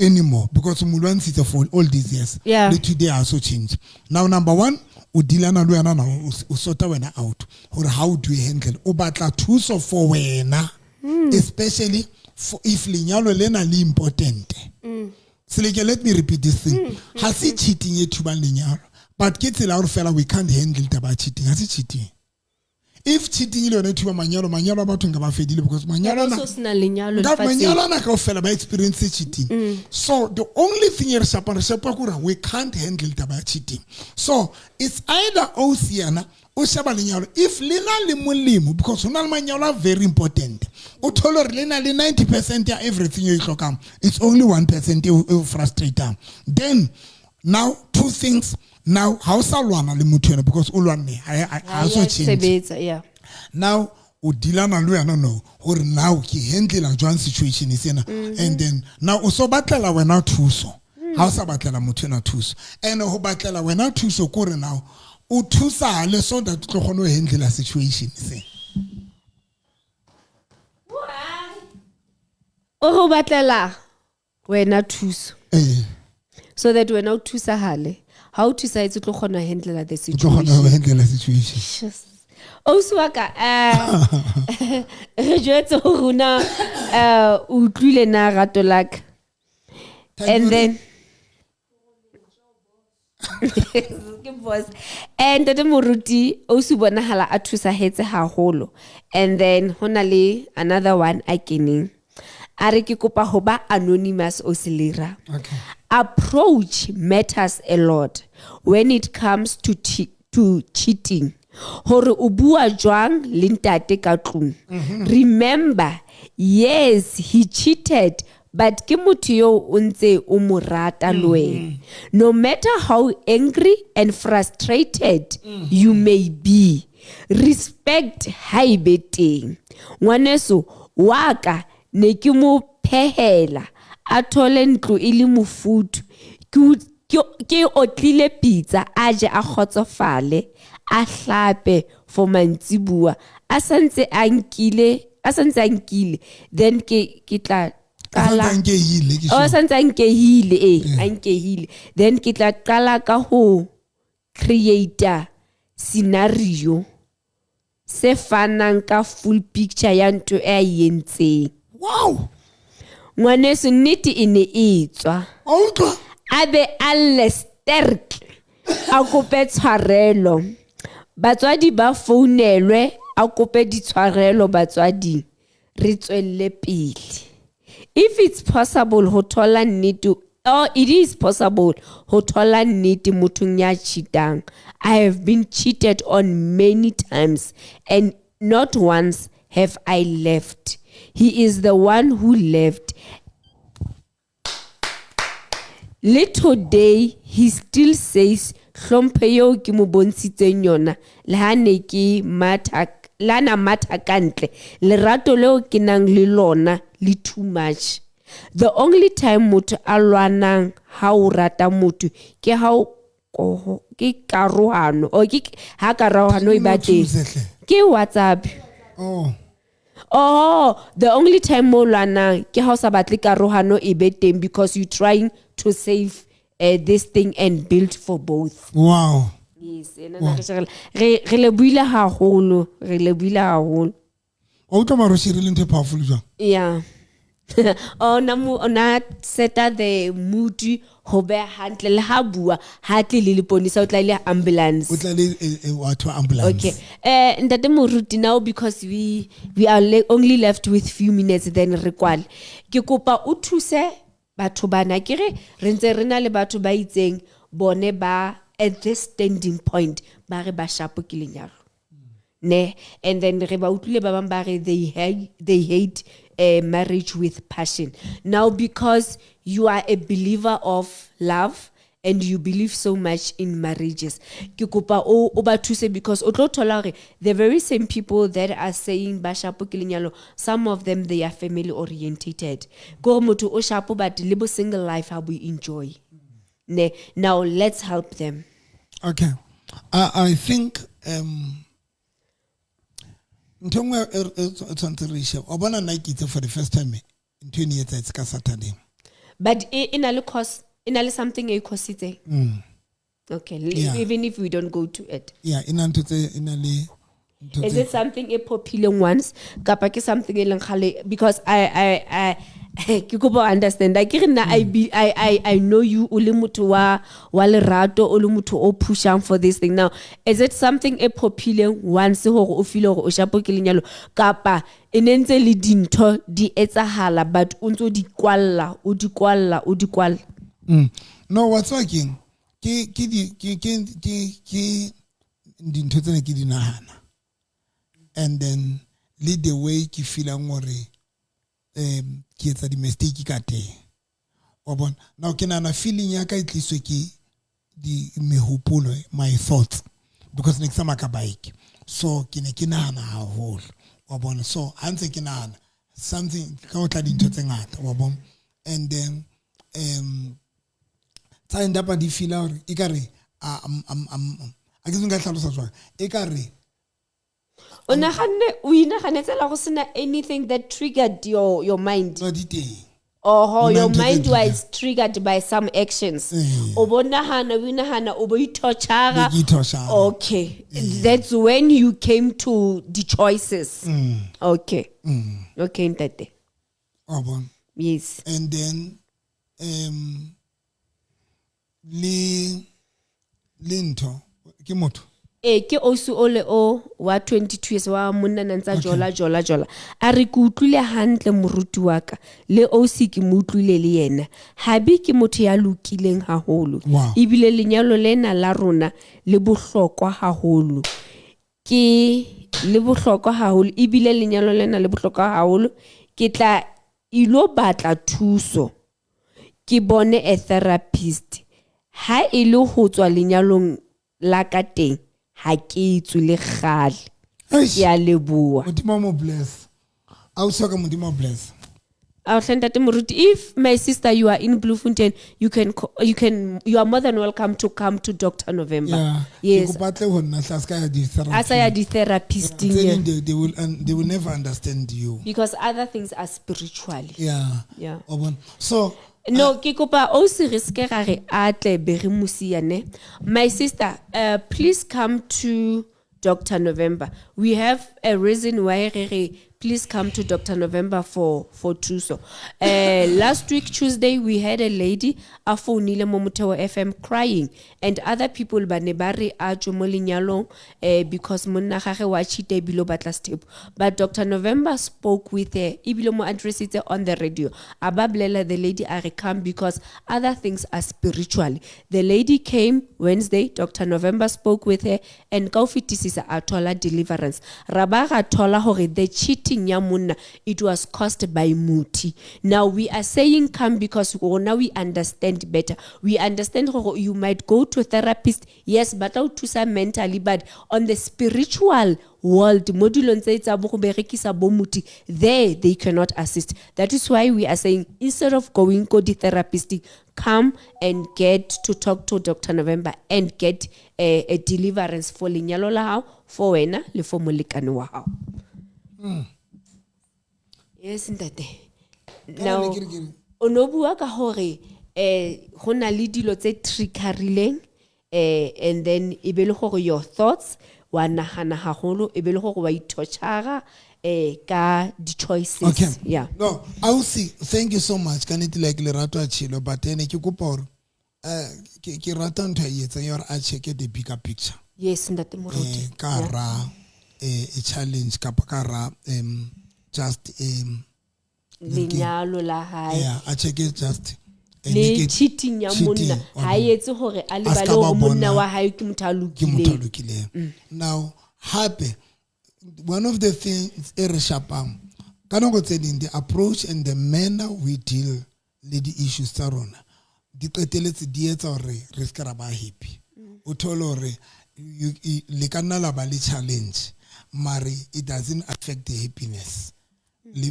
Speaker 2: anymore because Mulwan sits for all these years.
Speaker 1: Yeah.
Speaker 2: Today also changed. Now number 1, o dilana le wena na o sota wena out hore how do you handle o batla thuso for wena especially if lenyalo lena le important Seleke, let me repeat this thing ha se cheating e thubang lenyalo but ke tsela hore fela we can't handle taba cheating ha se cheating if cheating ile yona thuba manyalo a batho nga ba fedile because manyalo na ka ofela ba experience cheating so the only thing re shapa kura we can't handle taba cheating so it's either Oceana o shaba lenyalo if lena le molemo because hona le manyalo are very important o tholo re lena le 90% ya everything you hlokang it's only 1% you frustrate then now two things now how sa lwana le motho yena because o lwane ha so change
Speaker 1: yeah
Speaker 2: now o dilana le yena no hore now ke handle jwang situation is ena and then now o so batlela wena thuso ha o sa batlela motho yena thuso and ho batlela wena thuso kore now o thusa le so that tlo kgona ho handle a situation se
Speaker 1: o ho batlela wena thuso so that wena o thusa hale how to say tlo kgona handle the situation Oswaka re jwetse runa utlwile na rato laka and then and the moruti o se bonahala a thusa hetse haholo and then hona le another one again are ke kopa ho ba anonymous o selera approach matters a lot when it comes to cheating hore o bua jwang le ntate ka tlung remember yes he cheated but ke motho yo o ntse o mo rata lwe no matter how angry and frustrated you may be respect haebe teng ngwaneso waka ne ke mo phehela a thole ntlo ile mofutu ke otlile pizza aje a khotsofale a hlape for mantsibua a santse ankile then ke tla qala santse ankehile then ke tla qala ka ho create scenario se fanang ka full picture ya ntho e yentseng
Speaker 2: wow
Speaker 1: ngwaneso nnete ene etswa abe alle sterk a kope tshwarelo batswadi ba founelwe a kope ditshwarelo batswadi re tswelle pele if it's possible ho thola nnete or it is possible ho thola nnete mothong ya cheatang I have been cheated on many times and not once have I left he is the one who left little day he still says hlomphe yo ke mo bontshitseng yona le ha ne ke lana matha kantle lerato leo ke nang le lona le too much the only time motho a lwanang ha o rata motho ke ha ke karohano o ke ha karohano e bateng ke WhatsApp the only time mo lwanang ke ha o sa batle karohano e beteng because you trying to save this thing and build for both.
Speaker 2: Wow.
Speaker 1: Yes, re le buile haholo.
Speaker 2: O tla maro shire le nthe powerful jwa.
Speaker 1: Yeah. ona seta the mood ho be hantle le ha bua ha tle le ponisa o tla ile ambulance.
Speaker 2: O tla le watho ambulance.
Speaker 1: Okay. Ntate moruti now because we are only left with few minutes then re kwale. Ke kopa o thuse batho bana kere re ntse re na le batho ba itseng bone ba at this standing point ba re ba shapo ke lenyalo ne and then re ba utlile ba bang ba re they hate marriage with passion now because you are a believer of love and you believe so much in marriages ke kopa o ba thuse because o tlo thola re the very same people that are saying ba shapo ke lenyalo some of them they are family orientated go motho o shapo but live single life how we enjoy ne now let's help them.
Speaker 2: Okay, I think ntongwe tsantsirisha obana naikitse for the first time in 20 years it's ka Saturday
Speaker 1: but in a course in a something e cosite Okay,
Speaker 2: Yeah.
Speaker 1: even if we don't go to it.
Speaker 2: Yeah,
Speaker 1: Is it something a popular once? Kapa ke something e leng khale, because I ke kopa understand. Like I know you o le motho wa lerato, o le motho o pushang for this thing. Now, is it something a popular once hore o feel hore o shapo ke lenyalo kapa enentse le dintho di etsahala but o ntso di kwalla o di kwalla?
Speaker 2: No, what's working? Ke dintho tsene ke di nahana. And then lead the way ki feel ngore ki etsa di mistake ka teng. Wa bona? Now ke nana feeling ya ka itliswe ke di mehopolo, my thoughts, because next time ka bike. So ke ne ke nahana haholo. Wa bona? So hantse ke nahana something ka o tla dintho tse ngata, wa bona? And then tsa ndapa di feel hore ekare a ke se nka hlalosa jwang ekare
Speaker 1: O naganetse la go sena anything that triggered your mind.
Speaker 2: no di teng.
Speaker 1: Your mind was triggered by some actions. O bonahana o bo itochara. Okay. That's when you came to the choices. Okay. Okay, ntate. Yes.
Speaker 2: And then linto ke motho
Speaker 1: ke osu ole o wa 22 years wa monna nantsa jola a re ke utlwile hantle moruti wa ka le osi ke mo utlwile le yena habi ke motho ya lokileng haholo ebile lenyalo lena la rona le bohlokwa haholo ebile lenyalo lena le bohlokwa haholo ke tla ilo batla thuso ke bone a therapist ha ile ho tswa lenyalong la ka teng ha ke tswe le gale ya leboa
Speaker 2: modimo mo bless au soka modimo bless
Speaker 1: if my sister you are in Bloemfontein you are more than welcome to come to Dr. November. Yes, as I the therapist
Speaker 2: they will never understand you
Speaker 1: because other things are spiritual. Yeah.
Speaker 2: So
Speaker 1: no, ke kopa o se riske ga re atle be re musiane. My sister, please come to Dr. November. We have a reason why please come to Dr. November for Tuso. Last week Tuesday we had a lady a phonile mo Motheo FM crying and other people ba ne ba re a tšo mo lenyalong because monna gage wa chite bilo batla step. But Dr. November spoke with her ibilo mo address it on the radio. Abablela the lady are come because other things are spiritual. The lady came Wednesday, Dr. November spoke with her and ka ofitisa a thola deliverance. Rabaga thola hore the cheating ya monna it was caused by muti. Now we are saying come because now we understand better. We understand how you might go to a therapist, yes, but out to some mentally, but on the spiritual world, there they cannot assist. That is why we are saying instead of going to the therapist, come and get to talk to Dr. November and get a deliverance for linyalo la hao, for wena le for molekane wa hao. Yes, ntate. Now, onobua ka hore go na le dilo tse triggerileng and then e be le gore your thoughts wa nagana haholo e be le gore wa itochara ka di choices.
Speaker 2: Okay.
Speaker 1: Yeah.
Speaker 2: No, I will see. Thank you so much. Can it like lerato a chilo but ene ke kopa hore ke rata ntho e etsa yore a check the bigger picture.
Speaker 1: Yes, ntate Moruti.
Speaker 2: Ka ra a challenge kapakara just
Speaker 1: lenyalo la hae.
Speaker 2: Yeah, I check it just
Speaker 1: le cheating ya monna ha etse hore a le bale hore monna wa hae ke motho a lokileng.
Speaker 2: Now happy one of the things e re shapang kana go tseding the approach and the manner we deal with the issues tsa rona di qeteletse di etsa hore re ska ra ba happy o thole hore le kana la ba le challenge mari it doesn't affect the happiness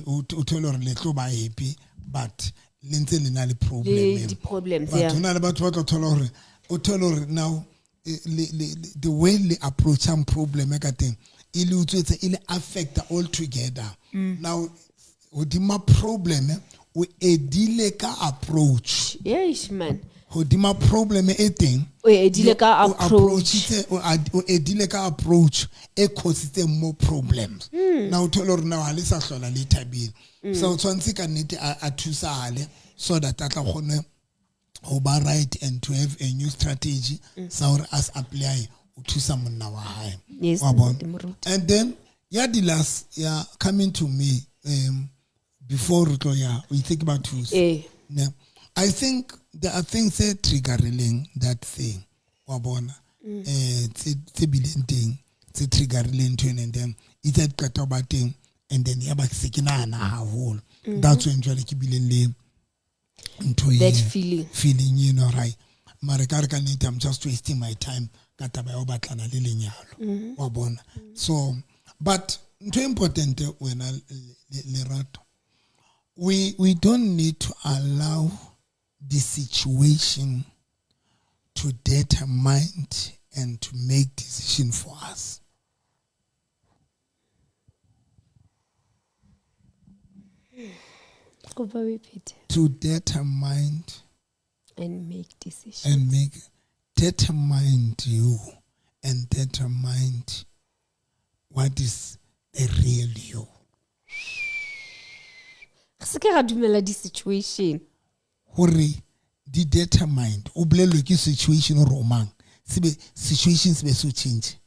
Speaker 2: o thole hore le tlo ba happy but lentse le na le
Speaker 1: problems
Speaker 2: but hona le batho ba tlo thola hore o thole hore now the way le approach am problem ka teng ile utswetsa ile affect all together. Now udima problem o edile ka approach.
Speaker 1: Yes man.
Speaker 2: hodima problem e teng
Speaker 1: o edile ka approach
Speaker 2: o edile ka approach e cause more problems now thola re now ha le sa hlola le thabile so tshwantse ka nnete a thusale so that a tla gone go ba right and to have a new strategy sa hore as apply o thusa monna wa hae
Speaker 1: Yes,
Speaker 2: wa bona
Speaker 1: Moruti.
Speaker 2: and then the last coming to me before we think about who's yeah. I think there are things that triggering that thing wa bona tse bileng teng tse triggering twen and then it's that qeta ba teng and then ya ba se ke nana haholo that's when jwale ke bileng le
Speaker 1: that feeling
Speaker 2: you know right mara ka re ka nnete I'm just wasting my time ka taba ya o batlana le lenyalo wa bona so but ntho important when Lerato we don't need to allow the situation to determine and to make decision for us. To determine
Speaker 1: and make decisions.
Speaker 2: And determine you and determine what is the real you.
Speaker 1: Se ke ga dumela di situation.
Speaker 2: Hore di determined o bolelwe ke situation o romang sebe situations be so change.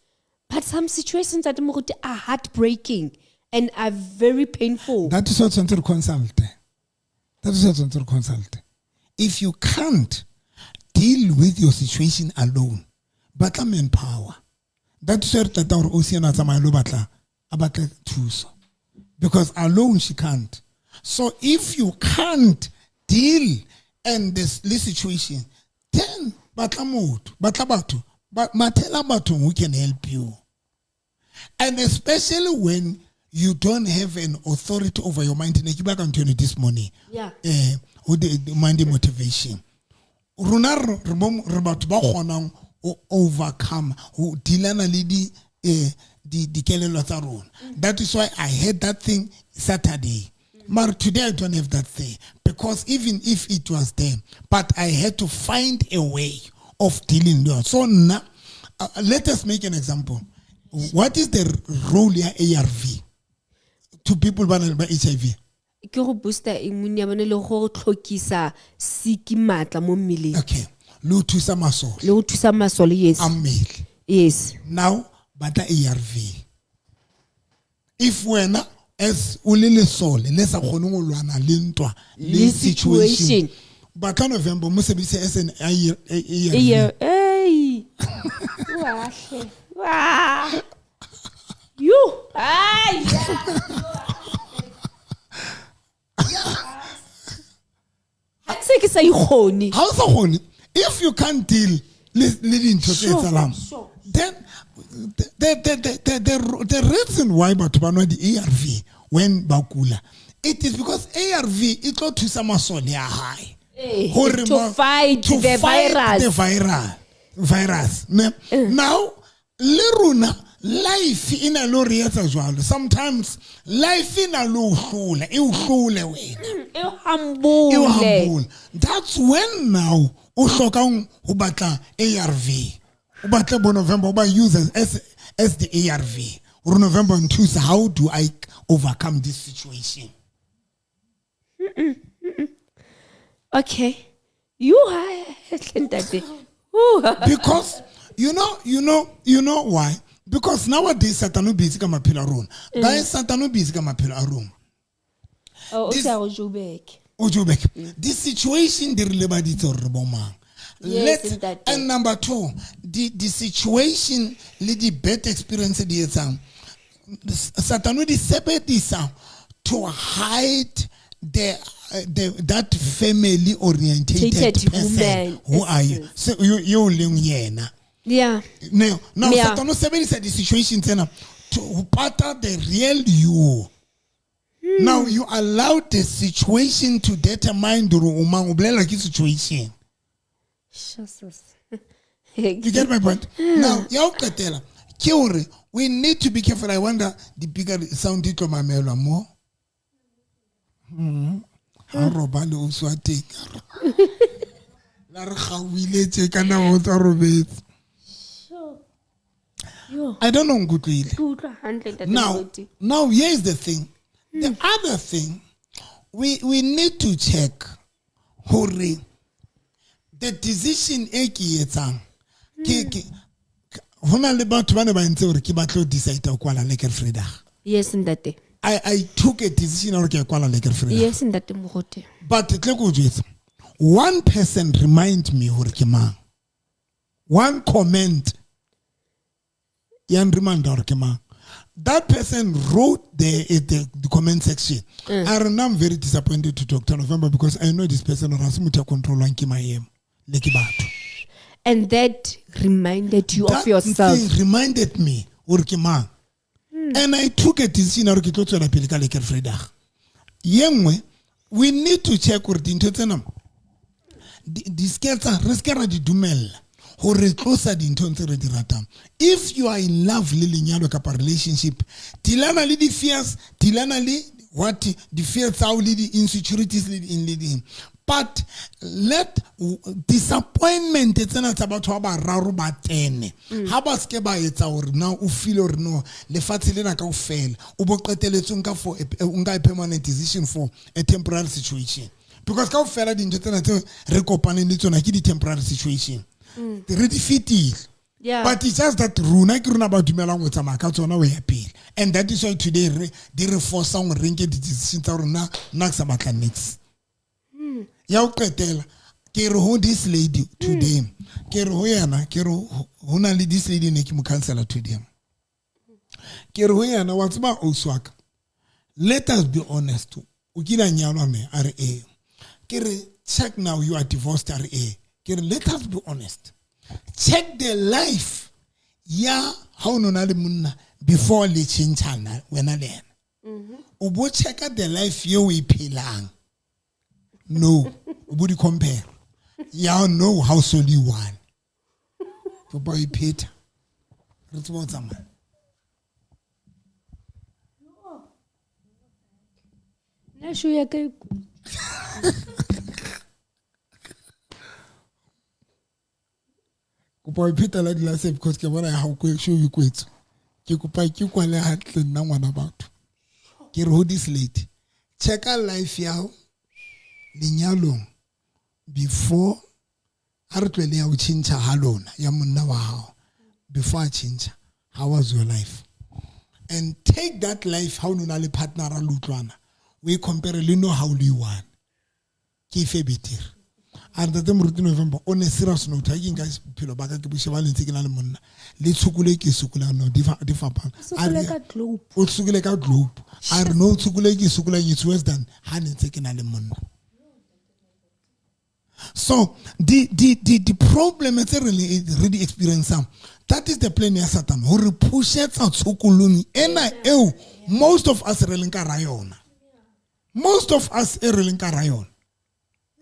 Speaker 1: But some situations that are heartbreaking and are very painful.
Speaker 2: That is what to consult. If you can't deal with your situation alone, batla manpower. That is what tata or Oceana Tamailo batla abata thuso. Because alone she can't. So if you can't deal in this situation, then batla batu, but matela batu who can help you. And especially when you don't have an authority over your mind. Like back on this morning.
Speaker 1: Yeah.
Speaker 2: With the mind motivation. Runar rebat ba khonang overcome who dilana lady the kelelo tsa rona. That is why I had that thing Saturday. But today I don't have that thing because even if it was there, but I had to find a way of dealing with it. So now, let us make an example. What is the role of ARV to people by HIV?
Speaker 1: Ke go booster immune ya bone le go tlhokisa siki matla mo mmeleng.
Speaker 2: Okay. Le o thusa masole.
Speaker 1: Le o thusa masole, yes.
Speaker 2: Ammele.
Speaker 1: Yes.
Speaker 2: Now, bata ARV. If wena as o le lesole le sa kgone go lwana le ntwa le situation. Batla November mo sebise as an ARV.
Speaker 1: Hey. Wahle. Wow. You. Ay.
Speaker 2: If you can't deal leading to salam, then the reason why but the ARV when bakula, it is because ARV it got to some high
Speaker 1: to fight the
Speaker 2: virus. Now leruna life in a laureate as well. Sometimes life in a low hole, humble. That's when now Ushokang Ubata ARV. Ubata November Uba uses as the ARV. Or November and Tuesday, how do I overcome this situation?
Speaker 1: Okay. You are
Speaker 2: because you know why? Because nowadays Satanu busy kama pila room. Guy Satanu busy kama pila room.
Speaker 1: Oh, Ojubek.
Speaker 2: This situation the relevant to Roboma.
Speaker 1: Yes,
Speaker 2: and number two, the situation the bad experience the Satanu the separate this to hide that family orientated person. Who are you? So you yena.
Speaker 1: Yeah.
Speaker 2: Now Satano 7 said the situation to pattern the real you. Now you allow the situation to determine the umang situation. You get my point? Now, Chitela, we need to be careful. I wonder the bigger sound to my more. How Robalo also take. La re gawile ka nako tsa robetse. I don't know Ngutlile. Now here's the thing. The other thing, we need to check hore the decision e ke etsang ke hona le batho ba ne ba ntse hore ke batlo decide ho kwala le Fredag.
Speaker 1: Yes ntate.
Speaker 2: I took a decision hore ke kwala le Fredag.
Speaker 1: Yes ntate mogote.
Speaker 2: But tle go jwetsa, one person remind me hore ke mang. One comment yan remind hore ke mang. That person wrote there at the comment section. I remember I'm very disappointed to Dr. November because I know this person has control my
Speaker 1: and that reminded you of yourself.
Speaker 2: That thing reminded me, and I took a decision. We need to check with the if you are in love with relationship, tilana li di fears, tilana li what the fears how the insecurities leading. But let disappointment it's not about how about raruba 10. How about skeba it's our now u feel or no le fatilena ka u fail. Ubo qeteletsong for unga permanent decision for a temporary situation. Because ka u fela di ntse re kopane le tsona ke di temporary situation. Ready fit.
Speaker 1: Yeah.
Speaker 2: But it's just that runa about dumelang with tsona we happy. And that is why today they reforce some ringe the decision tsa rona naksa batla next. Ya o qetela ke re ho this lady today. Ke re ho yana ke re ho na le this lady ne ke mo cancela today. Ke re ho yana wa tsaba oswaka. Let us be honest. O kila nyalo me are e. Ke re check now you are divorced are e. Let us be honest. Check the life. Yeah, how no na le munna before le chinchana when I learn. Ubo check out the life you we phelang. No, ubo compare. Yeah, know how soul you want. For boy Peter. That's what I'm.
Speaker 1: Na sho ya ka
Speaker 2: Kupa Peter la dila se because ke bona how go show you kwetso. Ke kupa ke kwale hatle nna ngwana batho. Ke re ho this lady. Check out life yao. Linyalong before a re tlwele ya o tšhintšha ha lona ya monna wa hao before a tšhintšha how was your life and take that life how nona le partner a lutlwana we compare le no how le one ke fe better and the moruti November on a serious note I think guys phelo ba ka ke busheba le ntse ke na le monna le tshukule ke sukula no di fapana o tsukule ka globe I know tsukule ke sukula it's worse than ha ntse ke na le monna. So the problem is really experiencing. That is the plan of Satan. Who pushes out sokulumi. Most of us are rayon. Most of us are rayon.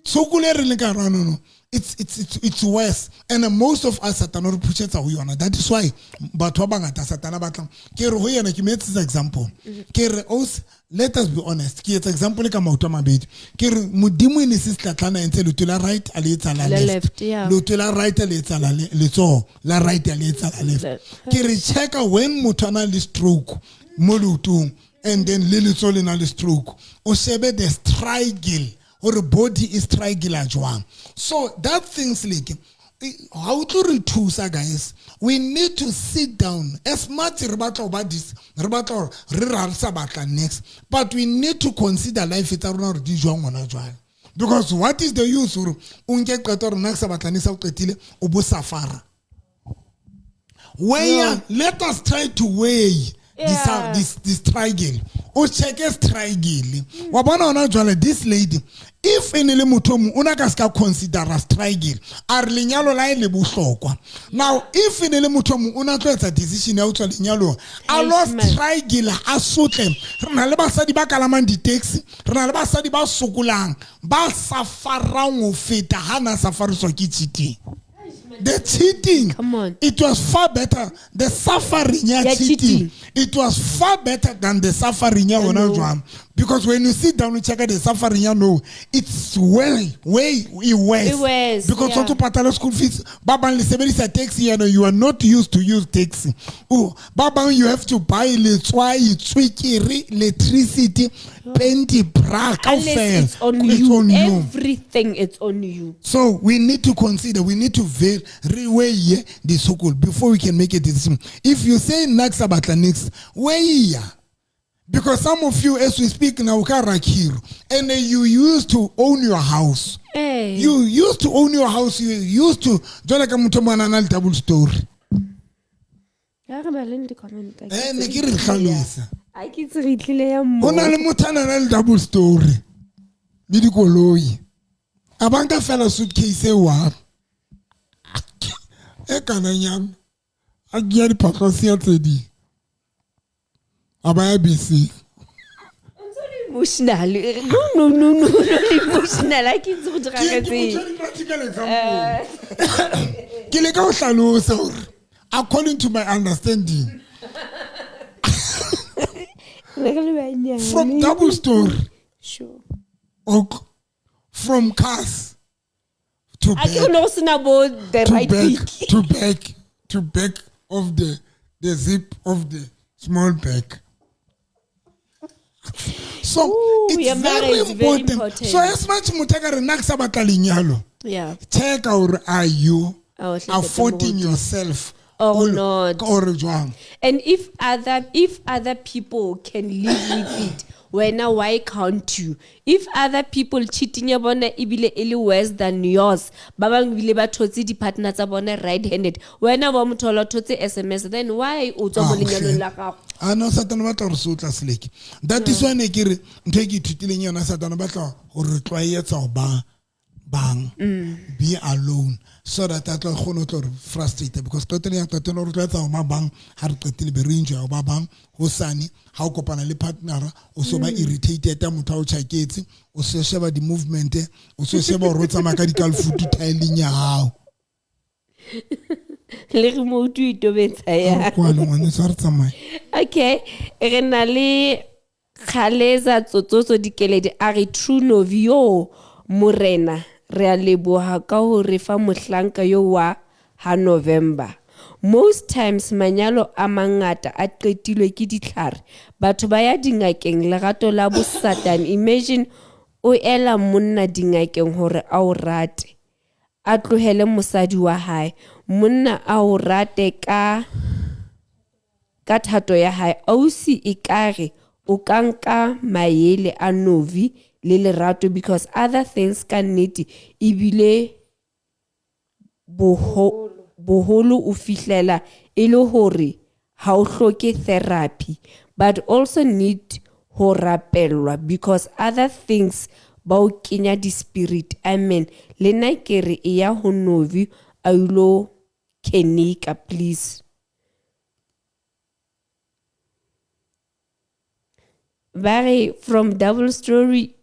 Speaker 2: Sokule rayon. It's worse. And most of us Satan pushes out yona. That is why. But wabangata Satan batlang. Kero hoya na kimeti this example. Kero os. Let us be honest. Ki example like mautama bed. Kero mudimu ni sister tlana ente lutula right aliyeta la left. Lutula right aliyeta la leto la right aliyeta la left. Kero check when mutana li stroke molutu and then lili soli na li stroke. Osebe the striggle. Or body is triangular juang. So that things like how to reduce guys. We need to sit down as much about this next, but we need to consider life it because what is the use of let us try to weigh this triangle. O check triangle. This lady, if any mutomu unagaska consider as triangle, are linyalo la ile busokwa. Now, if any mutomu unatweta decision ya uto linyalo, I lost triangle asote. Rana Basadi ba kalamandi taxi, rana Basadi ba sukulang, ba safarang feta hana safari so kichiti. The cheating,
Speaker 1: come on.
Speaker 2: It was far better. The suffering, cheating. It was far better than the suffering. Because when you sit down and check out the suffering, you know, it's way worse. Because
Speaker 1: yeah.
Speaker 2: to patala school fees, Baba is a taxi, you know, you are not used to use taxi. Oh, Baba, you have to buy electricity, penti,
Speaker 1: unless it's on you. Everything it's on you.
Speaker 2: So we need to consider, we need to reweigh the so-called before we can make a decision. If you say next about the next, weigh. Because some of you, as we speak now, and you used to own your house.
Speaker 1: Hey.
Speaker 2: You used to own your house. You used to join like a mutumanal double story.
Speaker 1: I can comment.
Speaker 2: I
Speaker 1: can read
Speaker 2: Onale mutanal double story. Bidikoloyi. Abanga fella suitcase wa. Ekananyam. Agiari patrosia tedi. Abaya BC.
Speaker 1: Emotional. No, emotional. I can't do
Speaker 2: it. According to my understanding. From double story.
Speaker 1: Sure.
Speaker 2: Or from cars to back.
Speaker 1: I don't know about the right peak.
Speaker 2: To back of the zip of the small bag. So it's very important. So as much mutakare naksa batalinyalo.
Speaker 1: Yeah.
Speaker 2: Check out, are you affording yourself
Speaker 1: or not?
Speaker 2: And
Speaker 1: if other people can live with it, why can't you? If other people cheating yabona ibile eli worse than yours, babang bile ba thotse di partners tsa bona right-handed, wena ba mothola thotse SMS, then why o tswa mo lenyalong la gago?
Speaker 2: Ano satana batla re sotla seleke. That is why ne kere ntwe ke thutileng yona satana batla go re tlwaetsa go bang be alone so that I tla go no tlo frustrated because totally ya totally re tlwaetsa go bang ha re qetile be re enjoy ba bang ho sane ha o kopana le partner o so ba irritated ya motho o tshaketse o se sheba di movement o se sheba o rotsa maka di kalfutu tiling ya hao
Speaker 1: le remote e tobetsa ya okay re na le khaleza tsotsotso dikeledi a re true novio morena re a leboha ka ho re fa mohlanka yo wa ha November. Most times manyalo a mangata a qetilwe ke ditlhare batho ba ya dingakeng lerato la bo Satan. Imagine o ela monna dingakeng hore a o rate a tlohele mosadi wa hae monna a o rate ka thato ya hae ausi ikare o kanka maele a novi le lerato because other things can need ibile boholo o fihlela e le hore ha o hloke therapy but also need ho rapelwa because other things ba o kenya di spirit. Amen. Lena kere e ya ho novi a ilo kenika please. Very from double story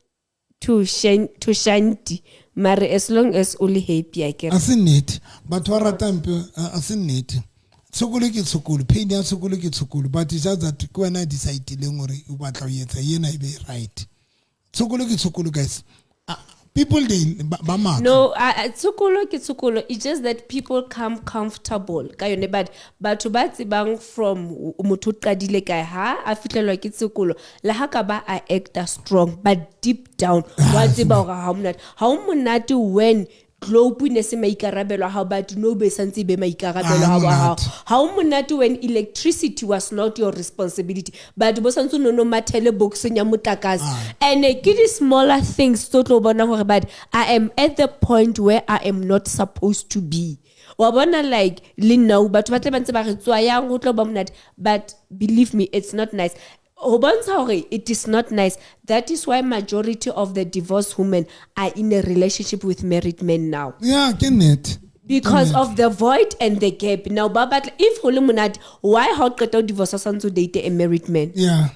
Speaker 1: to shanty mare as long as only happy I can
Speaker 2: asinete but wa ratampe asinete tsokolo ke tsokolo pain ya tsokolo ke tsokolo but it's just that ke wena decide le ngore o batla o yetsa yena e be right tsokolo ke tsokolo guys people they ba
Speaker 1: no tsokolo ke tsokolo it's just that people come comfortable ka yone but batho ba tsebang from motho qadile kae ha a fitlhelwa ke tsokolo la ha ka ba a actor strong but deep down wa tseba hore ha monate when globe ne se maikarabelo ha but no be santse be maikarabelo ha monate when electricity was not your responsibility but bo santse no mathele boxing ya motlakase and ke di smaller things to tlo bona hore but I am at the point where I am not supposed to be wa bona like le now batho ba tle ba ntse ba re tswa yang go tlo ba monate but believe me it's not nice. It is not nice. That is why majority of the divorced women are in a relationship with married men now.
Speaker 2: Yeah, can it?
Speaker 1: Because of the void and the gap. Now, but if holimunat, why how qeta divorce sanzu date a married man?
Speaker 2: Yeah.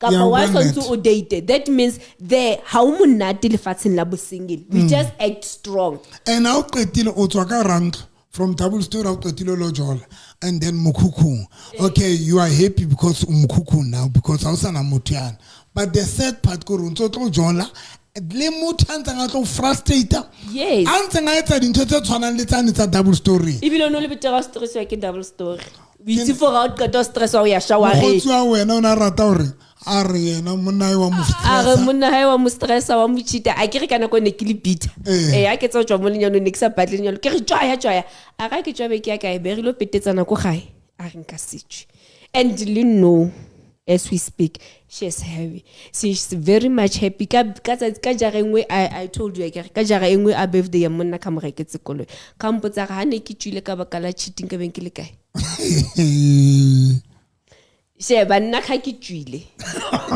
Speaker 1: Why sanzu date? That means there how munati le fatsing la bo single. We just act strong.
Speaker 2: And how qetile o tswa ka rank from double story out to Tilolo and then Mukuku. Okay, you are happy because Mukuku now because Ausana Mutian. But the sad part Kurunto Jola, le mutanza ngato frustrator.
Speaker 1: Yes.
Speaker 2: Anza ngaita dintoto tshwana le tsane tsa double story.
Speaker 1: Ibile no le bitera stress wa ke double story. We see for out ka stress wa ya shower.
Speaker 2: Go tswa wena o na rata hore a re yena monna wa mo stress.
Speaker 1: A re monna hae wa mo stress wa mo cheat. A ke re kana ko ne ke le beat. A ke tsa tswa mo lenyano ne ke sa batle lenyano. Ke re tswaya. A ga ke tswa be ke ya ka e berilo petetsana ko gae. A re nka sitse. And you know, as we speak, she's happy. She's very much happy. Ka jara engwe I told you ka jara engwe a birthday ya monna ka mo reketse koloi. Ka mpotsa ga ne ke tswile ka bakala cheating ka benkele kae. She Banna ka ke tswile.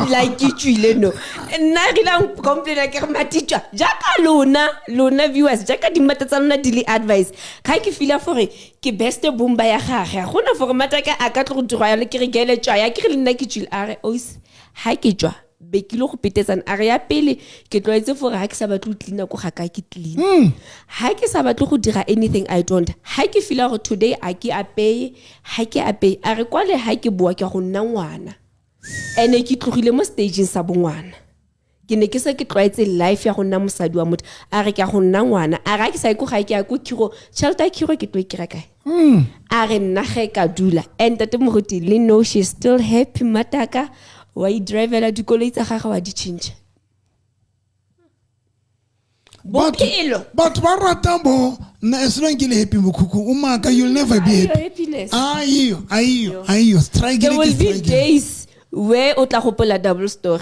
Speaker 1: Like ke tswile no. Nna re la complain ke re matitwa. Jaka lona viewers jaka di mata tsa lona daily advice. Ka ke feel for ke best bomba ya gage. Gona for mataka a ka tlo go dirwa le ke re gele tswa ya ke re nna ke tswile a re os ha ke tswa be ke lo go petetsana a re ya pele ke tloetse for ha ke sa batlo clean ko ga ka ke clean ha ke sa batlo go dira anything I don't ha ke feel gore today a ke apeye ha ke apeye a re kwale ha ke boa ke go nna ngwana ene ke tlogile mo stageng sa bongwana ke ne ke se ke tloetse life ya go nna mosadi wa motho a re ke go nna ngwana a ga ke sa go ga ke ya go kiro chelta kiro ke tlo ikira kae a re nna ge ka dula and tate moruti le no she's still happy mataka wa I driver di koloi tsa gaga wa di change
Speaker 2: but ba rata bo na eslang ke le happy Mukuku umaka you'll never be happy ayo strike
Speaker 1: there will be days where o tla gopola double story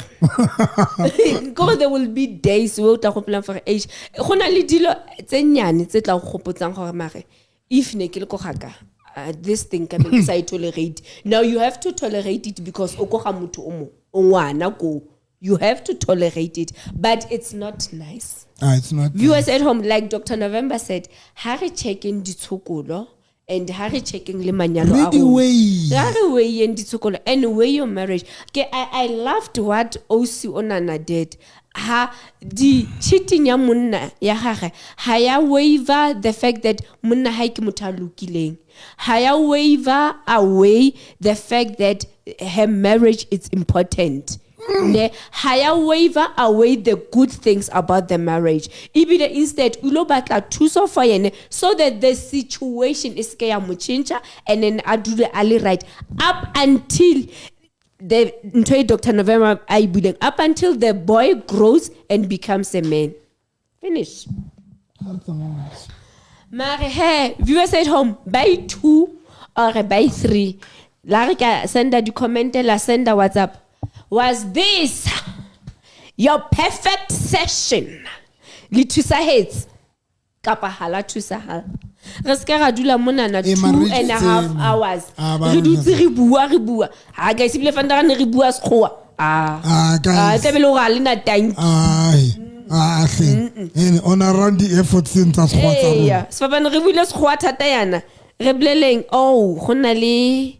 Speaker 1: go there will be days where o tla gopola for age gona le dilo tse nyane tse tla go gopotsang gore mare if ne ke le go gaka this thing can be I tolerate. Now you have to tolerate it because you have to tolerate it, but it's not nice.
Speaker 2: It's not.
Speaker 1: Viewers at home, like Dr. November said, Harry checking the tsokolo and Harry checking le manyalo Harry way and the tsokolo and way your marriage. Okay, I loved what Osi Onana did. Ha di cheating ya munna ya gage ha ya waiver the fact that munna ha ke motho lokileng ha ya waiver away the fact that her marriage is important ne ha ya waiver away the good things about the marriage ibile instead ulo batla thuso for yene so that the situation is ke ya mo change and then adule ali right up until the Dr. November I building up until the boy grows and becomes a man. Finish. Mare hey, viewers at home, by 2 or by 3. Larika send the comment la send a WhatsApp. Was this your perfect session? Litusa heads. Kapa hala tusa. Reska ra dula mona na 2.5 hours. Re dutse re bua. Ha guys ibile fanda re bua sekgowa. Tebelo ga lena tanki.
Speaker 2: On around the effort since as khotsa.
Speaker 1: Yeah, sefapana re buile sekgowa thata yana. Re bleleng gona le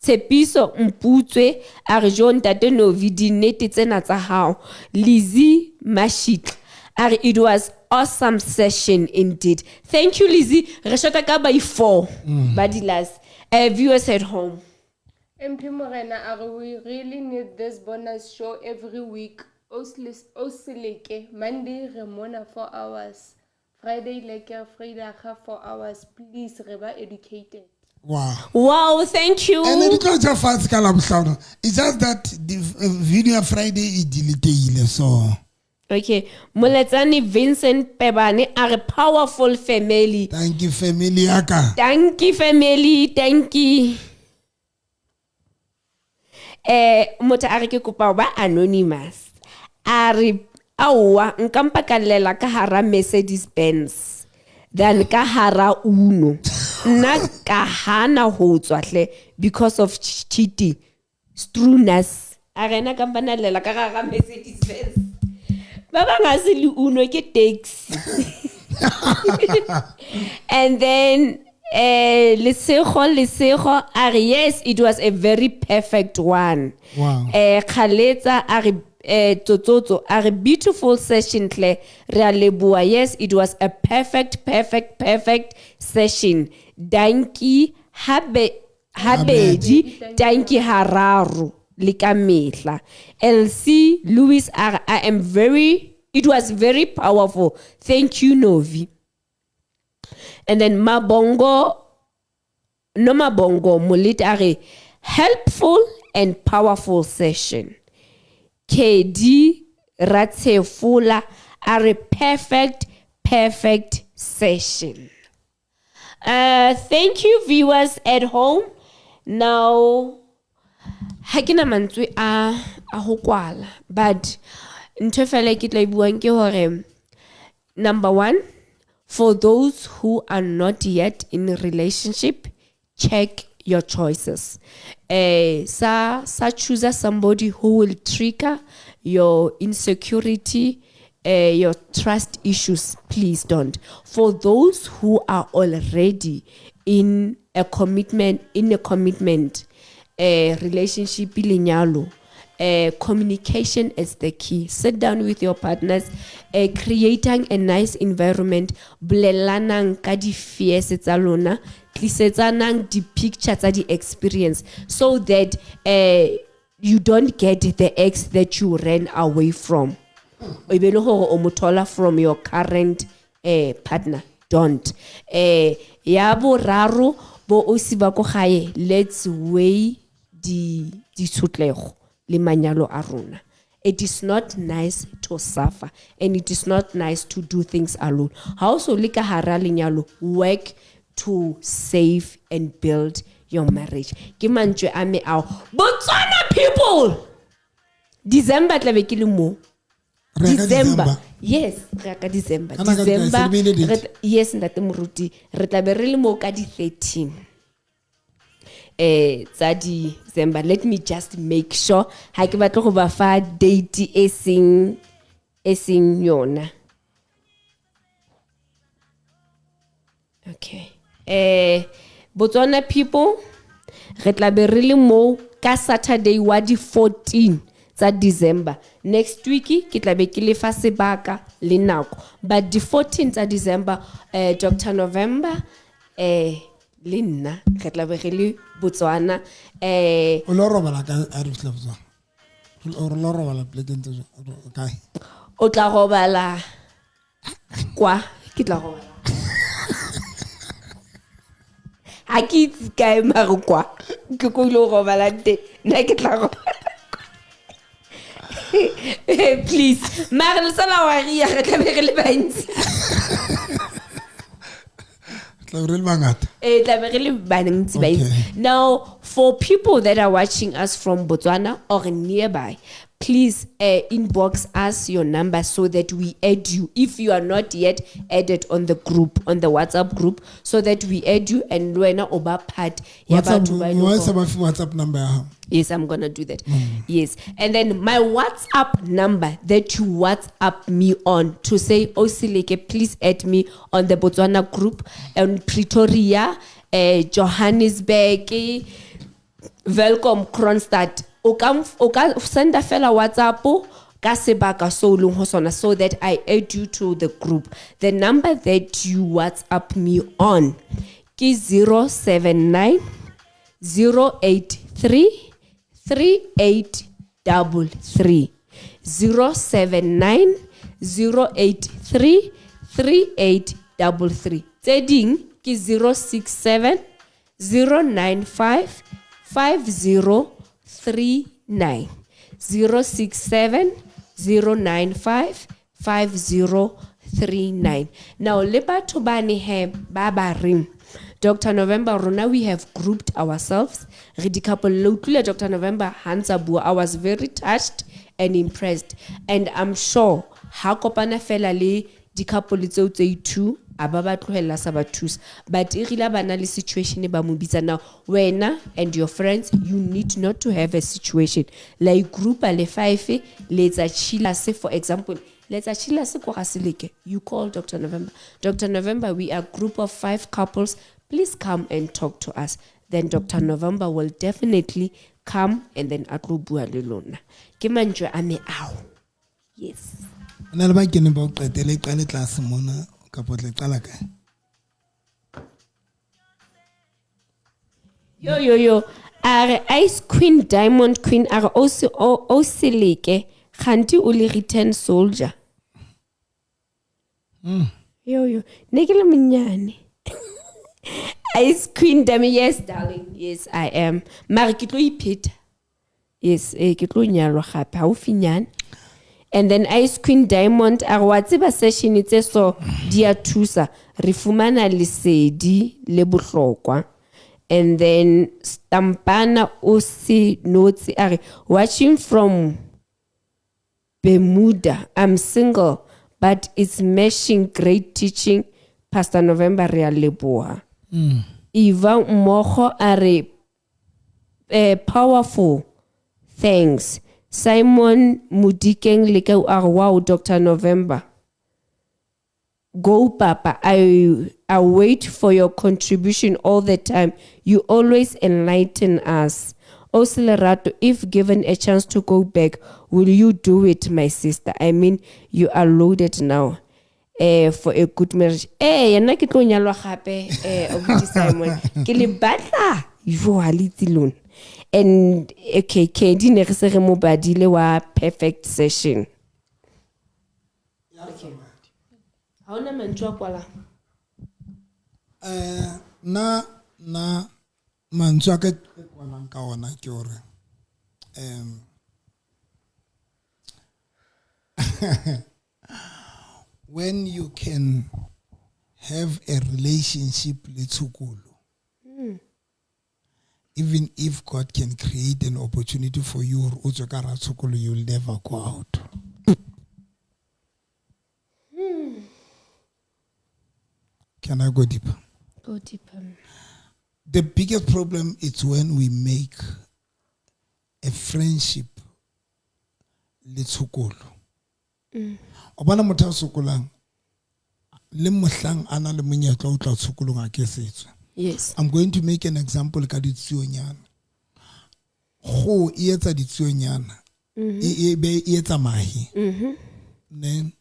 Speaker 1: Tshepiso Mputswe a re jo ntate no vidi nete tsena tsa hao. Lizzie Mashik it was awesome session indeed. Thank you, Lizzie. Reshota ka by 4. Badilas. Viewers at home.
Speaker 3: MP Morena, we really need this bonus show every week. Osileke, Monday, Remona 4 hours. Friday, Leke, Friday, 4 hours. Please, Reba educated.
Speaker 2: Wow,
Speaker 1: thank you.
Speaker 2: And then it's just that the video Friday is deleted, so.
Speaker 1: Okay, Muletsani Vincent Pebane are a powerful family.
Speaker 2: Thank you, family.
Speaker 1: Thank you, family. Thank you. Mota arike kupa ba anonymous. Ari awa nkampa kalela ka hara Mercedes Benz. Then ka hara Uno. Na ka hana ho tswahle because of cheating. Strunas. Arena kampana lela ka hara Mercedes Benz. Baba ngasi li Uno ke taxi. And then Lesego yes, it was a very perfect one.
Speaker 2: Wow.
Speaker 1: Khaletsa Tototo, a beautiful session, Claire. Realebua, yes, it was a perfect session. Danki habedi, danki hararu, likamehla. LC Louis, it was very powerful. Thank you, Novi. And then Mabongo Molitare, helpful and powerful session. KD Ratsefula are a perfect session. Thank you, viewers at home. Now, hakina mantswe a ho kwala, but ntho fela ke tla buang ke hore number 1, for those who are not yet in a relationship, check your choices. Choose somebody who will trigger your insecurity, your trust issues. Please don't. For those who are already in a commitment, relationship, communication is the key. Sit down with your partners, creating a nice environment, blelanang ka di fears tsa lona, tlisetsanang di pictures tsa di experience, so that you don't get the ex that you ran away from. Even ho o mothola from your current partner. Don't. Ya boraro bo o si ba ko gae, let's weigh di tshutlego le manyalo a rona. It is not nice to suffer, and it is not nice to do things alone. How so lika hara lenyalo, work to save and build your marriage. Ke mantswe a me ao. Botswana people! December tlabe ke le mo. December. Yes, ka December. Yes, ndate moruti. Re tlabe re le mo ka di 13. Tsa December. Let me just make sure ha ke batla go ba fa date e seng yona. Okay. Botswana people, re tlabe re le mo ka Saturday wa di 14 tsa December. Next week ke tlabe ke le fa sebaka le nako, but di 14 tsa December, Dr. November le nna re tlabe re le Botswana.
Speaker 2: O lo robala ka a re fitla Botswana. O lo robala plekeng tse kae?
Speaker 1: O tla robala kwa ke tla robala. Ha ke kae maro kwa ke go lo robala te nna ke tla robala. Please, mara le sala wa ria re tla be re le bantsi. Now, for people that are watching us from Botswana or nearby, please inbox us your number so that we add you. If you are not yet added on the group, on the WhatsApp group, so that we add you and Luena Oba part.
Speaker 2: WhatsApp number.
Speaker 1: Yes, I'm gonna do that. Yes, and then my WhatsApp number that you WhatsApp me on to say, Osileke, please add me on the Botswana group and Pretoria, Johannesburg, welcome Kronstadt. Oka send a fella WhatsApp ka sebaka so leng ho sona, so that I add you to the group. The number that you WhatsApp me on is 079 083 3833 079 083 3833. Tseding ki 067 095 5039 067 095 5039. Now lebatho bane he baba rim Dr. November Rona, we have grouped ourselves. Dr. November Hansabu, I was very touched and impressed. And I'm sure Hakopana fela le di couple tse two ababa tlohella sabathus. But irila banale situation ba mubitsa now. Wena and your friends, you need not to have a situation. Like group ale 5 let's chilla se, for example. Let's chilla se kwa sileke. You call Dr. November. Dr. November, we are a group of 5 couples. Please come and talk to us. Then Dr. November will definitely come and then a tlo bua le lona ke mantswe a me ao. Yes.
Speaker 2: Na le ba ke ne ba o qetele qale tlase mona ka potle qala kae?
Speaker 1: Yo. Are Ice Queen, Diamond Queen, are also leke. Khanti o le return soldier. Yo. Nekele mnyane. Ice Queen, Diamond, yes, darling. Yes, I am. Mara ke tlo ipheta. Yes, ke tlo nyalwa gape ha o finyane. And then Ice Queen Diamond, are wa tseba session tse so dia thusa. Re fumana lesedi le bohlokwa. And then Stampana Osi notes are watching from Bermuda. I'm single, but it's meshing, great teaching. Pastor November Real Leboa. Eva Moho are powerful. Thanks. Simon Mudikeng Lekau are wow, Dr. November. Go, Papa. I wait for your contribution all the time. You always enlighten us. Osilerato, if given a chance to go back, will you do it, my sister? I mean, you are loaded now. For a good marriage. Yana ke tlo nyalwa gape Obuti Simon. Ke le batla yo halitilon. And okay, di ne re se re mo badile wa perfect session. Okay. How na mantswa kwala?
Speaker 2: Na mantswa ke kwana ka ona ke hore when you can have a relationship le tsukulu, even if God can create an opportunity for you or utsokara tsukulu, you'll never go out. Can I go deeper?
Speaker 1: Go deeper.
Speaker 2: The biggest problem is when we make a friendship le tsukulu. Obana motho a sokolang le mohlang ana le monyetla o tla tsukulong a ke setswe.
Speaker 1: Yes.
Speaker 2: I'm going to make an example ka ditsuonyana. Go etsa ditsuonyana. E etsa mahi. Then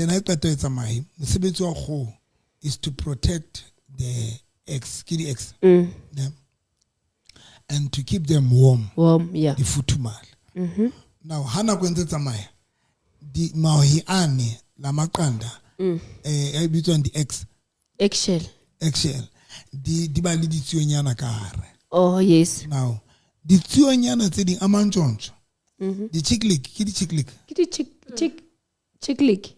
Speaker 2: I qeta etsa mahi. Mosebetsi wa go is to protect the eggs, kitty eggs. Them. And to keep them warm.
Speaker 1: Warm, yeah.
Speaker 2: The futumal. Now, hana kwenze tsamaya. Di mahi ane la makanda. Between the eggs.
Speaker 1: Eggshell.
Speaker 2: Di ba le ditsuonyana ka hare.
Speaker 1: Oh yes.
Speaker 2: Now, ditsuonyana tse ding amantsontsho. Di chicklick, ke di chicklick.
Speaker 1: Chicklick.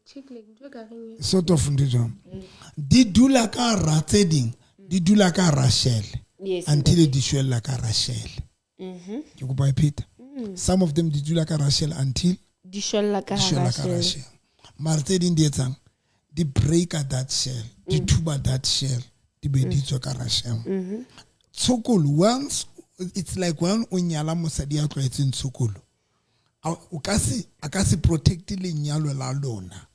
Speaker 3: Chicklick.
Speaker 2: Sort of ndijo. Di dula ka hara tse ding, di dula ka hara shell.
Speaker 1: Yes.
Speaker 2: Until di shwella ka hara shell. Ke go buy Peter. Some of them di dula ka hara shell until
Speaker 1: di shwella ka hara shell.
Speaker 2: Mara tse ding di etsang di break at that shell, di tuba that shell, di be di tswa ka hara shell. Tsukulu, once it's like when o nyala mosadi ya tlwaetseng tsukulu. O ka se protect lenyalo la lona,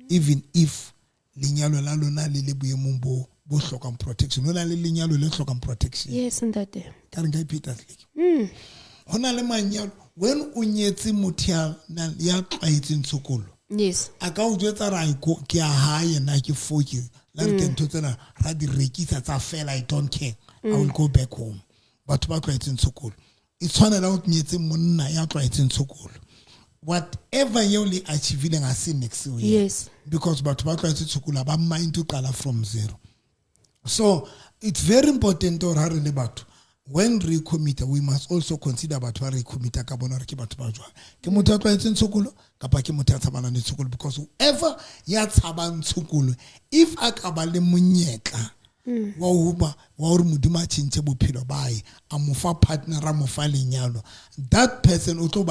Speaker 2: even if lenyalo la lona le le boemong bo hlokang protection. Hona le lenyalo le hlokang protection.
Speaker 1: Yes, ntate.
Speaker 2: Ka re nka ipita tleke. Hona le manyalo when o nyetse motho ya tlwaetseng tsukulu.
Speaker 1: Yes.
Speaker 2: A ka o jwetsa ra ke a hae na ke foki la re ke ntho tsena ra di rekisa tsa fela, I don't care. I will go back home. But ba tlwaetseng tsukulu. It's one of the nyetse monna ya tlwaetseng tsukulu. Whatever you le achieving a sin next year.
Speaker 1: Yes.
Speaker 2: Because batho ba tlwaetse tsukulu ba mind to qala from zero. So it's very important to hare le batho. When we commit, we must also consider batho ba re commit ka bona re ke batho ba jwa. Ke motho ya tlwaetseng tsukulu kapa ke motho ya tshabana le tsukulu, because whoever ya tshabang tsukulu, if a ka ba le monyetla wa hore modimo a tshintse bophelo ba hae a mo fa partner a mo fa lenyalo, that person o tlo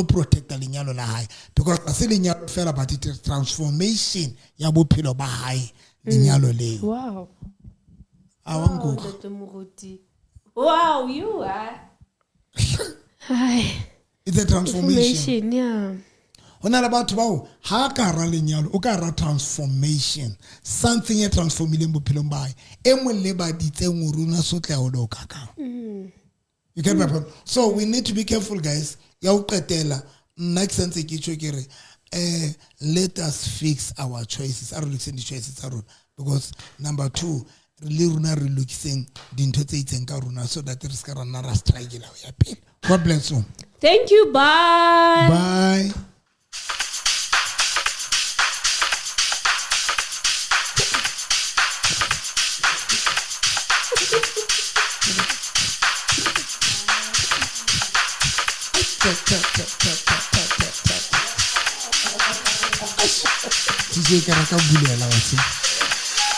Speaker 2: protecta lenyalo la hae, because a se lenyalo fela but it is transformation ya bophelo ba hae lenyalo leo.
Speaker 1: Wow.
Speaker 2: Wow,
Speaker 1: you are. Hi.
Speaker 2: It's a transformation.
Speaker 1: Yeah.
Speaker 2: Hona le batho bao ha ka ra lenyalo o ka ra transformation, something e transformileng bophelong ba hae e mo le ba ditseng o runa so tla o lo ka ka. You get my point? So we need to be careful, guys. Ya o qetela nna ke sentse ke tshwe ke re let us fix our choices. Are looking the choices are because number 2 really runa re lokiseng dintho tse itseng ka runa so that re ska rana ra strike la ya pele. God bless you.
Speaker 1: Thank you. Bye.
Speaker 2: Bye. DJ kana ka bulela wa